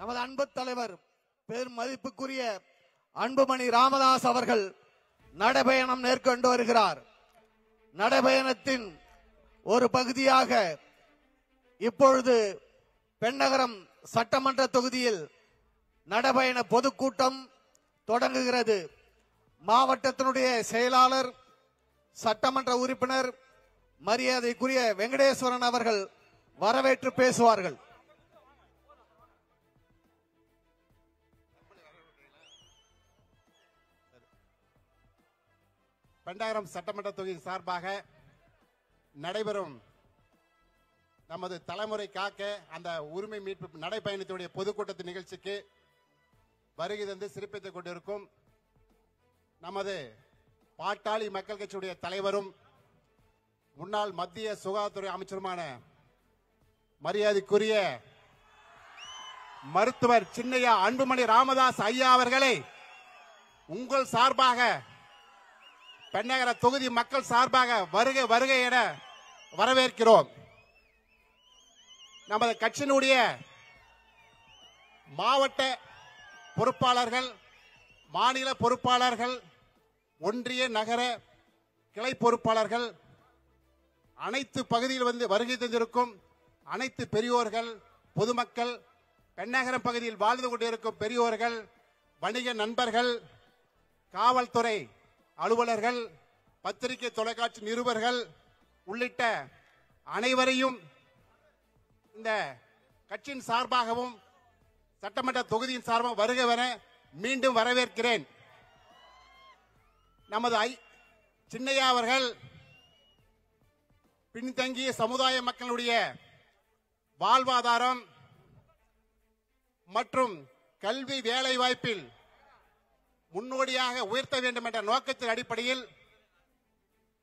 நமது அன்பு தலைவர் பெரும் மதிப்புக்குரிய அன்புமணி ராமதாஸ் அவர்கள் நடைபயணம் மேற்கொண்டு வருகிறார். நடைபயணத்தின் ஒரு பகுதியாக இப்பொழுது பெண்ணகரம் சட்டமன்ற தொகுதியில் நடைபயண பொதுக்கூட்டம் தொடங்குகிறது. மாவட்டத்தினுடைய செயலாளர், சட்டமன்ற உறுப்பினர் மரியாதைக்குரிய வெங்கடேஸ்வரன் அவர்கள் வரவேற்று பேசுவார்கள். பெண்ணகரம் சட்டமன்ற தொகுதி சார்பாக நடைபெறும் நமது தலைமுறை காக்க அந்த உரிமை மீட்பு நடைபயணத்துடைய பொதுக்கூட்டத்தின் நிகழ்ச்சிக்கு வருகை தந்து சிறப்பித்துக் கொண்டிருக்கும் நமது பாட்டாளி மக்கள் கட்சியுடைய தலைவரும் முன்னாள் மத்திய சுகாதாரத்துறை அமைச்சருமான மரியாதைக்குரிய மருத்துவர் சின்னையா அன்புமணி ராமதாஸ் ஐயா அவர்களை உங்கள் சார்பாக பெண்ணகர தொகுதி மக்கள் சார்பாக வருக வருக என வரவேற்கிறோம். நமது கட்சியினுடைய மாவட்ட பொறுப்பாளர்கள், மாநில பொறுப்பாளர்கள், ஒன்றிய நகர கிளை பொறுப்பாளர்கள், அனைத்து பகுதியில் வந்து வருகை தந்திருக்கும் அனைத்து பெரியோர்கள், பொதுமக்கள், பெண்ணகரம் பகுதியில் வாழ்ந்து கொண்டிருக்கும் பெரியோர்கள், வணிக நண்பர்கள், காவல்துறை அலுவலர்கள், பத்திரிகை தொலைக்காட்சி நிருபர்கள் உள்ளிட்ட அனைவரையும் இந்த கட்சியின் சார்பாகவும் சட்டமன்ற தொகுதியின் சார்பாக வருகவென மீண்டும் வரவேற்கிறேன். நமது சின்னையா அவர்கள் பின்தங்கிய சமுதாய மக்களுடைய வாழ்வாதாரம் மற்றும் கல்வி வேலை வாய்ப்பில் முன்னோடியாக உயர்த்த வேண்டும் என்ற நோக்கத்தின் அடிப்படையில்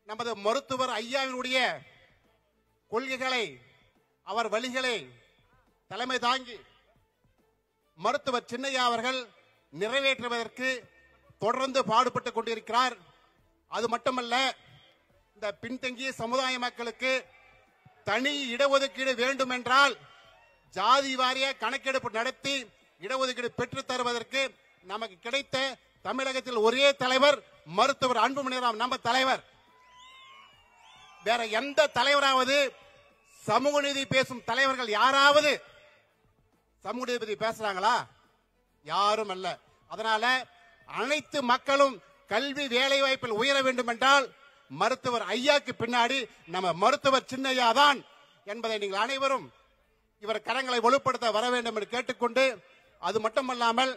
நமது மருத்துவர் ஐயாவினுடைய கொள்கைகளை, அவர் வழிகளை தலைமை தாங்கி மருத்துவர் சின்னையா அவர்கள் நிறைவேற்றுவதற்கு தொடர்ந்து பாடுபட்டுக் கொண்டிருக்கிறார். அது மட்டுமல்ல, இந்த பின்தங்கிய சமுதாய மக்களுக்கு தனி இடஒதுக்கீடு வேண்டும் என்றால் ஜாதி வாரிய கணக்கெடுப்பு நடத்தி இடஒதுக்கீடு பெற்றுத் தருவதற்கு நமக்கு கிடைத்த தமிழகத்தில் ஒரே தலைவர் மருத்துவர் அன்புமணி ராமதாஸ் நம்ம தலைவர். வேற எந்த தலைவராவது சமூக நீதி பேசும் தலைவர்கள் யாராவது சமூக நீதி பத்தி பேசுறாங்களா? யாரும் அல்ல. அதனால அனைத்து மக்களும் கல்வி வேலை வாய்ப்பில் உயர வேண்டும் என்றால் மருத்துவர் ஐயாக்கு பின்னாடி நம்ம மருத்துவர் சின்னையா தான் என்பதை நீங்கள் அனைவரும் இவர் கரங்களை வலுப்படுத்த வர வேண்டும் என்று கேட்டுக்கொண்டு, அது மட்டுமல்லாமல்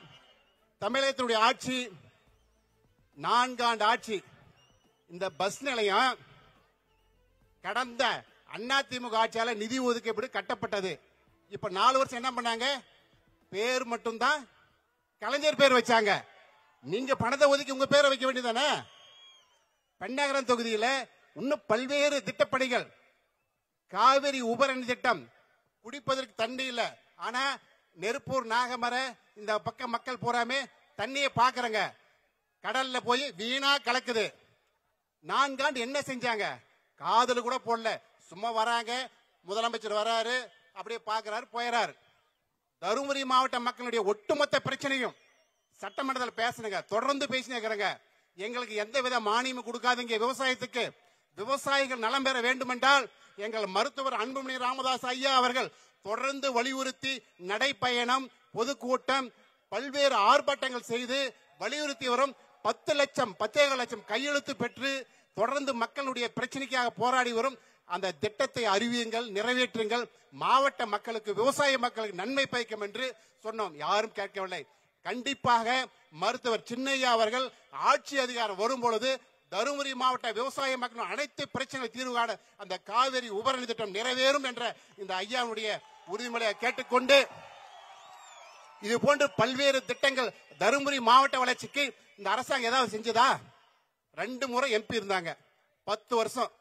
தமிழகத்தினுடைய ஆட்சி 4 ஆண்டு ஆட்சி. இந்த பஸ் நிலையம் கடந்த அதிமுக ஆட்சியால நிதி ஒதுக்கீடு கட்டப்பட்டது. இப்ப 4 வருஷம் என்ன பண்ணாங்க? பேர் மட்டும்தான் கலைஞர் பேர் வச்சாங்க. நீங்க பணத்தை ஒதுக்கி உங்க பேரை வைக்க வேண்டியதானே? பெண்ணகரம் தொகுதியில இன்னும் பல்வேறு திட்டப்பணிகள், காவிரி உபரணி திட்டம், குடிப்பதற்கு தண்ணி இல்ல. ஆனா நெருப்பூர் நாகமர இந்த பக்கம் மக்கள் போறாமே தண்ணியை பாக்குறங்க, கடல்ல போய் வீணா கலக்குது. 4 ஆண்டு என்ன செஞ்சாங்க? காதல கூட போடல. சும்மா வராங்க, முதலமைச்சர் வராரு, அப்படியே பாக்குறாரு, போயிறாரு. தருமபுரி மாவட்ட மக்களுடைய ஒட்டுமொத்த பிரச்சனையும் சட்டமன்றத்தில் பேசுனுங்க, தொடர்ந்து பேசினேங்க. எங்களுக்கு எந்த வித மானியம் கொடுக்காதீங்க விவசாயத்துக்கு. விவசாயிகள் நலம் பெற வேண்டும் என்றால் எங்கள் மருத்துவர் அன்புமணி ராமதாஸ் ஐயா அவர்கள் தொடர்ந்து வலியுறுத்தி நடைப்பயணம், பொதுக்கூட்டம், பல்வேறு ஆர்ப்பாட்டங்கள் செய்து வலியுறுத்தி வரும் 10 லட்சம் கையெழுத்து பெற்று தொடர்ந்து மக்களுடைய பிரச்சனைக்காக போராடி வரும் அந்த திட்டத்தை அறிவியுங்கள், நிறைவேற்றுங்கள். மாவட்ட மக்களுக்கு, விவசாய மக்களுக்கு நன்மை பயக்கும் என்று சொன்னோம். யாரும் கேட்கவில்லை. கண்டிப்பாக மருத்துவர் சின்னையா அவர்கள் ஆட்சி அதிகாரம் வரும்பொழுது தருமபுரி மாவட்ட விவசாய மக்கள் அனைத்து பிரச்சனைகள் தீர்வு காண அந்த காவிரி உபரணி திட்டம் நிறைவேறும் என்ற இந்த ஐயாவுடைய உறுதிமொழியை கேட்டுக்கொண்டு, இது போன்று பல்வேறு திட்டங்கள் தருமபுரி மாவட்ட வளர்ச்சிக்கு இந்த அரசாங்கம் ஏதாவது செஞ்சதா? 2 முறை எம்பி இருந்தாங்க, 10 வருஷம்.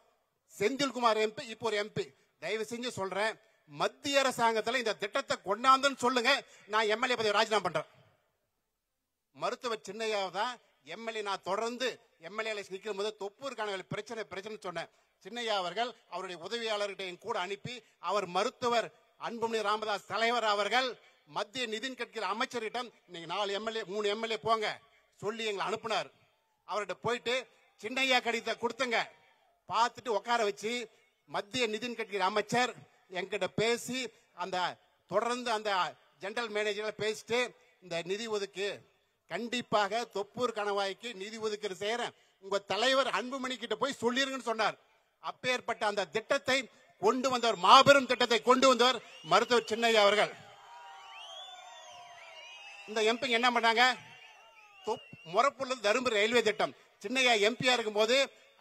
செந்தில்குமார் எம்பி, இப்போ ஒரு எம்பி. தயவு செஞ்சு சொல்றேன், மத்திய அரசாங்கத்தில் இந்த திட்டத்தை கொண்டாந்துன்னு சொல்லுங்க, நான் எம்எல்ஏ பதவி ராஜினாமா பண்றேன். மருத்துவர் சின்னையா தான் எம்எல்ஏ. நான் தொடர்ந்து எம்எல்ஏ நிற்கும் போது தொப்பூருக்கான பிரச்சனை சொன்னேன். சின்னையா அவர்கள் அவருடைய உதவியாளர்கிட்ட கூட அனுப்பி அவர் மருத்துவர் அன்புமணி ராமதாஸ் தலைவர் அவர்கள் மத்திய நிதின் கட்கரி அமைச்சரிடம் நீங்க 4 எம்எல்ஏ 3 எம்எல்ஏ போங்க சொல்லி எங்களை அனுப்புனார். அவர்கிட்ட போயிட்டு சின்னையா கடிதத்தை கொடுத்துங்க, பார்த்துட்டு உட்கார வச்சு மத்திய நிதின் கட்கரி அமைச்சர் என்கிட்ட பேசி அந்த தொடர்ந்து அந்த ஜெனரல் மேனேஜர்ல பேசிட்டு இந்த நிதி ஒதுக்கு கண்டிப்பாக தொப்பூர் கணவாய்க்கு நிதி ஒதுக்கீடு செய்யறேன், உங்க தலைவர் அன்புமணி கிட்ட போய் சொல்லிருங்கன்னு சொன்னார். அப்பேற்பட்ட அந்த திட்டத்தை கொண்டு வந்தவர், மாபெரும் திட்டத்தை கொண்டு வந்தவர் மருத்துவர் சின்னையா அவர்கள். இந்த எம்பி என்ன பண்ணாங்க, முறப்புள்ள தருமபுரி ரயில்வே திட்டம் சின்னையா எம்பியா இருக்கும் போது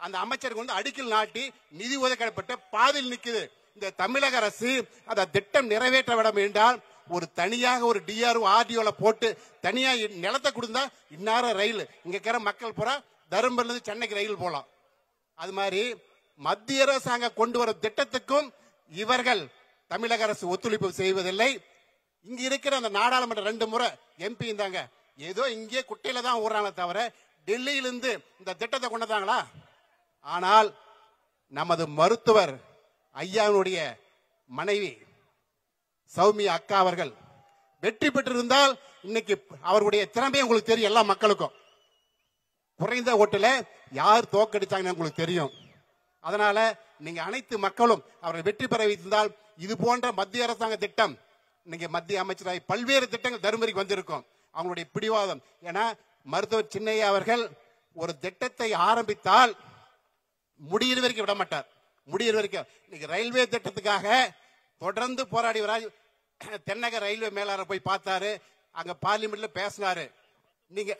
அந்த அமைச்சருக்கு வந்து அடிக்கல் நாட்டி நிதி ஒதுக்கப்பட்டு பாதியில் நிக்குது. இந்த தமிழக அரசு அந்த திட்டம் நிறைவேற்ற விட என்றால் ஒரு தனியாக ஒரு டிஆர்ஓ ஆர்டிஓல போட்டு தனியா நிலத்தை கொடுத்தா இந்நேரம் ரயில் இங்க இருக்கிற மக்கள் பூரா தருமபுரில இருந்து சென்னைக்கு ரயில் போலாம். அது மாதிரி மத்திய அரசாங்கம் கொண்டு வர திட்டத்துக்கும் இவர்கள் தமிழக அரசு ஒத்துழைப்பு செய்வதில்லை. இங்க இருக்கிற அந்த நாடாளுமன்ற 2 முறை எம்பி இருந்தாங்க, ஏதோ இங்கே குட்டையில தான் ஊறாங்க தவிர டெல்லியிலிருந்து இந்த திட்டத்தை கொண்டாங்களா? ஆனால் நமது மருத்துவர் ஐயாவுடைய மனைவி சௌமியா அக்கா அவர்கள் வெற்றி பெற்றிருந்தால் இன்னைக்கு அவருடைய திறமையை உங்களுக்கு தெரியும். எல்லா மக்களுக்கும் குறைந்த ஓட்டுல யார் தோக்கடிச்சாங்கன்னு உங்களுக்கு தெரியும். அதனால நீங்க அனைத்து மக்களும் அவரை வெற்றி பெற வைத்திருந்தால் இது போன்ற மத்திய அரசாங்க திட்டம் இன்னைக்கு மத்திய அமைச்சராக பல்வேறு திட்டங்கள் தருமபுரிக்கு வந்திருக்கும். அவங்களுடைய பிடிவாதம், ஏன்னா மருத்துவர் சின்னையா அவர்கள் ஒரு திட்டத்தை ஆரம்பித்தால் முடியிற வரைக்கும் விட மாட்டார். முடியிற வரைக்கும் இன்னைக்கு ரயில்வே திட்டத்துக்காக தொடர்ந்து போராடி வராஜ் தென்னக ரயில்வே மேலாளர் போய் பார்த்தாரு, அங்க பார்லிமெண்ட்ல பேசினாரு. நீங்க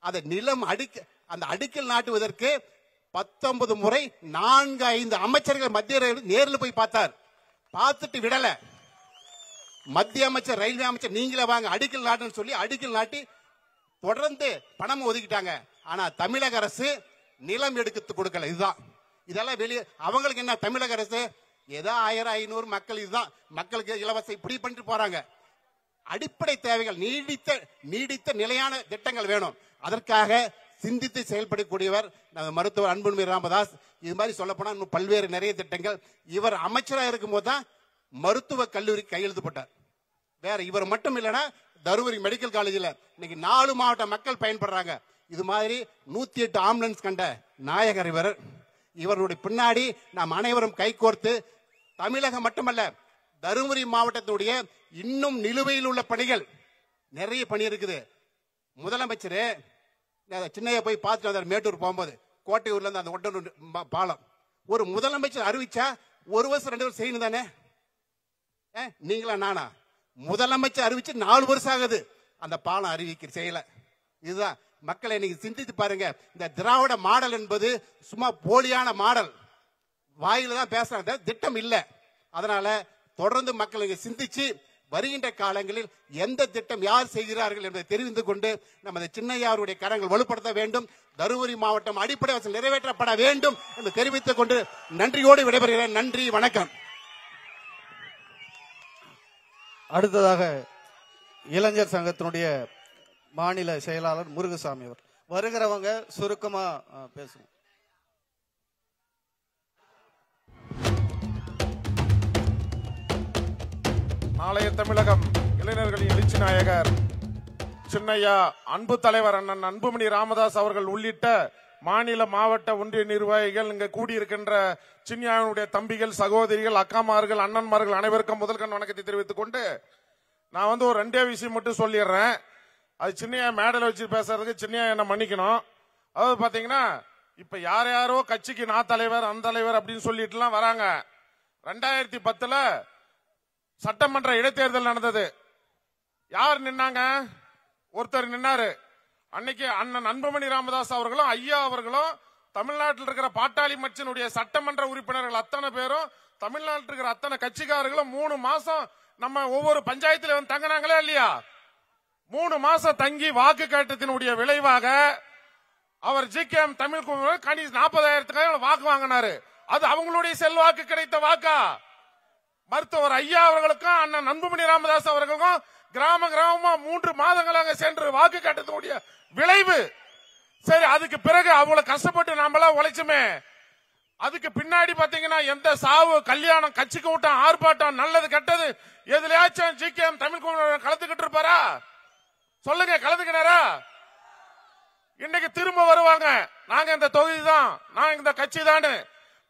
அந்த நிலம் அந்த அடிக்கல் நாட்டுவதற்கு 19 முறை 4-5 அமைச்சர்கள் மத்திய நேரில் போய் பார்த்தார். பார்த்துட்டு விடல. மத்திய அமைச்சர் ரயில்வே அமைச்சர் நீங்களே வாங்க அடிக்கல் நாட்டுன்னு சொல்லி அடிக்கல் நாட்டி தொடர்ந்து பணம் ஒதுக்கிட்டாங்க. ஆனா தமிழக அரசு நிலம் எடுத்து கொடுக்கல. இதுதான் இதெல்லாம் வெளியே அவங்களுக்கு என்ன, தமிழக அரசு ஏதோ 1000-500 மக்கள், இதுதான் மக்களுக்கு இலவசம் இப்படி பண்ணிட்டு போறாங்க. அடிப்படை தேவைகள் நீடித்த நிலையான திட்டங்கள் வேணும். அதற்காக சிந்தித்து செயல்படக்கூடியவர் மருத்துவர் அன்புமணி ராமதாஸ். இது மாதிரி சொல்ல போனா இன்னும் பல்வேறு நிறைய திட்டங்கள். இவர் அமைச்சராக இருக்கும் போது தான் மருத்துவ கல்லூரி கையெழுத்து போட்டார். வேற இவர் மட்டும் இல்லைன்னா தருமபுரி மெடிக்கல் காலேஜில் இன்னைக்கு 4 மாவட்ட மக்கள் பயன்படுறாங்க. இது மாதிரி 108 ஆம்புலன்ஸ் கண்ட நாயகர் இவர். இவருடைய பின்னாடி நாம் அனைவரும் கைகோர்த்து தமிழகம் மட்டுமல்ல தருமபுரி மாவட்டத்துடைய இன்னும் நிலுவையில் உள்ள பணிகள் நிறைய பணி இருக்குது. முதலமைச்சர் சின்னையா போய் பார்த்துட்டு வந்தார் மேட்டூர் போகும்போது, கோட்டையூர்ல இருந்து அந்த ஒட்டனூர் பாலம் ஒரு முதலமைச்சர் அறிவிச்சா 1 வருஷம் 2 வருஷம் செய்யணும் தானே? நீங்களா நானா? முதலமைச்சர் அறிவிச்சு 4 வருஷம் ஆகுது அந்த பாலம் அறிவிக்க செய்யல. இதுதான் மக்களை இன்னைக்கு சிந்தித்து பாருங்க. இந்த திராவிட மாடல் என்பது சும்மா போலியான மாடல், வாயில தான் பேசுறாங்க, திட்டம் இல்ல. அதனால தொடர்ந்து மக்களுக்கு சிந்திச்சு வருகின்ற காலங்களில் எந்த திட்டம் யார் செய்கிறார்கள் என்பதை தெரிந்து கொண்டு நமது சின்னையா அவருடைய கரங்கள் வலுப்படுத்த வேண்டும். தருமபுரி மாவட்டம் அடிப்படை வசதி நிறைவேற்றப்பட வேண்டும் என்று தெரிவித்துக் கொண்டு நன்றியோடு விடைபெறுகிறேன். நன்றி, வணக்கம். அடுத்ததாக இளைஞர் சங்கத்தினுடைய மாநில செயலாளர் முருகசாமி அவர். வருகிறவங்க சுருக்கமா பேசுங்க. நாளைய தமிழகம் இளைஞர்களின் எழுச்சி நாயகர் சின்னையா, அன்பு தலைவர் அண்ணன் அன்புமணி ராமதாஸ் அவர்கள் உள்ளிட்ட மாநில மாவட்ட ஒன்றிய நிர்வாகிகள், இங்க கூடியிருக்கின்ற சின்னையாவுடைய தம்பிகள், சகோதரிகள், அக்காமார்கள், அண்ணன்மார்கள் அனைவருக்கும் முதல்கண் வணக்கத்தை தெரிவித்துக் கொண்டு நான் ஒரு 2 விஷயம் மட்டும் சொல்லிடுறேன். அது சின்னையா மேடையில் வச்சு பேசுறதுக்கு சின்னையா என்ன மன்னிக்கணும். அதாவது பாத்தீங்கன்னா இப்ப யாரோ கட்சிக்கு நான் தலைவர் அந்த தலைவர் அப்படின்னு சொல்லிட்டுலாம் வராங்க. 2010 சட்டமன்ற இடைத்தேர்தல் நடந்தது. யார் நின்னாங்க? ஒருத்தர் நின்னாரு. அன்னைக்கு அண்ணன் அன்புமணி ராமதாஸ் அவர்களும் ஐயா அவர்களும் தமிழ்நாட்டில் இருக்கிற பாட்டாளி மச்சினுடைய சட்டமன்ற உறுப்பினர்கள் அத்தனை பேரும், தமிழ்நாட்டில் இருக்கிற அத்தனை கட்சிக்காரர்களும் 3 மாசம் நம்ம ஒவ்வொரு பஞ்சாயத்துல தங்கினாங்களே இல்லையா? 3 மாசம் தங்கி வாக்கு கேட்டத்தினுடைய விளைவாக அவர் ஜிகேஎம் தமிழ் 40,000 வாக்கு வாங்கினாரு. அது அவங்களுடைய செல்வாக்கு கிடைத்த வாக்கா? மருத்துவர் ஐயா அவர்களுக்கும் அண்ணன் அன்புமணி ராமதாஸ் அவர்களுக்கும் கிராம கிராமமா 3 மாதங்களாக சென்று வாக்கு கேட்டதனுடைய விளைவு. சரி, அதுக்கு பிறகு அவ்வளவு கஷ்டப்பட்டு நாமெல்லாம் உழைச்சுமே, அதுக்கு பின்னாடி பாத்தீங்கன்னா எந்த சாவு, கல்யாணம், கட்சி கூட்டம், ஆர்ப்பாட்டம், நல்லது கெட்டது எதுலயாச்சும் ஜிகேஎம் தமிழ் கலந்துகிட்டு இருப்பாரா? சொல்லுங்க, கலந்துக்கினாரா? இன்னைக்கு திரும்ப வருவாங்க, நாங்க இந்த தொகுதி தான், நாங்க இந்த கட்சி தான்.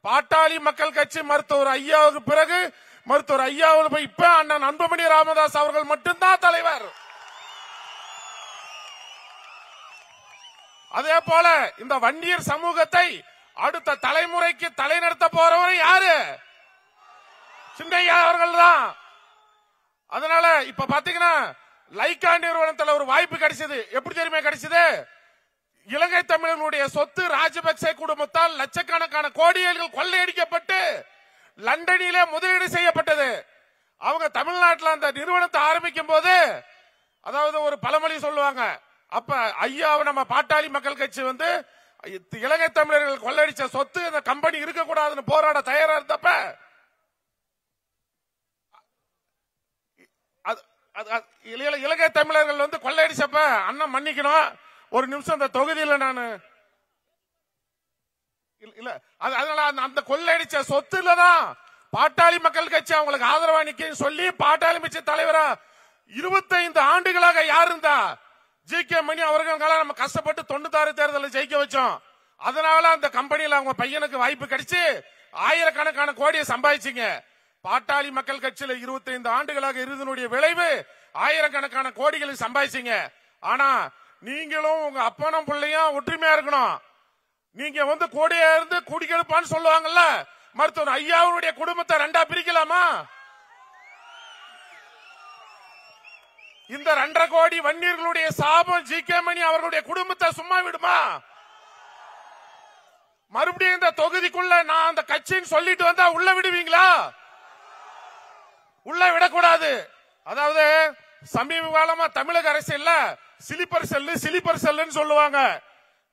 பாட்டாளி மக்கள் கட்சி மருத்துவர் ஐயாவுக்கு பிறகு மருத்துவர் ஐயாவில் போய் இப்ப அண்ணன் அன்புமணி ராமதாஸ் அவர்கள் மட்டும்தான் தலைவர். அதே போல இந்த வன்னியர் சமூகத்தை அடுத்த தலைமுறைக்கு தலைநிறுத்த போறவர் யாரு? சின்னையா அவர்கள் தான். அதனால இப்ப பாத்தீங்கன்னா லைக்கா நிறுவனத்தில் ஒரு வாய்ப்பு கிடைச்சது. எப்படி தெரியுமா கிடைச்சது? இலங்கை தமிழர்களுடைய சொத்து ராஜபக்சே குடும்பத்தால் லட்சக்கணக்கான கோடிகள் கொள்ளையடிக்கப்பட்டு லண்டனிலே முதலீடு செய்யப்பட்டது. அவங்க தமிழ்நாட்டில் அந்த நிறுவனத்தை ஆரம்பிக்கும் போது, அதாவது ஒரு பழமொழி சொல்லுவாங்க, அப்ப ஐயாவை நம்ம பாட்டாளி மக்கள் கட்சி வந்து இலங்கை தமிழர்கள் கொள்ளையடிச்ச சொத்து இந்த கம்பெனி இருக்கக்கூடாதுன்னு போராட தயாரா இருந்தப்ப இலங்கை தமிழர்கள் வந்து கொள்ளையடிச்சப்ப அண்ணன் மன்னிக்கணும், ஒரு நிமிஷம் இந்த தொகுதியில் நான் இல்ல, அதனால அந்த கொள்ளையடிச்ச சொத்துலதான் பாட்டாளி மக்கள் கட்சி அவங்களுக்கு ஆதரவா நிக்க சொல்லி பாட்டாளி கட்சி தலைவரா 25 ஆண்டுகளாக யார் இருந்தா? ஜி.கே. மணி அவர்களுக்காக நம்ம கஷ்டப்பட்டு 96 தேர்தலில் ஜெயிக்க வச்சோம். அதனால அந்த கம்பெனியில அவங்க பையனுக்கு வாய்ப்பு கிடைச்சு ஆயிரக்கணக்கான கோடியை சம்பாதிச்சிங்க. பாட்டாளி மக்கள் கட்சியில 25 ஆண்டுகளாக இருந்தனுடைய விளைவு ஆயிரக்கணக்கான கோடிகளை சம்பாதிச்சிங்க. ஆனா நீங்களும் உங்க அப்பனும் பிள்ளையும் ஒற்றுமையா இருக்கணும். நீங்க வந்து கோடியா இருந்து குடிக்கெடுப்பான்னு சொல்லுவாங்கல்ல, மருத்துவர் ஐயாவுடைய குடும்பத்தை 2 பிரிக்கலாமா? இந்த 2.5 கோடி வன்னியர்களுடைய சாபம் ஜி.கே. மணி அவர்களுடைய குடும்பத்தை சும்மா விடுமா? மறுபடியும் இந்த தொகுதிக்குள்ள நான் அந்த கட்சின்னு சொல்லிட்டு வந்தா உள்ள விடுவீங்களா? உள்ள விடக்கூடாது. அதாவது சமீப காலமா தமிழக அரசியல்ல சிலிப்பர் செல்லுன்னு சொல்லுவாங்க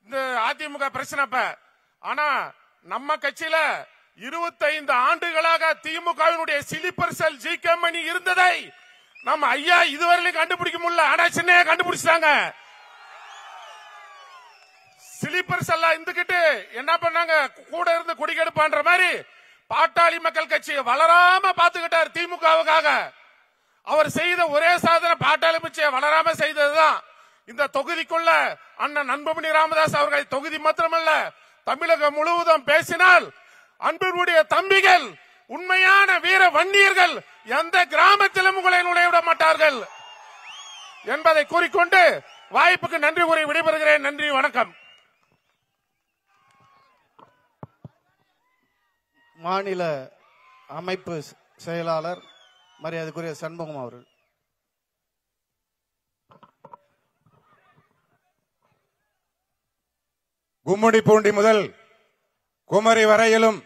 இந்த அதிமுக பிரச்சனை. ஆனா நம்ம கட்சியில 25 ஆண்டுகளாக திமுகவினுடைய சிலிப்பர் செல் ஜி.கே. மணி இருந்ததை நம்ம ஐயா இதுவரையிலும் கண்டுபிடிக்க முடியல. ஆனா சின்னையா கண்டுபிடிச்சாங்க. ஸ்லீப்பர் செல்லா இருந்துகிட்டு என்ன பண்ணாங்க, கூட இருந்து குடிக்கெடுப்பான்ற மாதிரி பாட்டாளி மக்கள் கட்சியை வளராம பாத்துக்கிட்டார் திமுகவுக்காக. அவர் செய்த ஒரே சாதனை பாட்டாளி கட்சியை வளராம செய்ததுதான். இந்த தொகுதிக்குள்ள அண்ணன் அன்புமணி ராமதாஸ் அவர்கள் தொகுதி மாத்திரமல்ல தமிழகம் முழுவதும் பேசினால் அன்புடைய தம்பிகள், உண்மையான வீர வன்னியர்கள் எந்த கிராமத்திலும் உங்களை நுழைவிட மாட்டார்கள் என்பதை கூறிக்கொண்டு வாய்ப்புக்கு நன்றி கூறி விடைபெறுகிறேன். நன்றி, வணக்கம். மாநில அமைப்பு செயலாளர் மரியாதைக்குரிய சண்முகம் அவர்கள். கும்மிடிப்பூண்டி முதல் குமரி வரையிலும்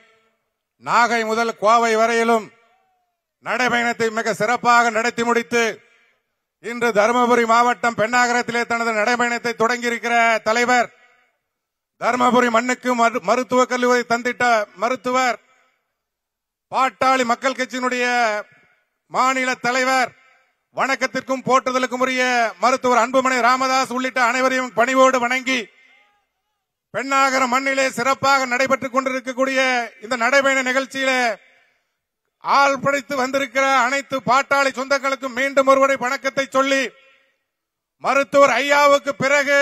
நாகை முதல் கோவை வரையிலும் நடைபயணத்தை மிக சிறப்பாக நடத்தி முடித்து இன்று தருமபுரி மாவட்டம் பெண்ணாகரத்திலே தனது நடைபயணத்தை தொடங்கியிருக்கிற தலைவர், தருமபுரி மண்ணுக்கு மருத்துவக் கல்லூரி தந்திட்ட மருத்துவர், பாட்டாளி மக்கள் கட்சியினுடைய மாநில தலைவர், வணக்கத்திற்கும் போற்றுதலுக்கும் உரிய மருத்துவர் அன்புமணி ராமதாஸ் உள்ளிட்ட அனைவரையும் பணிவோடு வணங்கி பெண்ணாகர மண்ணிலே சிறப்பாக நடைபெற்றுக் கொண்டிருக்கக்கூடிய இந்த நடைபயண நிகழ்ச்சியிலே ஆள் படைத்து வந்திருக்கிற அனைத்து பாட்டாளி சொந்தங்களுக்கும் மீண்டும் ஒருவரை வணக்கத்தை சொல்லி, மருத்துவர் ஐயாவுக்கு பிறகு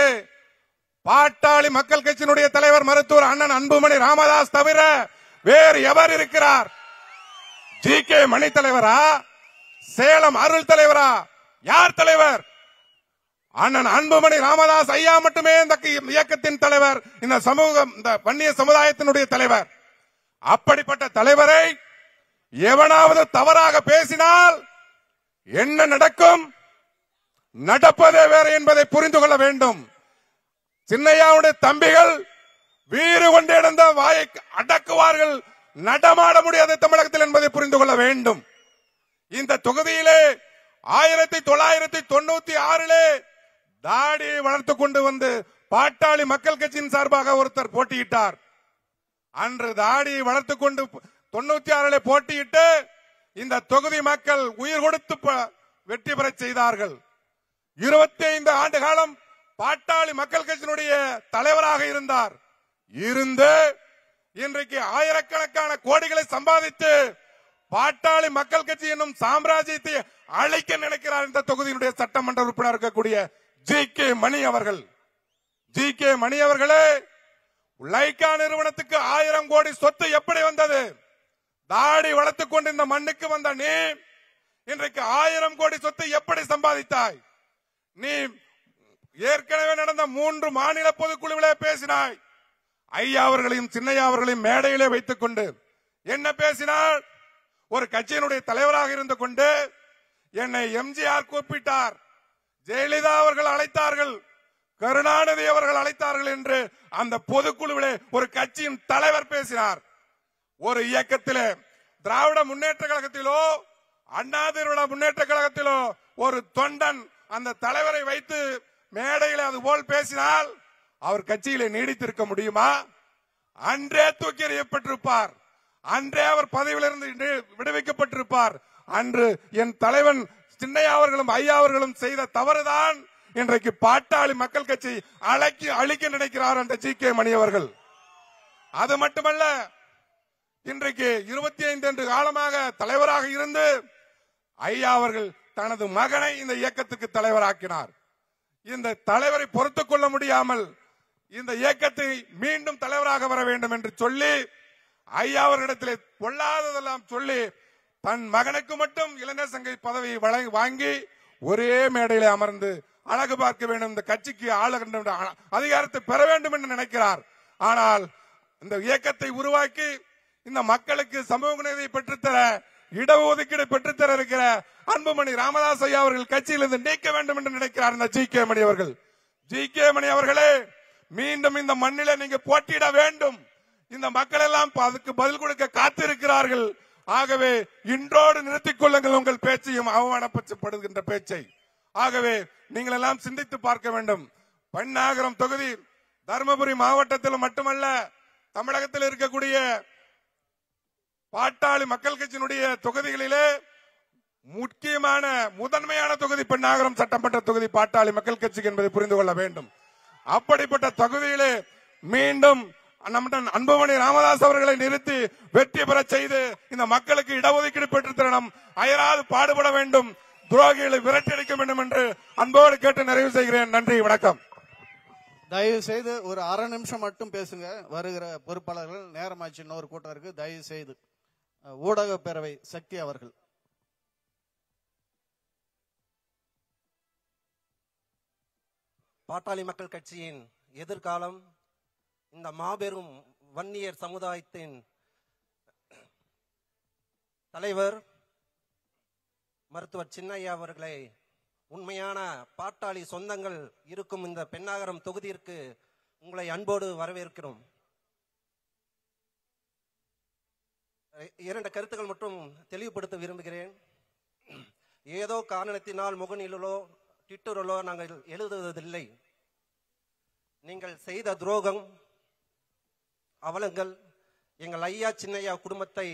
பாட்டாளி மக்கள் கட்சியினுடைய தலைவர் மருத்துவர் அண்ணன் அன்புமணி ராமதாஸ் தவிர வேறு எவர் இருக்கிறார்? ஜி.கே. மணி தலைவரா? சேலம் அருள் தலைவரா? யார் தலைவர்? அண்ணன் அன்புமணி ராமதாஸ் ஐயா மட்டுமே இந்த இயக்கத்தின் தலைவர், இந்த சமூகம், இந்த வன்னிய சமுதாயத்தினுடைய தலைவர். அப்படிப்பட்ட தலைவரை எவனாவது தவறாக பேசினால் என்ன நடக்கும்? நடப்பதே வேறு என்பதை புரிந்து கொள்ள வேண்டும். சின்னையாவுடைய தம்பிகள் வீறு கொண்டிருந்த வாயை அடக்குவார்கள், நடமாட முடியாத தமிழகத்தில் என்பதை புரிந்து கொள்ள வேண்டும். இந்த தொகுதியிலே 1996 தாடியை வளர்த்துக் கொண்டு வந்து பாட்டாளி மக்கள் கட்சியின் சார்பாக ஒருத்தர் போட்டியிட்டார். அன்று தாடியை வளர்த்துக் கொண்டு 96 போட்டியிட்டு இந்த தொகுதி மக்கள் உயிர் கொடுத்து வெற்றி பெற செய்தார்கள். 25 ஆண்டு காலம் பாட்டாளி மக்கள் கட்சியினுடைய தலைவராக இருந்தார். இருந்து இன்றைக்கு ஆயிரக்கணக்கான கோடிகளை சம்பாதித்து பாட்டாளி மக்கள் கட்சி என்னும் சாம்ராஜ்யத்தை அழிக்க நினைக்கிறார் இந்த தொகுதியினுடைய சட்டமன்ற உறுப்பினர் இருக்கக்கூடிய ஜி.கே. மணி அவர்கள். ஜி.கே. மணி அவர்களே, லைகா நிறுவனத்துக்கு 1000 கோடி சொத்து எப்படி வந்தது? தாடி வளர்த்துக் கொண்டு இந்த மண்ணுக்கு வந்த நீ இன்றைக்கு 1000 கோடி சொத்து எப்படி சம்பாதித்தாய்? நீ ஏற்கனவே நடந்த 3 மாநில பொதுக்குழுவிலே பேசினாய். ஐயா அவர்களையும் சின்னையா அவர்களையும் மேடையிலே வைத்துக் கொண்டு என்ன பேசினார்? ஒரு கட்சியினுடைய தலைவராக இருந்து கொண்டு என்னை எம்ஜிஆர் கூப்பிட்டார், ஜெயலலிதா அவர்கள் அழைத்தார்கள், கருணாநிதி அவர்கள் அழைத்தார்கள் என்று அந்த பொதுக்குழுவிலே ஒரு கட்சியின் தலைவர் பேசினார். ஒரு இயக்கத்திலே திராவிட முன்னேற்ற கழகத்திலோ அண்ணா திராவிட முன்னேற்ற கழகத்திலோ ஒரு தொண்டன் அந்த தலைவரை வைத்து மேடையில் அது போல் பேசினால் அவர் கட்சியிலே நீடித்திருக்க முடியுமா? அன்றே தூக்கி எறியப்பட்டிருப்பார், அன்றே அவர் பதவியிலிருந்து விடுவிக்கப்பட்டிருப்பார். அன்று என் தலைவன் சின்னையா அவர்களும் ஐயா அவர்களும் செய்த தவறுதான் இன்றைக்கு பாட்டாளி மக்கள் கட்சி அழிக்க நினைக்கிறார் அந்த ஜி.கே. மணி அவர்கள். அது மட்டுமல்ல, இன்றைக்கு 25 ஆண்டு காலமாக தலைவராக இருந்து ஐயா அவர்கள் தனது மகனை இந்த இயக்கத்துக்கு தலைவராக்கினார். இந்த தலைவரை பொறுத்துக் கொள்ள முடியாமல் இந்த இயக்கத்தை மீண்டும் தலைவராக வர வேண்டும் என்று சொல்லி ஐயா அவர்களிடத்திலே பொல்லாததெல்லாம் சொல்லி தன் மகனுக்கு மட்டும் இளைஞர் சங்க பதவியை வாங்கி ஒரே மேடையிலே அமர்ந்து அழகு பார்க்க வேண்டும், இந்த கட்சிக்கு ஆளுகின்ற அதிகாரத்தை பெற வேண்டும் என்று நினைக்கிறார். ஆனால் இந்த இயக்கத்தை உருவாக்கி இந்த மக்களுக்கு சமூக நீதியை பெற்றுத்தர, இடஒதுக்கீடு பெற்றுத்தர இருக்கிற அன்புமணி ராமதாஸ் ஐயா அவர்கள் கட்சியிலிருந்து நீக்க வேண்டும் என்று நினைக்கிறார் இந்த ஜி.கே. மணி அவர்கள். ஜி.கே. மணி அவர்களே, மீண்டும் இந்த மண்ணில நீங்க போட்டியிட வேண்டும். இந்த மக்கள் எல்லாம் அதுக்கு பதில் கொடுக்க காத்திருக்கிறார்கள். ஆகவே இன்றோடு நிறுத்திக் கொள்ளுங்கள் உங்கள் பேச்சையும், அவமானப்படுகின்ற பேச்சை. ஆகவே நீங்கள் எல்லாம் சிந்தித்து பார்க்க வேண்டும். பெண்ணாகரம் தொகுதி தருமபுரி மாவட்டத்தில் மட்டுமல்ல, தமிழகத்தில் இருக்கக்கூடிய பாட்டாளி மக்கள் கட்சியினுடைய தொகுதிகளிலே முக்கியமான முதன்மையான தொகுதி பெண்ணாகரம் சட்டமன்ற தொகுதி பாட்டாளி மக்கள் கட்சிக்கு என்பதை புரிந்து கொள்ள வேண்டும். அப்படிப்பட்ட தொகுதியிலே மீண்டும் அன்புமணி ராமதாஸ் அவர்களை நிறுத்தி வெற்றி பெற செய்து இந்த மக்களுக்கு இடஒதுக்கீடு பெற்றுத்தரணும், அயராது பாடுபட வேண்டும், துரோகிகளை விரட்டியடிக்க வேண்டும் என்று அன்போடு கேட்டு நிறைவு செய்கிறேன். நன்றி, வணக்கம். தயவு செய்து ஒரு அரை நிமிஷம் மட்டும் பேசுங்க. வருகிற பொறுப்பாளர்கள் நேரமாச்சு, இன்னொரு கூட்டம் இருக்கு. தயவு செய்து ஊடக பேரவை சக்தி அவர்கள். பாட்டாளி மக்கள் கட்சியின் எதிர்காலம் இந்த மாபெரும் வன்னியர் சமுதாயத்தின் தலைவர் மருத்துவர் சின்னையா அவர்களை உண்மையான பாட்டாளி சொந்தங்கள் இருக்கும் இந்த பெண்ணாகரம் தொகுதியிற்கு உங்களை அன்போடு வரவேற்கிறோம். 2 கருத்துக்கள் மட்டும் தெளிவுபடுத்த விரும்புகிறேன். ஏதோ காரணத்தினால் முகநூலிலோ ட்விட்டரிலோ நாங்கள் எழுதுவதில்லை. நீங்கள் செய்த துரோகம், அவலங்கள் எங்கள் ஐயா சின்னையா குடும்பத்தை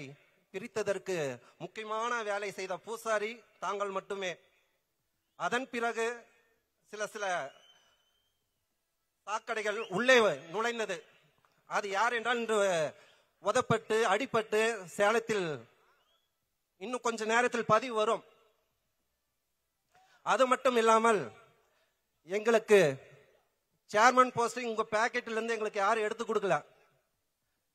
பிரித்ததற்கு முக்கியமான வேலை செய்த பூசாரி தாங்கள் மட்டுமே. அதன் பிறகு சில சாக்கடைகள் உள்ளே நுழைந்தது. அது யார் என்றால் இன்று உதப்பட்டு அடிபட்டு சேலத்தில் இன்னும் கொஞ்ச நேரத்தில் பதிவு வரும். அது மட்டும் இல்லாமல் எங்களுக்கு சேர்மன் போஸ்டிங் உங்க பேக்கெட்ல இருந்து எங்களுக்கு யாரும் எடுத்து கொடுக்கல.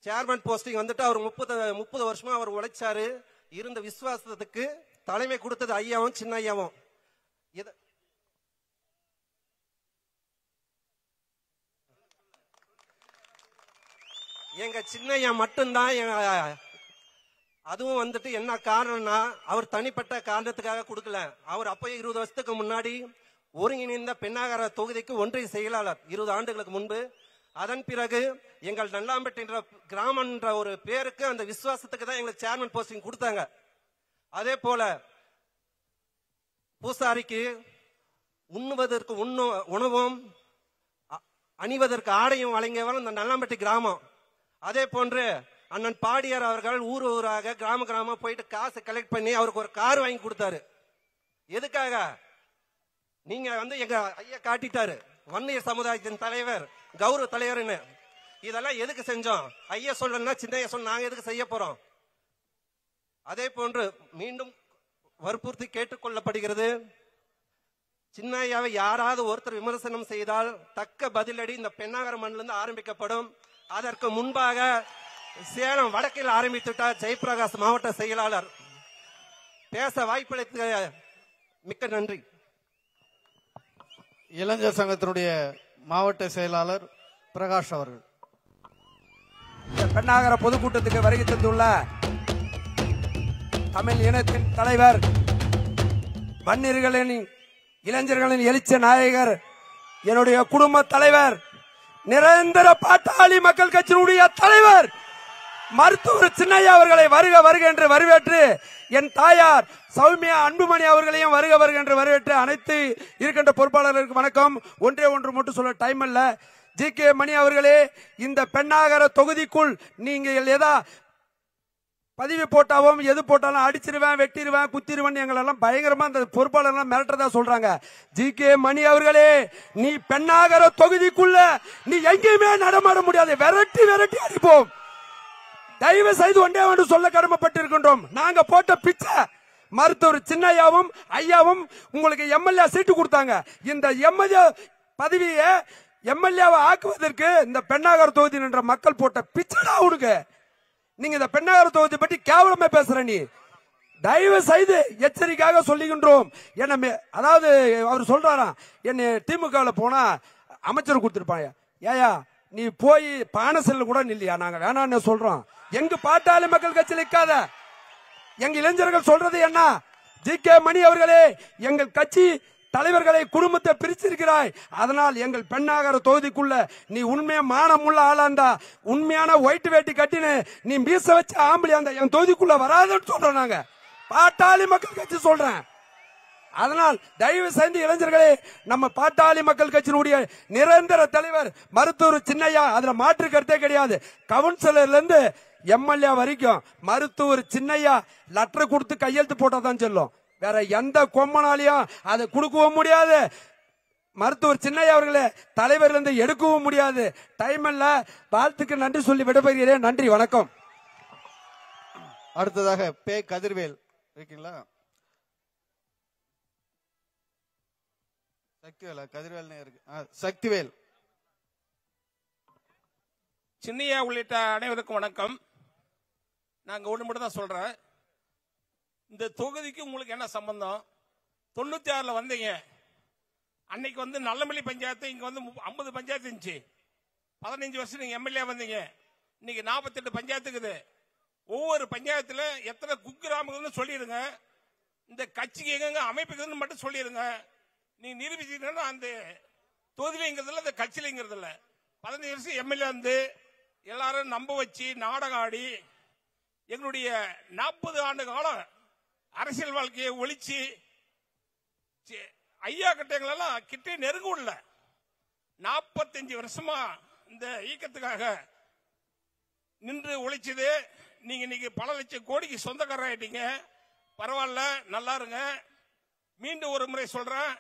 சேர்மன் போஸ்டிங் வந்துட்டு அவர் 30 வருஷமா அவர் உழைச்சாரு. இருந்த விசுவாசத்துக்கு தலைமை கொடுத்தது ஐயாவும் சின்ன ஐயாவும். எங்க சின்னையா மட்டும்தான். அதுவும் வந்துட்டு என்ன காரணம்னா அவர் தனிப்பட்ட காரணத்துக்காக கொடுக்கல. அவர் அப்பயே 20 வருஷத்துக்கு முன்னாடி ஒருங்கிணைந்த பெண்ணாகர தொகுதிக்கு ஒன்றிய செயலாளர் 20 ஆண்டுகளுக்கு முன்பு. அதன் பிறகு எங்கள் நல்லாம்பட்டி என்ற கிராமம் என்ற ஒரு பேருக்கு அந்த விசுவாசத்துக்கு தான் எங்களுக்கு சேர்மன் போஸ்டிங் கொடுத்தாங்க. அதே போல பூசாரிக்கு உண்ணுவதற்கு உணவும் அணிவதற்கு ஆடையும் வழங்கியவர் இந்த நல்லாம்பட்டி கிராமம். அதே போன்று அண்ணன் பாடியார் அவர்கள் ஊராக கிராம போயிட்டு காசு கலெக்ட் பண்ணி அவருக்கு ஒரு கார் வாங்கி கொடுத்தாரு. எதுக்காக? நீங்க எங்க ஐயா காட்டிட்டாரு, வன்னியர் சமுதாயத்தின் தலைவர், கௌரவ தலைவர்னு. இதெல்லாம் எதுக்கு செஞ்சோம்? ஐயா சொல்லணும்னா சின்னையா சொல்ல நாங்க எதுக்கு செய்ய போறோம்? அதே போன்று மீண்டும் வற்புறுத்தி கேட்டுக்கொள்ளப்படுகிறது, சின்னையாவை யாராவது ஒருத்தர் விமர்சனம் செய்தால் தக்க பதிலடி இந்த பெண்ணாகர மண்ணிலிருந்து ஆரம்பிக்கப்படும். அதற்கு முன்பாக சேலம் வடக்கில் ஆரம்பித்துட்டார் ஜெயபிரகாஷ் மாவட்ட செயலாளர். பேச வாய்ப்பளித்த மிக்க நன்றி. இளைஞர் சங்கத்தினுடைய மாவட்ட செயலாளர் பிரகாஷ் அவர்கள். பெண்ணாகர பொதுக்கூட்டத்துக்கு வருகை தந்துள்ள தமிழ் இனத்தின் தலைவர், வன்னியர்களின் இளைஞர்களின் எழுச்சி நாயகர், என்னுடைய குடும்ப தலைவர், நிரந்தர பாட்டாளி மக்கள் கட்சியினுடைய தலைவர் மருத்துவர் சின்னையா அவர்களை வருக வருக என்று வரவேற்று, என் தாயார் சௌமியா அன்புமணி அவர்களையும் வருக வருக என்று வரவேற்று, அனைத்து இருக்கின்ற பொறுப்பாளர்களுக்கு வணக்கம். ஒன்றே ஒன்று மட்டும் சொல்ல டைம் இல்ல. ஜி.கே. மணி அவர்களே, இந்த பெண்ணாகர தொகுதிக்குள் நீங்கள் ஏதா பதிவு போட்டாவும் எது போட்டாலும் அடிச்சிருவேன், வெட்டிடுவேன், குத்திடுவேன் எங்களெல்லாம் பயங்கரமா இந்த பொறுப்பாளர்கள் மிரட்டதா சொல்றாங்க. ஜி.கே. மணி அவர்களே, நீ பெண்ணாகர தொகுதிக்குள்ள நீ எங்கேயுமே நடமாட முடியாது, விரட்டி விரட்டி அடிப்போம். தயவு செய்து ஒன்றே ஒன்று சொல்ல கடமைப்பட்டிருக்கின்றோம். நாங்க போட்ட பிச்சை மருத்துவர் சின்னையாவும் ஐயாவும் உங்களுக்கு எம்எல்ஏ சீட்டு கொடுத்தாங்க. இந்த எம்எல்ஏ பதவியை எம்எல்ஏவை ஆக்குவதற்கு இந்த பெண்ணாகர தொகுதி என்ற மக்கள் போட்ட பிச்சைடா உனக்கு. நீங்க இந்த பெண்ணாகர தொகுதி பற்றி கேவலமா பேசுற. நீ தயவு செய்து எச்சரிக்கையாக சொல்லுகின்றோம். என்ன அதாவது அவர் சொல்றாராம், என்ன திமுக போனா அமைச்சர் கொடுத்திருப்பாங்க. ஏயா நீ போய் பானசல்ல கூட நில்லையா? நாங்க வேணான்னு சொல்றோம். எங்க பாட்டாளி மக்கள் கட்சி நிற்காத. எங்க இளைஞர்கள் சொல்றது என்ன? ஜி.கே. மணி அவர்களே, எங்கள் கட்சி தலைவர்களை குடும்பத்தை பிரிச்சிருக்கிறாய். அதனால் எங்கள் பெண்ணாகர தொகுதிக்குள்ள நீ உண்மையா மானமுள்ள ஆளாந்தா, உண்மையான ஒயிட் வேட்டி கட்டினு நீ மீச வச்ச ஆம்பளியாந்தா என் தொகுதிக்குள்ள வராதுன்னு சொல்றோம். நாங்க பாட்டாளி மக்கள் கட்சி சொல்றேன். அதனால் தயவு செய்து இளைஞர்களே, நம்ம பாட்டாளி மக்கள் கட்சியினுடைய நிரந்தர தலைவர் மருத்துவர் சின்னையா, அதுல மாற்று கருத்தே கிடையாது. கவுன்சிலர்ல இருந்து எம்எல்ஏ வரைக்கும் மருத்துவர் சின்னையா லெட்டர் கொடுத்து கையெழுத்து போட்டாதான் சொல்லும். வேற எந்த கொம்மனாலையும் அதை கொடுக்கவும் முடியாது. மருத்துவர் சின்னையா அவர்களே தலைவர் இருந்து எடுக்கவும் முடியாது. டைம் இல்ல. வாழ்த்துக்கு நன்றி சொல்லி விடைபெறுகிறேன். நன்றி, வணக்கம். அடுத்ததாக பே கதிர்வேல் இருக்கீங்களா? சக்திவேல், கதிர்வேல் இருக்கு. சக்திவேல். சின்னையா உள்ளிட்ட அனைவருக்கும் வணக்கம். நாங்க ஒண்ணு மட்டும் தான் சொல்றேன், இந்த தொகுதிக்கு உங்களுக்கு என்ன சம்பந்தம்? 96ல வந்தீங்க, அன்னைக்கு வந்து நல்லமல்லி பஞ்சாயத்து, இங்க வந்து 50 பஞ்சாயத்து இருந்துச்சு. 15 வருஷம் நீங்க எம்எல்ஏ வந்தீங்க. இன்னைக்கு 48 பஞ்சாயத்து இருக்குது. ஒவ்வொரு பஞ்சாயத்துல எத்தனை குக்கிராமங்கள்னு சொல்லிடுங்க. இந்த கட்சிக்கு எங்க அமைப்புக்குன்னு மட்டும் சொல்லிடுங்க. நீங்க நிரூபிச்சீங்கன்னா அந்த தொகுதியிலங்கிறதுல இந்த கட்சியிலங்கிறதுல 15 வருஷம் எம்எல்ஏ வந்து எல்லாரும் நம்ப வச்சு நாடகம் ஆடி எங்களுடைய 40 ஆண்டு காலம் அரசியல் வாழ்க்கையை ஒழிச்சு ஐயா கிட்டங்களெல்லாம் கிட்டே நெருங்க 45 வருஷமா இந்த இயக்கத்துக்காக நின்று உழைச்சது. நீங்க இன்னைக்கு பல லட்சம் கோடிக்கு சொந்தக்காரர் ஆயிட்டீங்க. பரவாயில்ல, நல்லா இருங்க. மீண்டும் ஒரு முறை சொல்றேன்,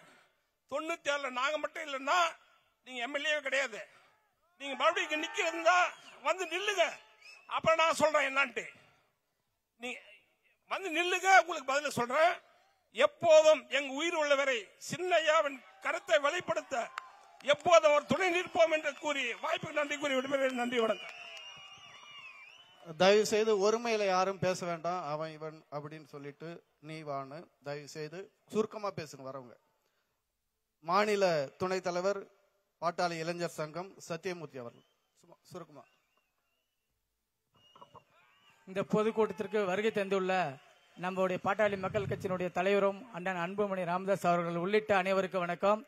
96ல நாங்க மட்டும் இல்லைன்னா நீங்க எம்எல்ஏ கிடையாது. நீங்க மறுபடியும் நிக்கிறதா வந்து நில்லுங்க. அப்புறம் நான் சொல்றேன் என்னன்ட்டு. நீங்க வந்து நில்லுங்க, உங்களுக்கு பதில சொல்றேன். எப்போதும் எங்க உயிர் உள்ளவரை சின்னையாவின் கருத்தை வெளிப்படுத்த எப்போதும் ஒரு துணை நிற்போம் என்று கூறி வாய்ப்புக்கு நன்றி கூறி விடுகிறேன். நன்றி, வணக்கம். தயவு செய்து ஒருமையில யாரும் பேச வேண்டாம். அவன் இவன் அப்படின்னு சொல்லிட்டு நீ வான்னு தயவு செய்து சுருக்கமா பேசுங்க வரவங்க. மாநில துணைத் தலைவர் பாட்டாளி இளைஞர் சங்கம் சத்தியமூர்த்தி அவர்கள் சுருக்கமா. இந்த பொதுக்கூட்டத்திற்கு வருகை தந்துள்ள நம்முடைய பாட்டாளி மக்கள் கட்சியினுடைய தலைவரும் அண்ணன் அன்புமணி ராமதாஸ் அவர்கள் உள்ளிட்ட அனைவருக்கு வணக்கம்.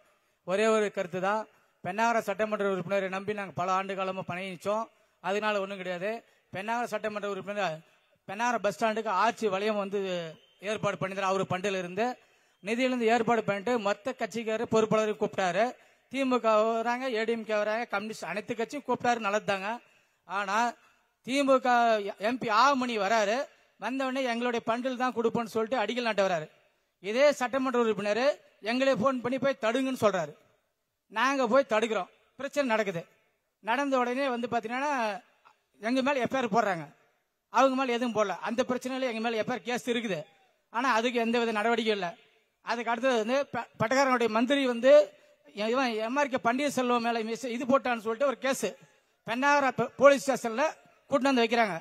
ஒரே ஒரு கருத்து தான், பெண்ணாகர சட்டமன்ற உறுப்பினரை நம்பி நாங்கள் பல ஆண்டு காலமாக பயணிச்சோம். அதனால ஒன்றும் கிடையாது. பெண்ணாகர சட்டமன்ற உறுப்பினர் பெண்ணாகர பஸ் ஸ்டாண்டுக்கு ஆட்சி வளையம் வந்து ஏற்பாடு பண்ணியிருந்தார். அவர் பண்டில் இருந்து நிதியிலிருந்து ஏற்பாடு பண்ணிட்டு மொத்த கட்சிக்காரர் பொறுப்பாளரையும் கூப்பிட்டாரு. திமுக வராங்க, ஏடிஎம்கே வராங்க, கம்யூனிஸ்ட் அனைத்து கட்சியும் கூப்பிட்டாரு, நல்லதுதாங்க. ஆனா திமுக எம்பி ஆமணி வராரு, வந்தவொடனே எங்களுடைய பண்டில் தான் கொடுப்போம்னு சொல்லிட்டு அடிக்கல் நாட்ட வராரு. இதே சட்டமன்ற உறுப்பினர் எங்களை போன் பண்ணி போய் தடுங்கன்னு சொல்றாரு. நாங்க போய் தடுக்கிறோம், பிரச்சனை நடக்குது. நடந்த உடனே வந்து பாத்தீங்கன்னா எங்க மேல எஃப்ஐஆர் போடுறாங்க. அவங்க மேல எதுவும் போடல. அந்த பிரச்சனையில எங்க மேல எஃப்ஐஆர் கேஸ் இருக்குது. ஆனா அதுக்கு எந்த வித நடவடிக்கை இல்லை. அதுக்கு அடுத்தது வந்து பட்டக்காரனுடைய மந்திரி வந்து இவன் எம்ஆர்கே பன்னீர்செல்வம் மேல இது போட்டான்னு சொல்லிட்டு ஒரு கேஸ் பெண்ணாகர போலீஸ் ஸ்டேஷன்ல கூட்டு வந்து வைக்கிறாங்க.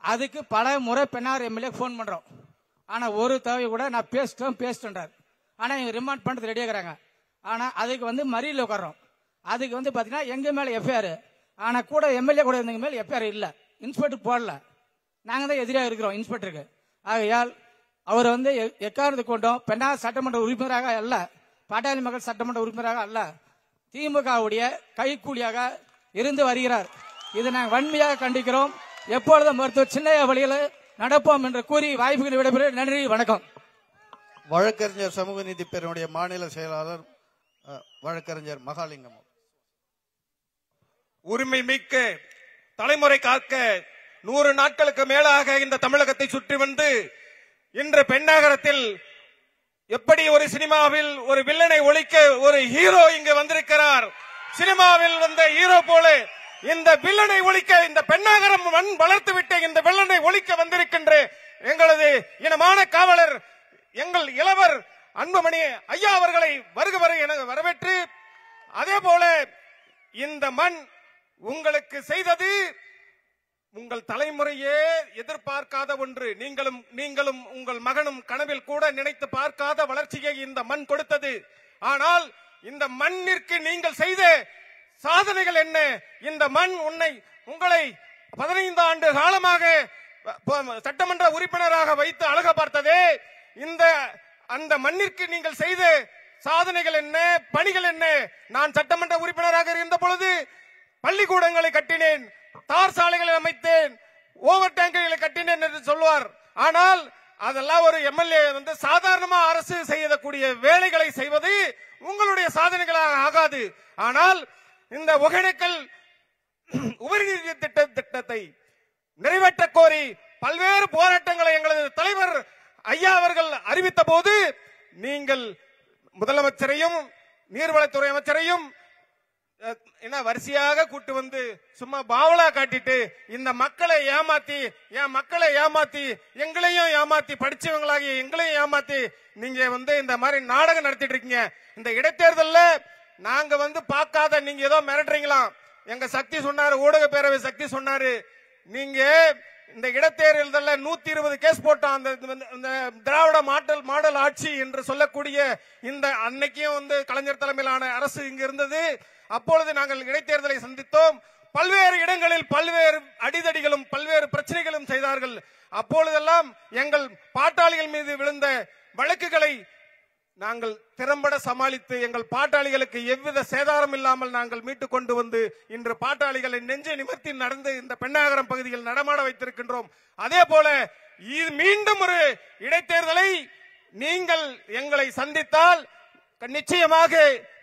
அதுக்கு பல முறை பெண்ணாகர எம்எல்ஏ போன் பண்றோம். ஆனா ஒரு தடவை கூட நான் பேசிட்டேன்றார். ஆனா இவங்க ரிமாண்ட் பண்றது ரெடியா இருக்கிறாங்க. ஆனா அதுக்கு வந்து மறியல் உட்காரோம். அதுக்கு வந்து பாத்தீங்கன்னா எங்க மேல எஃப்ஐஆர், ஆனா கூட எம்எல்ஏ கூட இருந்தவங்க மேல எஃப்ஐஆர் இல்ல, இன்ஸ்பெக்டர் போடல. நாங்க தான் எதிராக இருக்கிறோம் இன்ஸ்பெக்டருக்கு. ஆகையால் அவர் வந்து எக்காரணத்தை கொண்டோம் பெண்ணாகர சட்டமன்ற உறுப்பினராக அல்ல, பாட்டாளி மக்கள் சட்டமன்ற உறுப்பினராக அல்ல, திமுகவுடைய கைக்கூலியாக இருந்து வருகிறார். இதை நாங்கள் வன்மையாக கண்டிக்கிறோம். எப்பொழுதும் மருத்துவர் சின்னையா வழியில் நடப்போம் என்று கூறி வாய்ப்புகளை விடைபெற நன்றி, வணக்கம். வழக்கறிஞர் சமூக நீதி பேரவையுடைய மாநில செயலாளர் வழக்கறிஞர் மகாலிங்கம். உரிமை மிக்க தலைமுறை காக்க 100 நாட்களுக்கு மேலாக இந்த தமிழகத்தை சுற்றி வந்து இன்று பெண்ணாகரத்தில் எப்படி ஒரு சினிமாவில் ஒரு வில்லனை ஒழிக்க ஒரு ஹீரோ இங்கு வந்திருக்கிறார். சினிமாவில் வந்த ஹீரோ போல இந்த வில்லனை ஒழிக்க இந்த பெண்ணாகரம் மண் வளர்த்து விட்ட இந்த வில்லனை ஒழிக்க வந்திருக்கின்ற எங்களது இனமான காவலர் எங்கள் இளவர் அன்புமணி ஐயா அவர்களை வருக என வரவேற்று, அதே போல இந்த மண் உங்களுக்கு செய்தது உங்கள் தலைமுறையே எதிர்பார்க்காத ஒன்று. நீங்களும் உங்கள் மகனும் கனவில் கூட நினைத்து பார்க்காத வளர்ச்சியை இந்த மண் கொடுத்தது. ஆனால் இந்த மண்ணிற்கு நீங்கள் செய்த சாதனைகள் என்ன? இந்த மண் உங்களை 15 ஆண்டு காலமாக சட்டமன்ற உறுப்பினராக வைத்து அழக பார்த்ததே. அந்த மண்ணிற்கு நீங்கள் செய்த சாதனைகள் என்ன, பணிகள் என்ன? நான் சட்டமன்ற உறுப்பினராக இருந்த பொழுது பள்ளிக்கூடங்களை கட்டினேன், தார் சாலைகளை அமைத்தேன், ஓவர் டேங்கர்களை கட்டினேன் என்று சொல்வார். ஆனால் அதெல்லாம் ஒரு எம்எல்ஏ வந்து சாதாரணமா அரசு செய்யக்கூடிய வேலைகளை செய்வது உங்களுடைய சாதனைகளாக ஆகாது. ஆனால் இந்த ஒகேனக்கல் உபரிநீதி திட்டத்தை நிறைவேற்ற கோரி பல்வேறு போராட்டங்களை எங்களது தலைவர் ஐயா அவர்கள் அறிவித்த போது நீங்கள் முதலமைச்சரையும் நீர்வளத்துறை அமைச்சரையும் வரிசையாக கூட்டு வந்து சும்மா பாவலா காட்டிட்டு இந்த மக்களை ஏமாத்தி எங்களையும் ஏமாத்தி படிச்சவங்களாகி எங்களையும் ஏமாத்தி நீங்க இந்த மாதிரி நாடகம் நடத்திட்டு இருக்கீங்க. இந்த இடைத்தேர்தல்ல நாங்க பார்க்காத நீங்க ஏதோ மிரட்டுறீங்களாம். எங்க சக்தி சொன்னாரு, ஊடக பேரவை சக்தி சொன்னாரு, நீங்க இந்த இடைத்தேர்தல்ல 120 கேஸ் போட்டான் அந்த திராவிட மாடல் ஆட்சி என்று சொல்லக்கூடிய இந்த அன்னைக்கும் கலைஞர் தலைமையிலான அரசு இங்க இருந்தது. அப்பொழுது நாங்கள் இடைத்தேர்தலை சந்தித்தோம். பல்வேறு இடங்களில் பல்வேறு அடிதடிகளும் பல்வேறு பிரச்சனைகளும் செய்தார்கள். அப்பொழுதெல்லாம் எங்கள் பாட்டாளிகள் மீது விழுந்த வழக்குகளை நாங்கள் திறம்பட சமாளித்து எங்கள் பாட்டாளிகளுக்கு எவ்வித சேதாரம் இல்லாமல் நாங்கள் மீட்டுக் கொண்டு வந்து இன்று பாட்டாளிகளை நெஞ்சை நிமிர்த்தி நடந்து இந்த பெண்ணாகரம் பகுதியில் நடமாட வைத்திருக்கின்றோம். அதே போல மீண்டும் ஒரு இடைத்தேர்தலை நீங்கள் எங்களை சந்தித்தால் நிச்சயமாக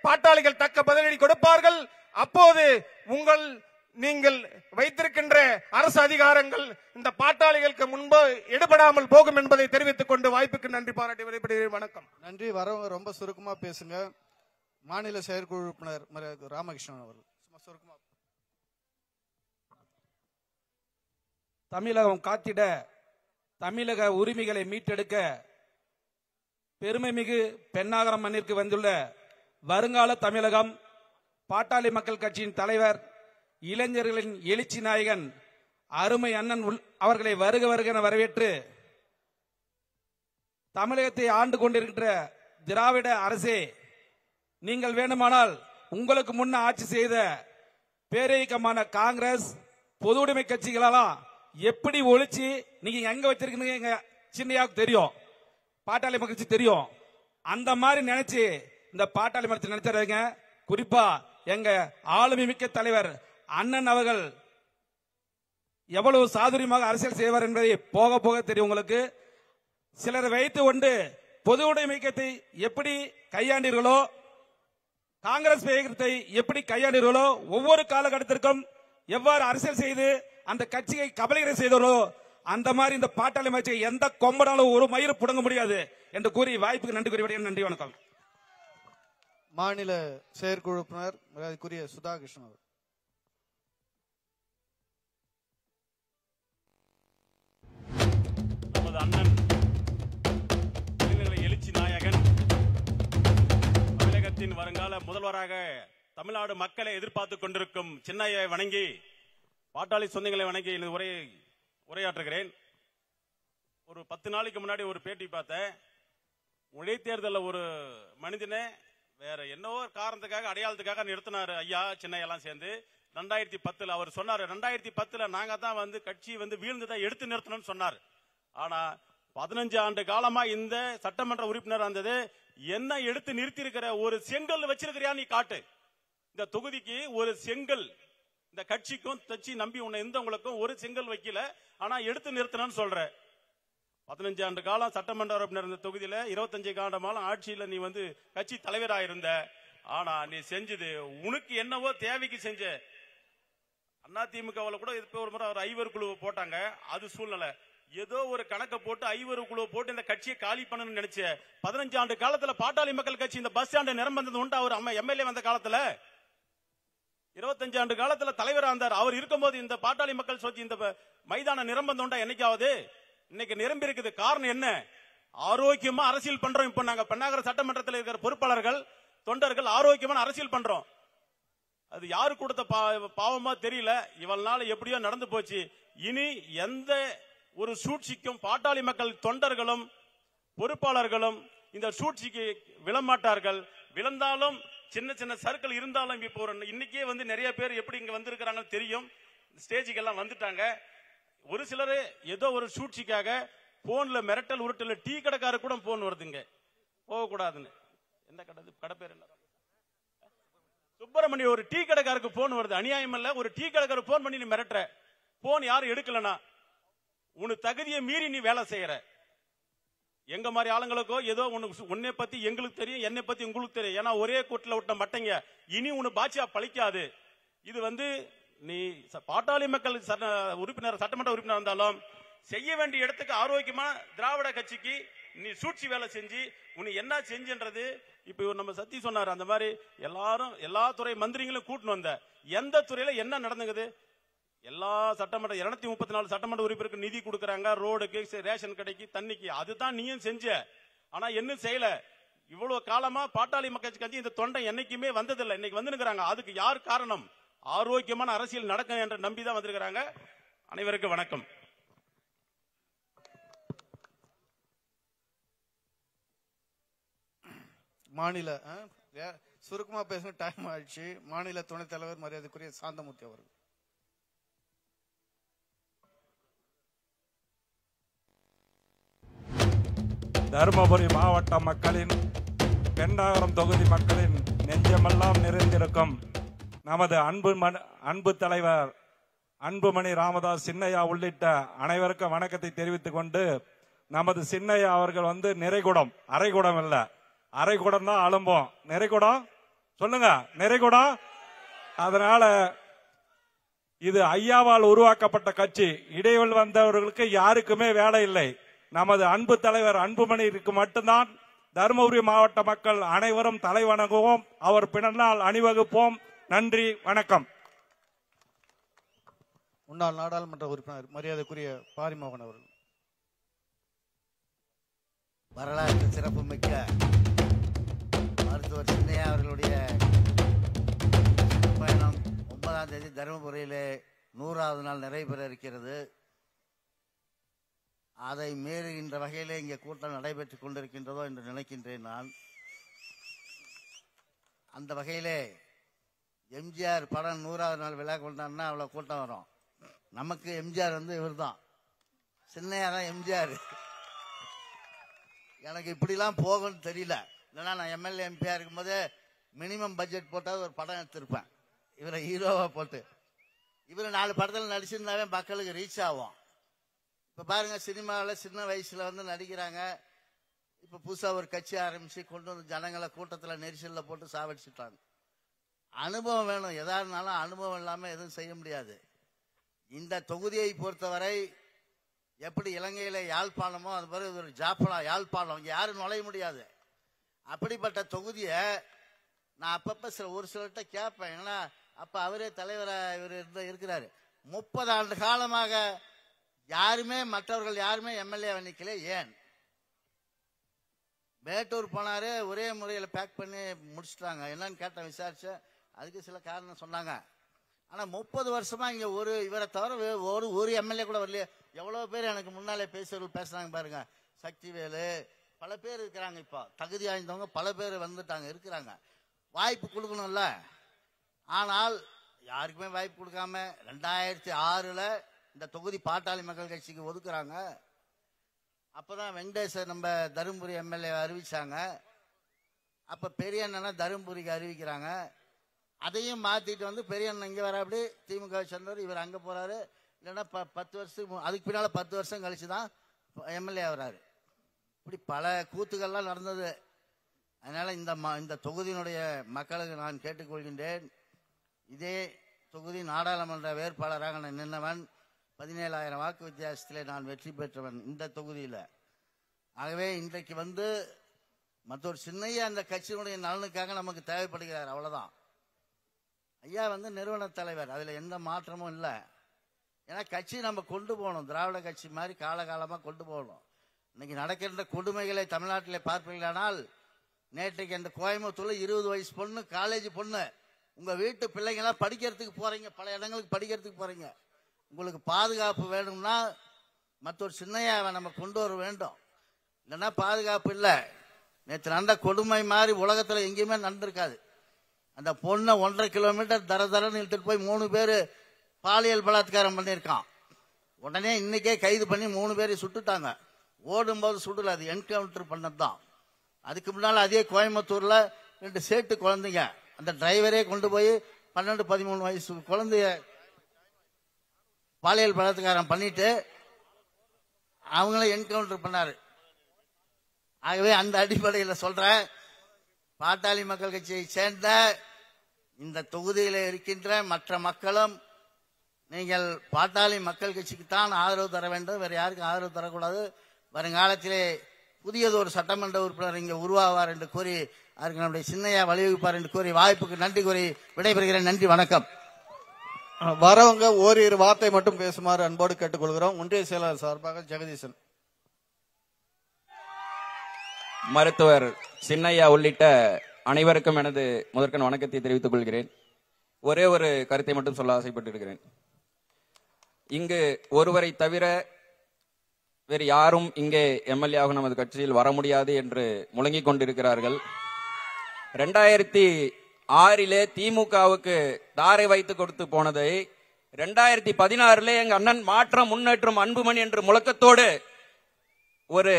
பாட்டாளிகள் தக்க பதிலடி கொடுப்பார்கள். அப்போது நீங்கள் வைத்திருக்கின்ற அரசு அதிகாரங்கள் இந்த பாட்டாளிகளுக்கு முன்பு எடுபடாமல் போகும் என்பதை தெரிவித்துக் கொண்டு வாய்ப்புக்கு நன்றி பாராட்டி விடைபெறுகிறேன். வணக்கம். நன்றி. வரவங்க ரொம்ப சுருக்கமா பேசுங்க. மாநில செயற்குழு உறுப்பினர் ராமகிருஷ்ணன் அவர்கள் சுருக்கமா. தமிழகம் காத்திட, தமிழக உரிமைகளை மீட்டெடுக்க பெருமைமிகு பெண்ணாகரம் மண்ணிற்கு வந்துள்ள வருங்கால தமிழகம் பாட்டாளி மக்கள் கட்சியின் தலைவர், இளைஞர்களின் எழுச்சி நாயகன் அருமை அண்ணன் அவர்களை வருக என வரவேற்று, தமிழகத்தை ஆண்டு கொண்டிருக்கின்ற திராவிட அரசே, நீங்கள் வேண்டுமானால் உங்களுக்கு முன்ன ஆட்சி செய்த பேரியக்கமான காங்கிரஸ் பொது உடைமை கட்சிகளெல்லாம் எப்படி ஒழிச்சு நீங்க எங்க வச்சிருக்கீங்க எங்க சின்னையாவுக்கு தெரியும், பாட்டாளி மக்கள் கட்சி தெரியும். அந்த மாதிரி நினைச்சு இந்த பாட்டாளி மக்கள் நினைச்சாருங்க. குறிப்பா எங்க ஆளுமை மிக்க தலைவர் அண்ணன் அவர்கள் எவ்வளவு சாதுரியமாக அரசியல் செய்வார் என்பதை போக போக தெரியும் உங்களுக்கு. சிலரை வைத்து கொண்டு பொது உடைமைக்கத்தை எப்படி கையாண்டீர்களோ, காங்கிரஸ் இயக்கத்தை எப்படி கையாண்டீர்களோ, ஒவ்வொரு காலகட்டத்திற்கும் எவ்வாறு அரசியல் செய்து அந்த கட்சியை கபலீகரம் செய்தோ அந்த மாதிரி இந்த பாட்டாளி அமைச்சை எந்த கொம்பனாலும் ஒரு மயிறு புடுங்க முடியாது என்று கூறி வாய்ப்புக்கு நன்றி கூறி நன்றி. வணக்கம். மாநில செயற்குழு உறுப்பினர் மரியாதைக்குரிய சுதாகிருஷ்ணன் அவர். நமது அண்ணன் இளைஞர்களின் எழுச்சி நாயகன், தமிழகத்தின் வருங்கால முதல்வராக தமிழ்நாடு மக்களை எதிர்பார்த்துக் கொண்டிருக்கும் சின்னையை வணங்கி, பாட்டாளி சொந்தங்களை வணங்கி இந்த உரையாற்றுகிறேன். ஒரு 10 நாளைக்கு முன்னாடி ஒரு பேட்டி பார்த்தேன். இடைத்தேர்தலில் ஒரு மனிதனை வேற என்னவோ காரணத்துக்காக அடையாளத்துக்காக நிறுத்தினாரு ஐயா சின்னையெல்லாம் சேர்ந்து. 2010 அவர் சொன்னாரு, 2010 நாங்க தான் கட்சி வீழ்ந்ததை எடுத்து நிறுத்தணும்னு சொன்னார். ஆனா 15 ஆண்டு காலமா இந்த சட்டமன்ற உறுப்பினர் வந்தது என்ன எடுத்து நிறுத்தி இருக்கிற ஒரு செங்கல் வச்சிருக்கிறியா நீ காட்டு. இந்த தொகுதிக்கு ஒரு செங்கல், இந்த கட்சிக்கும் தச்சு நம்பி உன்னை இருந்தவங்களுக்கும் ஒரு செங்கல் வைக்கல, ஆனா எடுத்து நிறுத்தணும்னு சொல்ற. 15 ஆண்டு காலம் சட்டமன்ற உறுப்பினர் இந்த தொகுதியில 25 ஆண்டு காலம் ஆட்சியில நீ கட்சி தலைவராயிருந்த. ஆனா நீ செஞ்சது உனக்கு என்னவோ தேவைக்கு செஞ்ச. அதிமுகவில் கூட இப்ப ஒரு முறை ஒரு ஐவர் குழுவை போட்டாங்க. அது சூழ்நிலை ஏதோ ஒரு கணக்கை போட்டு ஐவர் குழுவை போட்டு இந்த கட்சியை காலி பண்ணணும்னு நினைச்ச. 15 ஆண்டு காலத்துல பாட்டாளி மக்கள் கட்சி இந்த பஸ் ஸ்டாண்ட் நிரம்பந்தது உண்டு. அவர் எம்எல்ஏ வந்த காலத்துல 25 ஆண்டு காலத்துல தலைவரா இருந்தார். அவர் இருக்கும்போது இந்த பாட்டாளி மக்கள் சொச்சு இந்த மைதான நிரம்பந்தம் உண்டா என்னைக்காவது? இன்னைக்கு நிரம்பி இருக்குது. காரணம் என்ன? ஆரோக்கியமா அரசியல் பண்றோம். இப்ப நாங்க பெண்ணாகர சட்டமன்றத்தில் இருக்கிற பொறுப்பாளர்கள் தொண்டர்கள் ஆரோக்கியமான அரசியல் பண்றோம். அது யாரு கொடுத்த பாவமா தெரியல. இவள் நாள் எப்படியோ நடந்து போச்சு. இனி எந்த ஒரு சூழ்ச்சிக்கும் பாட்டாளி மக்கள் தொண்டர்களும் பொறுப்பாளர்களும் இந்த சூழ்ச்சிக்கு விழமாட்டார்கள். விழுந்தாலும் சின்ன சின்ன சர்க்கிள் இருந்தாலும் இப்போ இன்னைக்கே நிறைய பேர் எப்படி இங்க வந்திருக்கிறாங்கன்னு தெரியும். ஸ்டேஜுக்கு எல்லாம் வந்துட்டாங்க. ஒரு சிலர் ஏதோ ஒரு சூழ்ச்சிக்காக போன்ல மிரட்டல் உருட்டல், டீ கடைக்கார கூட போன் வருதுங்க போகக்கூடாதுன்னு. என்ன கடை பேர் என்ன? சுப்பிரமணிய ஒரு டீ கடைக்காருக்கு போன் வருது. அநியாயம் இல்ல? ஒரு டீ கடைக்கார போன் பண்ணி நீ மிரட்டுற. போன் யாரும் எடுக்கலனா உனக்கு தகுதியை மீறி நீ வேலை செய்யற. எங்க மாதிரி ஆளுங்களுக்கோ ஏதோ உன்னை பத்தி எங்களுக்கு தெரியும், என்னை பத்தி உங்களுக்கு தெரியும். ஏன்னா ஒரே கூட்டில் விட்ட மட்டங்க. இனி உனக்கு பாட்சியா பழிக்காது. இது நீ பாட்டாளி மக்கள் உறுப்பினர் சட்டமன்ற உறுப்பினர் இருந்தாலும் செய்ய வேண்டிய இடத்துக்கு ஆரோக்கியமா திராவிட கட்சிக்கு நீ சூழ்ச்சி வேலை செஞ்சு உன்னை என்ன செஞ்சுன்றது. இப்ப நம்ம சத்தி சொன்னாரு, அந்த மாதிரி எல்லாரும் எல்லா துறை மந்திரிகளும் கூட்டணும். வந்த எந்த துறையில என்ன நடந்துங்குது? எல்லா சட்டமன்ற 234 சட்டமன்ற உறுப்பினருக்கு நிதி கொடுக்கறாங்க, ரோடுக்கு, ரேஷன் கடைக்கு, தண்ணிக்கு. அதுதான் நீயும் செஞ்ச. ஆனா என்ன செய்யல. இவ்வளவு காலமா பாட்டாளி மக்கள் கட்சி இந்த தொண்டை என்னைக்குமே வந்ததில்லை. இன்னைக்கு வந்துருக்காங்க. அதுக்கு யார் காரணம்? ஆரோக்கியமான அரசியல் நடக்கும் என்ற நம்பிதான் வந்திருக்கிறாங்க. அனைவருக்கும் வணக்கம். மாநில சுருக்கமா பேசுங்க, டைம் ஆயிடுச்சு. மாநில துணைத் தலைவர் மரியாதைக்குரிய சாந்தமூர்த்தி அவர்கள். தருமபுரி மாவட்ட மக்களின், பெண்ணாகரம் தொகுதி மக்களின் நெஞ்சமெல்லாம் நிறைந்திருக்கும் நமது அன்பு தலைவர் அன்புமணி ராமதாஸ் சின்னையா உள்ளிட்ட அனைவருக்கும் வணக்கத்தை தெரிவித்துக் கொண்டு, நமது சின்னையா அவர்கள் நிறைகுடம், அரைகுடம் இல்ல, அரைகுடம் தான் அலும்போம். நிறைகுடம் சொல்லுங்க, நிறைகுடம். அதனால இது ஐயாவால் உருவாக்கப்பட்ட கட்சி. இடைவெளி வந்தவர்களுக்கு யாருக்குமே வேலை இல்லை. நமது அன்பு தலைவர் அன்புமணிக்கு மட்டும்தான் தருமபுரி மாவட்ட மக்கள் அனைவரும் தலைவணங்குவோம், அவர் பின்னால் அணிவகுப்போம். நன்றி, வணக்கம். முன்னாள் நாடாளுமன்ற உறுப்பினர் மரியாதைக்குரிய பாரிமோகன் அவர்கள். வரலாற்று சிறப்புமிக்க மருத்துவர் சின்னையா அவர்களுடைய பயணம் 9ஆம் தேதி தருமபுரியிலே 100வது நாள் நிறைவேற இருக்கிறது. அதை மீறுகின்ற வகையிலே இங்கே கூட்டம் நடைபெற்றுக் கொண்டிருக்கின்றதோ என்று நினைக்கின்றேன் நான். அந்த வகையிலே எம்ஜிஆர் படம் 100வது நாள் விழா கொண்டாடினா அவ்வளோ கூட்டம் வரும். நமக்கு எம்ஜிஆர் இவர் தான், சின்னையா தான் எம்ஜிஆர். எனக்கு இப்படிலாம் போகும்னு தெரியல. இல்லைன்னா நான் எம்எல்ஏ எம்பியா இருக்கும்போது மினிமம் பட்ஜெட் போட்டால் ஒரு படம் எடுத்திருப்பேன். இவரை ஹீரோவா போட்டு இவர் 4 படத்தில் நடிச்சிருந்தாவே மக்களுக்கு ரீச் ஆகும். இப்போ பாருங்க, சினிமாவில் சின்ன வயசுல நடிக்கிறாங்க. இப்போ புதுசாக ஒரு கட்சி ஆரம்பிச்சு கொண்டு வந்து ஜனங்களை கூட்டத்தில் நெரிசலில் போட்டு சாவடிச்சுட்டாங்க. அனுபவம் வேணும். எதா இருந்தாலும் அனுபவம் இல்லாமல் எதுவும் செய்ய முடியாது. இந்த தொகுதியை பொறுத்தவரை எப்படி இலங்கையில யாழ்ப்பாணமோ அது மாதிரி ஒரு ஜாப்பனா யாழ்ப்பாணம், இங்க யாரும் நுழைய முடியாது. அப்படிப்பட்ட தொகுதியை நான் அப்பப்ப ஒரு சிலர்கிட்ட கேட்பேன். ஏன்னா அப்ப அவரே தலைவரா இவர் இருக்கிறாரு. 30 ஆண்டு காலமாக யாருமே மற்றவர்கள் யாருமே எம்எல்ஏ நிக்கல. ஏன்? மேட்டூர் போனாரு, ஒரே முறையில் பேக் பண்ணி முடிச்சுட்டாங்க. என்னன்னு கேட்டேன், விசாரிச்சேன். அதுக்கு சில காரணம் சொன்னாங்க. ஆனா 30 வருஷமா இங்க இவரை தவிர ஒரு எம்எல்ஏ கூட வரலையே. எவ்வளவு பேர் எனக்கு முன்னாலே பேசுறாங்க பாருங்க. சக்திவேலு, பல பேர் இருக்கிறாங்க. இப்போ தகுதி வாய்ந்தவங்க பல பேர் வந்துட்டாங்க, இருக்கிறாங்க. வாய்ப்பு கொடுக்கணும்ல. ஆனால் யாருக்குமே வாய்ப்பு கொடுக்காம 2006 இந்த தொகுதி பாட்டாளி மக்கள் கட்சிக்கு ஒதுக்குறாங்க. அப்பதான் வெங்கடேசன் நம்ம தருமபுரி எம்எல்ஏ அறிவிச்சாங்க. அப்ப பெரிய அண்ணனை தருமபுரிக்கு அறிவிக்கிறாங்க. அதையும் மாத்திட்டு வந்து பெரிய அண்ணன் இங்க வர, அப்படி திமுக சேர்ந்தவர் இவர் அங்க போறாரு. இல்லைன்னா 10 வருஷத்துக்கு அதுக்கு பின்னால 10 வருஷம் கழிச்சுதான் எம்எல்ஏ வராரு. இப்படி பல கூத்துக்கள்லாம் நடந்தது. அதனால இந்த தொகுதியினுடைய மக்களுக்கு நான் கேட்டுக்கொள்கின்றேன். இதே தொகுதி நாடாளுமன்ற வேட்பாளராக நான் நின்றவன். 17,000 வாக்கு வித்தியாசத்திலே நான் வெற்றி பெற்றவன் இந்த தொகுதியில். ஆகவே இன்றைக்கு வந்து மற்றொரு சின்னையா அந்த கட்சியினுடைய நலனுக்காக நமக்கு தேவைப்படுகிறார், அவ்வளவுதான். ஐயா வந்து நிறுவன தலைவர், அதுல எந்த மாற்றமும் இல்லை. ஏன்னா கட்சி நம்ம கொண்டு போகணும், திராவிட கட்சி மாதிரி காலகாலமா கொண்டு போகணும். இன்னைக்கு நடக்கின்ற கொடுமைகளை தமிழ்நாட்டில் பார்ப்பீர்களானால், நேற்றைக்கு அந்த கோயம்புத்தூர்ல 20 வயசு பொண்ணு, காலேஜ் பொண்ணு, உங்க வீட்டு பிள்ளைங்களாம் படிக்கிறதுக்கு போறீங்க, பல இடங்களுக்கு படிக்கிறதுக்கு போறீங்க. உங்களுக்கு பாதுகாப்பு வேணும்னா மற்றொரு சின்னையாவை நம்ம கொண்டு வர வேண்டும். இல்லைன்னா பாதுகாப்பு இல்லை. நேற்று நடந்த கொடுமை மாதிரி உலகத்துல எங்கேயுமே நடந்திருக்காது. அந்த பொண்ணை 1.5 கிலோமீட்டர் தரன்னு இழுத்துட்டு போய் 3 பேர் பாலியல் பலாத்காரம் பண்ணியிருக்கான். உடனே இன்னைக்கே கைது பண்ணி 3 பேரை சுட்டுட்டாங்க. ஓடும்போது சுடல, அது என்கவுண்டர் பண்ணதுதான். அதுக்கு முன்னால அதே கோயம்புத்தூர்ல 2 சேட்டு குழந்தைங்க, அந்த டிரைவரே கொண்டு போய் 12-13 வயசு குழந்தைய பாலியல் பலாத்காரம் பண்ணிட்டு அவங்கள என்கவுண்டர் பண்ணாரு. ஆகவே அந்த அடிப்படையில் சொல்றேன், பாட்டாளி மக்கள் கட்சியை சேர்ந்த இந்த தொகுதியில் இருக்கின்ற மற்ற மக்களும் நீங்கள் பாட்டாளி மக்கள் கட்சிக்கு தான் ஆதரவு தர வேண்டும், வேற யாருக்கும் ஆதரவு தரக்கூடாது. வருங்காலத்திலே புதியது ஒரு சட்டமன்ற உறுப்பினர் இங்கே உருவாவார் என்று கூறி, அதற்கு நம்முடைய சின்னையா வழிவகுப்பார் என்று கூறி வாய்ப்புக்கு நன்றி கூறி விடைபெறுகிறேன். நன்றி, வணக்கம். வரவங்க ஓரிரு வார்த்தை மட்டும் பேசுமாறு அன்போடு கேட்டுக்கொள்கிறோம். ஒன்றிய செயலாளர் சார்பாக ஜெகதீசன். மருத்துவர் சின்னையா உள்ளிட்ட அனைவருக்கும் எனது முதற்கண் வணக்கத்தை தெரிவித்துக் கொள்கிறேன். ஒரே ஒரு கருத்தை மட்டும் சொல்ல ஆசைப்பட்டிருக்கிறேன். இங்கு ஒருவரை தவிர வேறு யாரும் இங்கே எம்எல்ஏ ஆக நமது கட்சியில் வர முடியாது என்று முழங்கிக் கொண்டிருக்கிறார்கள். 2006 திமுகவுக்கு தாரை வைத்து கொடுத்து போனதை 2016 எங்க அண்ணன் மாற்றம் முன்னேற்றம் அன்புமணி என்ற முழக்கத்தோடு ஒரு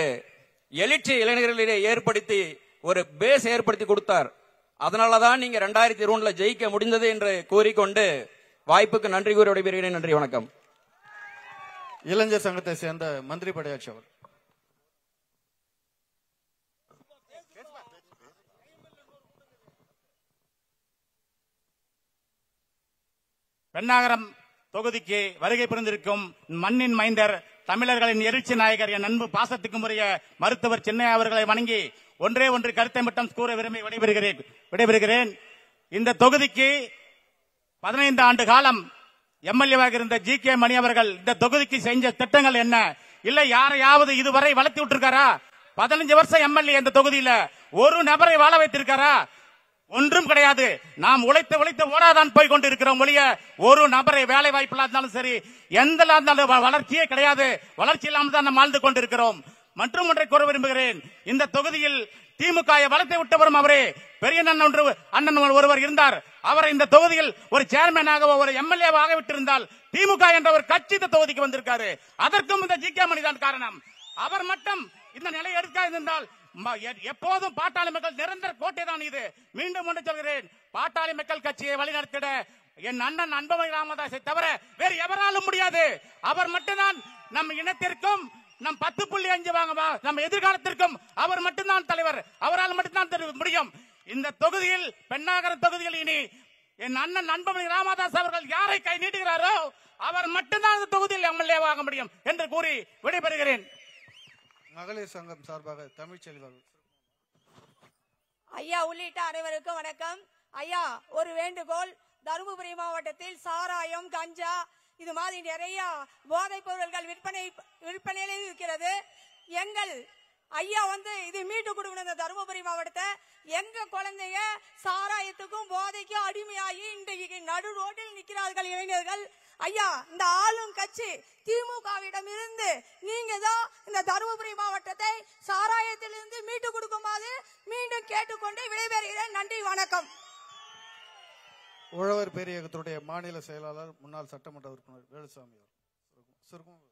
எழுச்சி இளைஞர்களிடையே ஏற்படுத்தி ஒரு பேஸ் ஏற்படுத்தி கொடுத்தார். அதனாலதான் நீங்க 2021 ஜெயிக்க முடிந்தது என்று கூறிக்கொண்டு வாய்ப்புக்கு நன்றி கூறி விடைபெறுகிறேன். நன்றி, வணக்கம். இளைஞர் சங்கத்தை சேர்ந்த மந்திரி படையாட்சி அவர். பென்னாகரம் தொகுதிக்கு வருகை புரிந்திருக்கும் மண்ணின் மைந்தர், தமிழர்களின் எழுச்சி நாயகர், என் அன்பு பாசத்துக்கும் உரிய மருத்துவர் சின்னையா அவர்களை வணங்கி ஒன்றே ஒன்று கருத்தை மட்டும் கூற விரும்பி விடைபெறுகிறேன். இந்த தொகுதிக்கு 15 ஆண்டு காலம் எம்எல்ஏவாக இருந்த ஜி.கே. மணி அவர்கள் இந்த தொகுதிக்கு செஞ்ச திட்டங்கள் என்ன? இல்ல யாரையாவது இதுவரை வளர்த்தி விட்டுருக்காரா? 15 வருஷம் எம்எல்ஏ இந்த தொகுதியில ஒரு நபரை வாழ வைத்திருக்காரா? ஒன்றும் கிடையாது. நாம் உழைத்து ஓடாதான் போய் கொண்டிருக்கிறோம் ஒழிய ஒரு நபரை வேலை வாய்ப்பு இருந்தாலும் சரி, எந்த வளர்ச்சியே கிடையாது. வளர்ச்சி இல்லாமல் தான் நாம் வாழ்ந்து கொண்டிருக்கிறோம். மற்றும் ஒன்றை கூற விரும்புகிறேன். இந்த தொகுதியில் திமுக வளர்த்து விட்டவரும் அவரே. பெரிய அண்ணன் ஒருவர் இருந்தார். அவரை இந்த தொகுதியில் ஒரு சேர்மேனாக ஒரு எம்எல்ஏவாக விட்டிருந்தால் திமுக என்ற ஒரு கட்சி இந்த தொகுதிக்கு வந்திருக்காரு. அதற்கும் இந்த ஜி.கே. மணி தான் காரணம். அவர் மட்டும் இந்த நிலையை எடுக்காதிருந்தால் எப்போதும் பாட்டாளி மக்கள் நிரந்தர கோட்டை தான் இது. மீண்டும் ஒன்று சொல்கிறேன், பாட்டாளி மக்கள் கட்சியை வழிநடத்திட என் அண்ணன் அன்புமணி ராமதாஸை தவிர வேறு எவராலும் முடியாது. அவர் மட்டும்தான் நம் இனத்திற்கும் நம் 10.5 நம்ம எதிர்காலத்திற்கும் அவர் மட்டும்தான் தலைவர். அவரால் மட்டும்தான் முடியும். இந்த தொகுதியில், பென்னாகரம் தொகுதியில் இனி என் அண்ணன் அன்புமணி ராமதாஸ் அவர்கள் யாரை கை நீட்டுகிறாரோ அவர் மட்டும்தான் இந்த தொகுதியில் எம்எல்ஏ ஆக முடியும் என்று கூறி விடைபெறுகிறேன். மகளிர் சங்கம் சார்பாக தமிழ்ச்செல்வன். ஐயா உள்ளிட்ட அனைவருக்கும் வணக்கம். ஐயா, ஒரு வேண்டுகோள். தருமபுரி மாவட்டத்தில் சாராயம், கஞ்சா இது மாதிரி நிறைய போதைப் பொருட்கள் விற்பனையில இருக்கிறது. எங்கள் ஐயா இது மீட்டு கொடுக்கணும். இந்த தருமபுரி மாவட்டத்தை எங்க குழந்தைங்க சாராயத்துக்கும் போதைக்கும் அடிமையாகி இன்றைக்கு நடு ரோட்டில் நிற்கிறார்கள் இளைஞர்கள். ஐயா, இந்த ஆளும் கட்சி திமுகவிடம் இருந்து நீங்க தான் இந்த தருமபுரி மாவட்டத்தை சாராயத்திலிருந்து மீட்டு கொடுக்குமாறு மீண்டும் கேட்டுக்கொண்டு விடைபெறுகிறேன். நன்றி, வணக்கம். உழவர் பேரியக்கத்துடைய மாநில செயலாளர் முன்னாள் சட்டமன்ற உறுப்பினர் வேலுசாமி சுருக்கம்.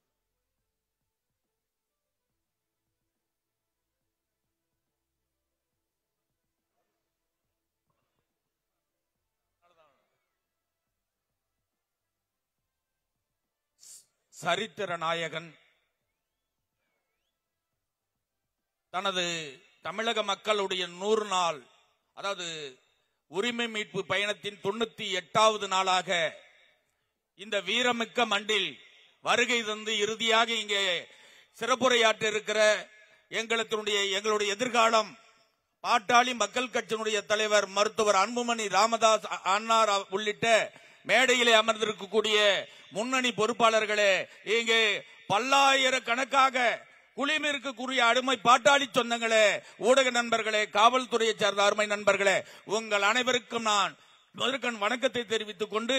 சரித்திர நாயகன் தனது தமிழக மக்களுடைய 100 நாள், அதாவது உரிமை மீட்பு பயணத்தின் 98வது நாளாக இந்த வீரமிக்க மண்ணில் வருகை தந்து இறுதியாக இங்கே சிறப்புரையாற்ற இருக்கிற எங்களுடைய எதிர்காலம் பாட்டாளி மக்கள் கட்சியினுடைய தலைவர் மருத்துவர் அன்புமணி ராமதாஸ் அண்ணார் உள்ளிட்ட மேடையிலே அமர்ந்திருக்கக்கூடிய முன்னணி பொறுப்பாளர்களே, இங்கே பல்லாயிரக்கணக்காக குளிமிற்குரிய அருமை பாட்டாளி சொந்தங்களே, ஊடக நண்பர்களே, காவல்துறையை சார்ந்த அருமை நண்பர்களே, உங்கள் அனைவருக்கும் நான் முதற்கண் வணக்கத்தை தெரிவித்துக் கொண்டு,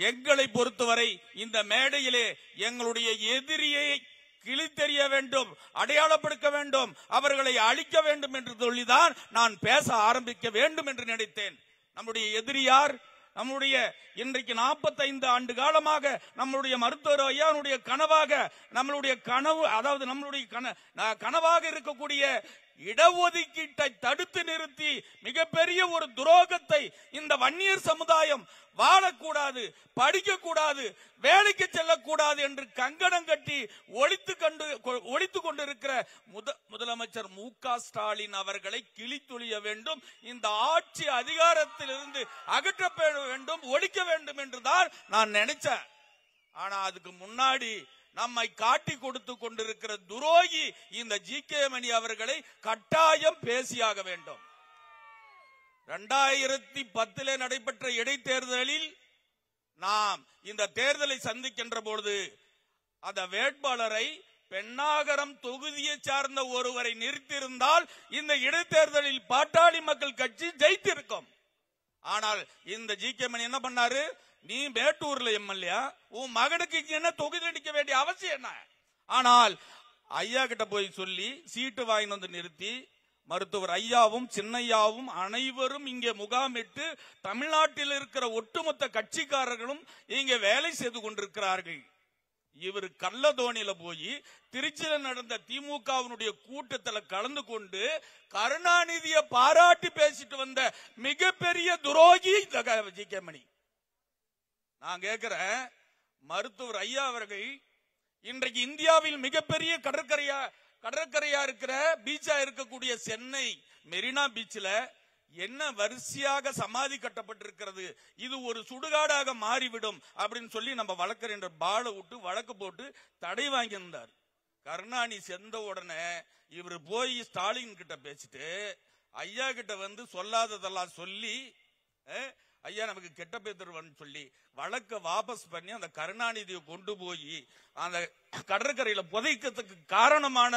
எங்களை பொறுத்தவரை இந்த மேடையிலே எங்களுடைய எதிரியை கிழித்தெறிய வேண்டும், அடையாளப்படுத்த வேண்டும், அவர்களை அழிக்க வேண்டும் என்று சொல்லிதான் நான் பேச ஆரம்பிக்க வேண்டும் என்று நினைத்தேன். நம்முடைய எதிரி யார்? நம்முடைய இன்றைக்கு 45 ஆண்டு காலமாக நம்முடைய மருத்துவர் ஐயாவுடைய கனவாக, நம்மளுடைய கனவு, அதாவது நம்மளுடைய கனவாக இருக்கக்கூடிய இடஒதுக்கீட்டை தடுத்து நிறுத்தி மிகப்பெரிய ஒரு துரோகத்தை இந்த வன்னியர் சமுதாயம் வாழக்கூடாது, படிக்கக்கூடாது, வேலைக்கு செல்லக்கூடாது என்று கங்கணம் கட்டி ஒழித்து கொண்டிருக்கிற முதலமைச்சர் மு.க. ஸ்டாலின் அவர்களை கிழித்தொழிய வேண்டும், இந்த ஆட்சி அதிகாரத்திலிருந்து அகற்றப்பட வேண்டும், ஒழிக்க வேண்டும் என்றுதான் நான் நினைச்சேன். ஆனா அதுக்கு முன்னாடி நம்மை காட்டி கொடுத்து கொண்டிருக்கிற துரோகி இந்த ஜி.கே. மணி அவர்களை கட்டாயம் பேசியாக வேண்டும். 2010 நடைபெற்ற இடைத்தேர்தலில் நாம் இந்த தேர்தலை சந்திக்கின்ற பொழுது அந்த வேட்பாளரை பெண்ணாகரம் தொகுதியை சார்ந்த ஒருவரை நிறுத்தியிருந்தால் இந்த இடைத்தேர்தலில் பாட்டாளி மக்கள் கட்சி ஜெயித்திருக்கும். ஆனால் இந்த ஜி.கே. மணி என்ன பண்ணாரு? நீ மேட்டூர்ல எம்எல்ஏ, உன் மகனுக்கு என்ன தொகுதி அடிக்க வேண்டிய அவசியம் என்ன? ஆனால் ஐயா கிட்ட போய் சொல்லி சீட்டு வாங்கி வந்து நிறுத்தி மருத்துவர் ஐயாவும் சின்னையாவும் அனைவரும் இங்கே முகாமிட்டு தமிழ்நாட்டில் இருக்கிற ஒட்டுமொத்த கட்சிக்காரர்களும் இங்கே வேலை செய்து கொண்டிருக்கிறார்கள். இவர் கள்ளதோணியில போய் திருச்சியில நடந்த திமுகவினுடைய கூட்டத்தில் கலந்து கொண்டு கருணாநிதியை பாராட்டி பேசிட்டு வந்த மிகப்பெரிய துரோகி ஜி.கே. மணி. நான் கேட்கிறேன், மருத்துவர் ஐயா அவர்கள் இன்றைக்கு இந்தியாவில் மிகப்பெரிய கடற்கரையா இருக்கிற பீச்சா இருக்கக்கூடிய சென்னை மெரினா பீச்சில் என்ன வரிசையாக சமாதி கட்டப்பட்டிருக்கிறது, இது ஒரு சுடுகாடாக மாறிவிடும் அப்படின்னு சொல்லி நம்ம வழக்கறிஞர் பால விட்டு வழக்கு போட்டு தடை வாங்கியிருந்தார். கருணாநிதி சென்ற உடனே இவர் போய் ஸ்டாலின் கிட்ட பேசிட்டு ஐயா கிட்ட சொல்லாததெல்லாம் சொல்லி ஐயா நமக்கு கெட்ட பேர் தருவான்னு சொல்லி வழக்க வாபஸ் பண்ணி அந்த கருணாநிதியை கொண்டு போய் அந்த கடற்கரையில புதைக்கிறதுக்கு காரணமான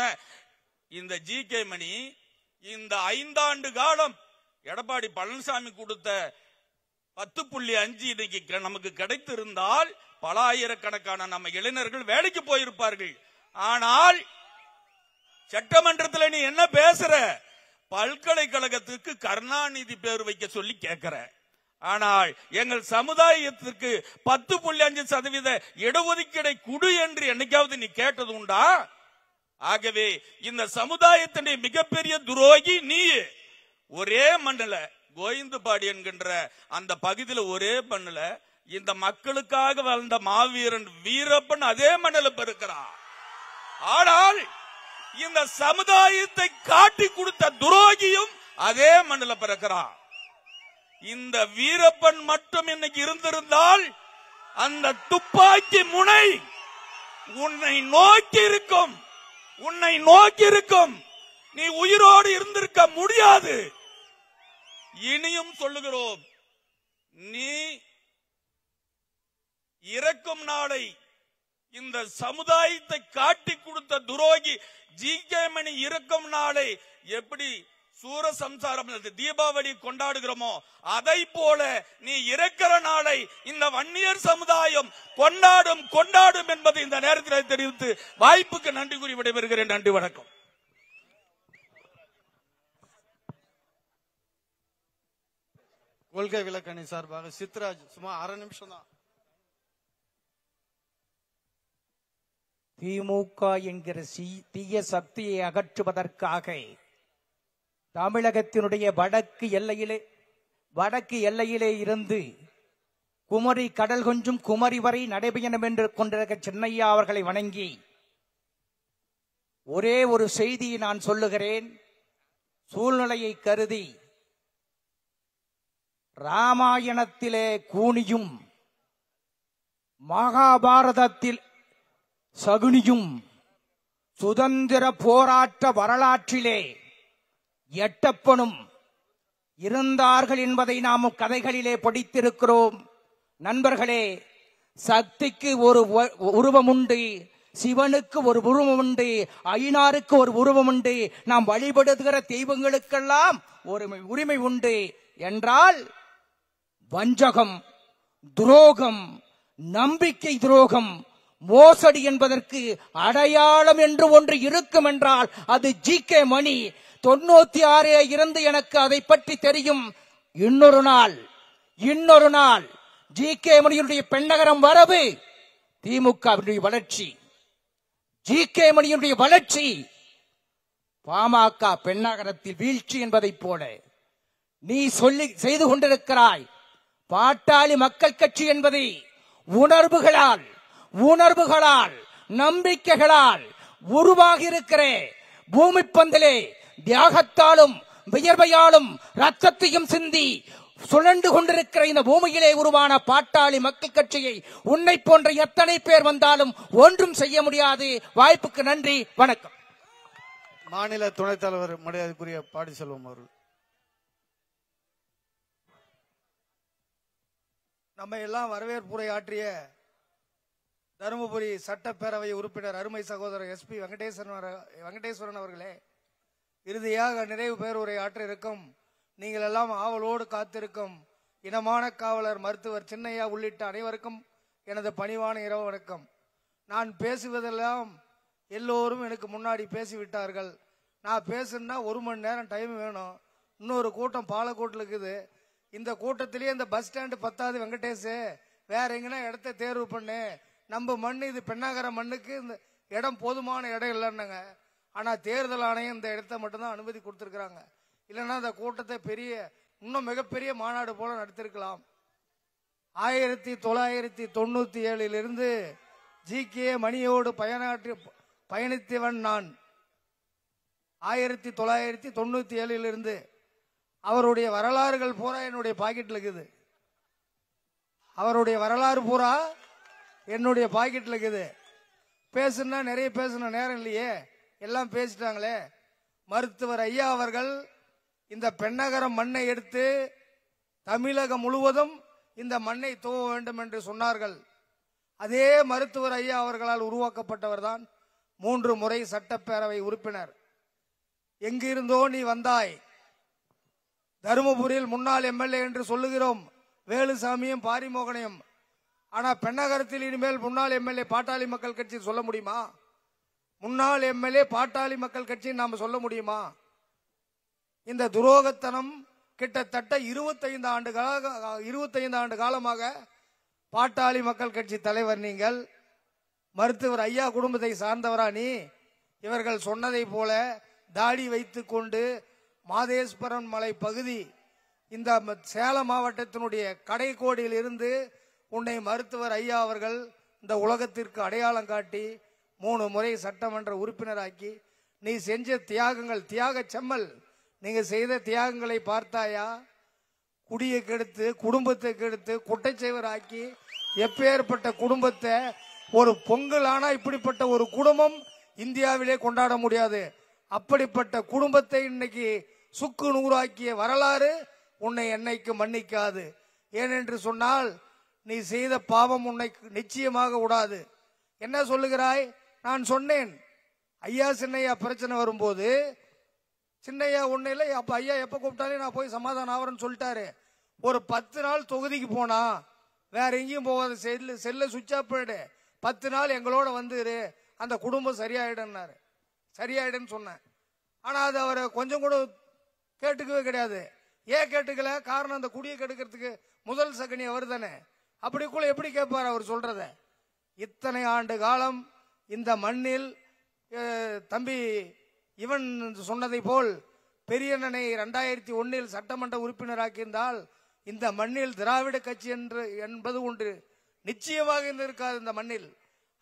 இந்த ஜி.கே. மணி இந்த 5 ஆண்டு காலம் எடப்பாடி பழனிசாமி கொடுத்த 10.5 இன்னைக்கு நமக்கு கிடைத்திருந்தால் பல ஆயிரக்கணக்கான நம்ம இளைஞர்கள் வேலைக்கு போயிருப்பார்கள். ஆனால் சட்டமன்றத்தில் நீ என்ன பேசுற? பல்கலைக்கழகத்துக்கு கருணாநிதி பேர் வைக்க சொல்லி கேட்கிற. ஆனால் எங்கள் சமுதாயத்திற்கு 10.5% இடஒதுக்கீடை குடு என்று என்னைக்காவது நீ கேட்டது உண்டா? ஆகவே இந்த சமுதாயத்தின் மிகப்பெரிய துரோகி நீ. ஒரே மண்ணில கோவிந்தபாடி என்கின்ற அந்த பகுதியில் ஒரே மண்ணில இந்த மக்களுக்காக வாழ்ந்த மாவீரன் வீரப்பன் அதே மண்ணில் பிறக்கிறான். ஆனால் இந்த சமுதாயத்தை காட்டி கொடுத்த துரோகியும் அதே மண்ணில் பிறக்கிறான். இந்த வீரப்பன் மட்டும் இன்னைக்கு இருந்திருந்தால் அந்த துப்பாக்கி முனை உன்னை நோக்கி இருக்கும், நீ உயிரோடு இருந்திருக்க முடியாது. இனியும் சொல்லுகிறோம், நீ இறக்கும் நாளை இந்த சமுதாயத்தை காட்டி கொடுத்த துரோகி ஜி.கே. மணி இறக்கும் நாளை எப்படி சூரசம்சாரம் தீபாவளி கொண்டாடுகிறோமோ அதை போல நீ இறக்கிற நாளை இந்த வன்னியர் சமுதாயம் கொண்டாடும் என்பதை இந்த நேரத்தில் தெரிவித்து வாய்ப்புக்கு நன்றி கூறி விடைபெறுகிறேன். நன்றி, வணக்கம். கொள்கை விளக்கணி சார்பாக சித்ராஜ் சும்மா 1/2 நிமிஷம் தான். திமுக என்கிற தீய சக்தியை அகற்றுவதற்காக தமிழகத்தினுடைய வடக்கு எல்லையிலே இருந்து குமரி கடல் கொஞ்சம் குமரி வரை நடைபயணம் என்று கொண்டிருக்க சின்னையா அவர்களை வணங்கி ஒரே ஒரு செய்தியை நான் சொல்லுகிறேன். சூழ்நிலையை கருதி ராமாயணத்திலே கூனியும் மகாபாரதத்தில் சகுனியும் சுதந்திர போராட்ட வரலாற்றிலே எட்டப்பனும் இருந்தார்கள் என்பதை நாம் கதைகளிலே படித்திருக்கிறோம். நண்பர்களே, சக்திக்கு ஒரு உருவம் உண்டு, சிவனுக்கு ஒரு உருவம் உண்டு, ஐயனாருக்கு ஒரு உருவம் உண்டு, நாம் வழிபடுகிற தெய்வங்களுக்கெல்லாம் ஒரு உரிமை உண்டு என்றால் வஞ்சகம், துரோகம், நம்பிக்கை துரோகம், மோசடி என்பதற்கு அடையாளம் என்று ஒன்று இருக்கும் என்றால் அது ஜி.கே. மணி. 96 இருந்து எனக்கு அதை பற்றி தெரியும். இன்னொரு நாள் ஜி.கே. மணியுடைய பெண்ணகரம் வரவு திமுகவினுடைய வளர்ச்சி, ஜி.கே. மணியுடைய வளர்ச்சி, பாமக பெண்ணகரத்தில் வீழ்ச்சி என்பதை போல நீ செய்து கொண்டிருக்கிறாய். பாட்டாளி மக்கள் கட்சி என்பதை உணர்வுகளால் நம்பிக்கைகளால் உருவாகி இருக்கிற பூமி பந்திலே தியாகத்தாலும் வியர்வையாலும் ரத்தத்தையும் சிந்தி சுழண்டு கொண்டிருக்கிற இந்த பூமியிலே உருவான பாட்டாளி மக்கள் கட்சியை உன்னை போன்ற எத்தனை பேர் வந்தாலும் ஒன்றும் செய்ய முடியாது. வாய்ப்புக்கு நன்றி, வணக்கம். மாநில துணைத் தலைவர் மரியாதைக்குரிய பாடிசெல்வம் அவர்கள். நம்ம எல்லாம் வரவேற்புரை ஆற்றிய தருமபுரி சட்டப்பேரவை உறுப்பினர் அருமை சகோதரர் எஸ்பி வெங்கடேஸ்வரன் அவர்களே, இறுதியாக நிறைவு பேருரை ஆற்ற இருக்கும் நீங்கள் எல்லாம் ஆவலோடு காத்திருக்கும் இனமான காவலர் மருத்துவர் சின்னையா உள்ளிட்ட அனைவருக்கும் எனது பணிவான இரவு வணக்கம். நான் பேசுவதெல்லாம் எல்லோரும் எனக்கு முன்னாடி பேசிவிட்டார்கள். நான் பேசுனா 1 மணி நேரம் டைம் வேணும். இன்னொரு கூட்டம் பாலக்கோட்டில் இருக்குது. இந்த கூட்டத்திலேயே இந்த பஸ் ஸ்டாண்டு பத்தாது வெங்கடேஷ், வேற எங்கன்னா இடத்த தேர்வு பண்ணு. நம்ம மண் இது பெண்ணாகர மண்ணுக்கு இந்த இடம் போதுமான இடம் இல்லைன்னாங்க. ஆனா தேர்தல் ஆணையம் இந்த இடத்த மட்டும்தான் அனுமதி கொடுத்திருக்கிறாங்க. இல்லைன்னா அந்த கூட்டத்தை இன்னும் மிகப்பெரிய மாநாடு போல நடத்திருக்கலாம். 1997 ஜி.கே. மணியோடு பயணித்தவன் நான். 1997 அவருடைய வரலாறுகள் பூரா என்னுடைய பாக்கெட்ல இருக்குது. அவருடைய வரலாறு பூரா என்னுடைய பாக்கெட்ல இருக்குது. பேசுனா நிறைய பேசணும், நேரம் இல்லையே, எல்லாம் பேசிட்டாங்களே. மருத்துவர் ஐயா அவர்கள் இந்த பெண்ணகரம் மண்ணை எடுத்து தமிழகம் முழுவதும் இந்த மண்ணை தூவ வேண்டும் என்று சொன்னார்கள். அதே மருத்துவர் ஐயா அவர்களால் உருவாக்கப்பட்டவர் தான் 3 முறை சட்டப்பேரவை உறுப்பினர். எங்கிருந்தோ நீ வந்தாய். தருமபுரியில் முன்னாள் எம்எல்ஏ என்று சொல்லுகிறோம், வேலுசாமியும் பாரிமோகனையும். ஆனா பெண்ணகரத்தில் இனிமேல் முன்னாள் எம்எல்ஏ பாட்டாளி மக்கள் கட்சி சொல்ல முடியுமா? முன்னாள் எம்எல்ஏ பாட்டாளி மக்கள் கட்சி நாம சொல்ல முடியுமா? இந்த துரோகத்தனம் கிட்டத்தட்ட 25 ஆண்டு காலமாக பாட்டாளி மக்கள் கட்சி தலைவர் நீங்கள், மருத்துவர் ஐயா குடும்பத்தை சார்ந்தவரா நீ? இவர்கள் சொன்னதை போல தாடி வைத்துக் கொண்டு மாதேஸ்வரன் மலை பகுதி இந்த சேலம் மாவட்டத்தினுடைய கடைக்கோடியில் இருந்து உன்னை மருத்துவர் ஐயா அவர்கள் இந்த உலகத்திற்கு அடையாளம் காட்டி 3 முறை சட்டமன்ற உறுப்பினராக்கி நீ செஞ்ச தியாகங்கள், தியாக செம்மல், நீங்க செய்த தியாகங்களை பார்த்தாயா? குடியை கெடுத்து, குடும்பத்தை கெடுத்து, குட்டைச்சேவர் ஆக்கி, எப்பேற்பட்ட குடும்பத்தை, ஒரு பொங்கல் ஆனா இப்படிப்பட்ட ஒரு குடும்பம் இந்தியாவிலே கொண்டாட முடியாது. அப்படிப்பட்ட குடும்பத்தை இன்னைக்கு சுக்கு நூறாக்கிய வரலாறு உன்னை என்னைக்கு மன்னிக்காது. ஏனென்று சொன்னால் நீ செய்த பாவம் உன்னை நிச்சயமாக விடாது. என்ன சொல்லுகிறாய்? நான் சொன்னேன், ஐயா சின்னையா பிரச்சனை வரும்போது சின்னையா ஒண்ணு இல்லை, அப்ப ஐயா எப்ப கூப்பிட்டாலே நான் போய் சமாதானம் ஆவறேன்னு சொல்லிட்டாரு. ஒரு 10 நாள் தொகுதிக்கு போனா வேற எங்கேயும் போகாத, செல்ல சுவிட்ச் ஆஃப் பண்ணிடு, 10 நாள் எங்களோட வந்துரு, அந்த குடும்பம் சரியாயிடுன்னாரு. சரியாயிடுன்னு சொன்னேன். ஆனா அது அவரை கொஞ்சம் கூட கேட்டுக்கவே கிடையாது. ஏன் கேட்டுக்கல? காரணம் அந்த குடியை கெடுக்கிறதுக்கு முதல் சகனி அவர் தானே. அப்படிக்குள்ள எப்படி கேட்பார் அவர் சொல்றத? இத்தனை ஆண்டு காலம் இந்த மண்ணில் தம்பி இவன் சொன்னதை போல் பெரியண்ணனை 2001 சட்டமன்ற உறுப்பினராக்கியிருந்தால் இந்த மண்ணில் திராவிட கட்சி என்பது ஒன்று நிச்சயமாக இருக்காது. இந்த மண்ணில்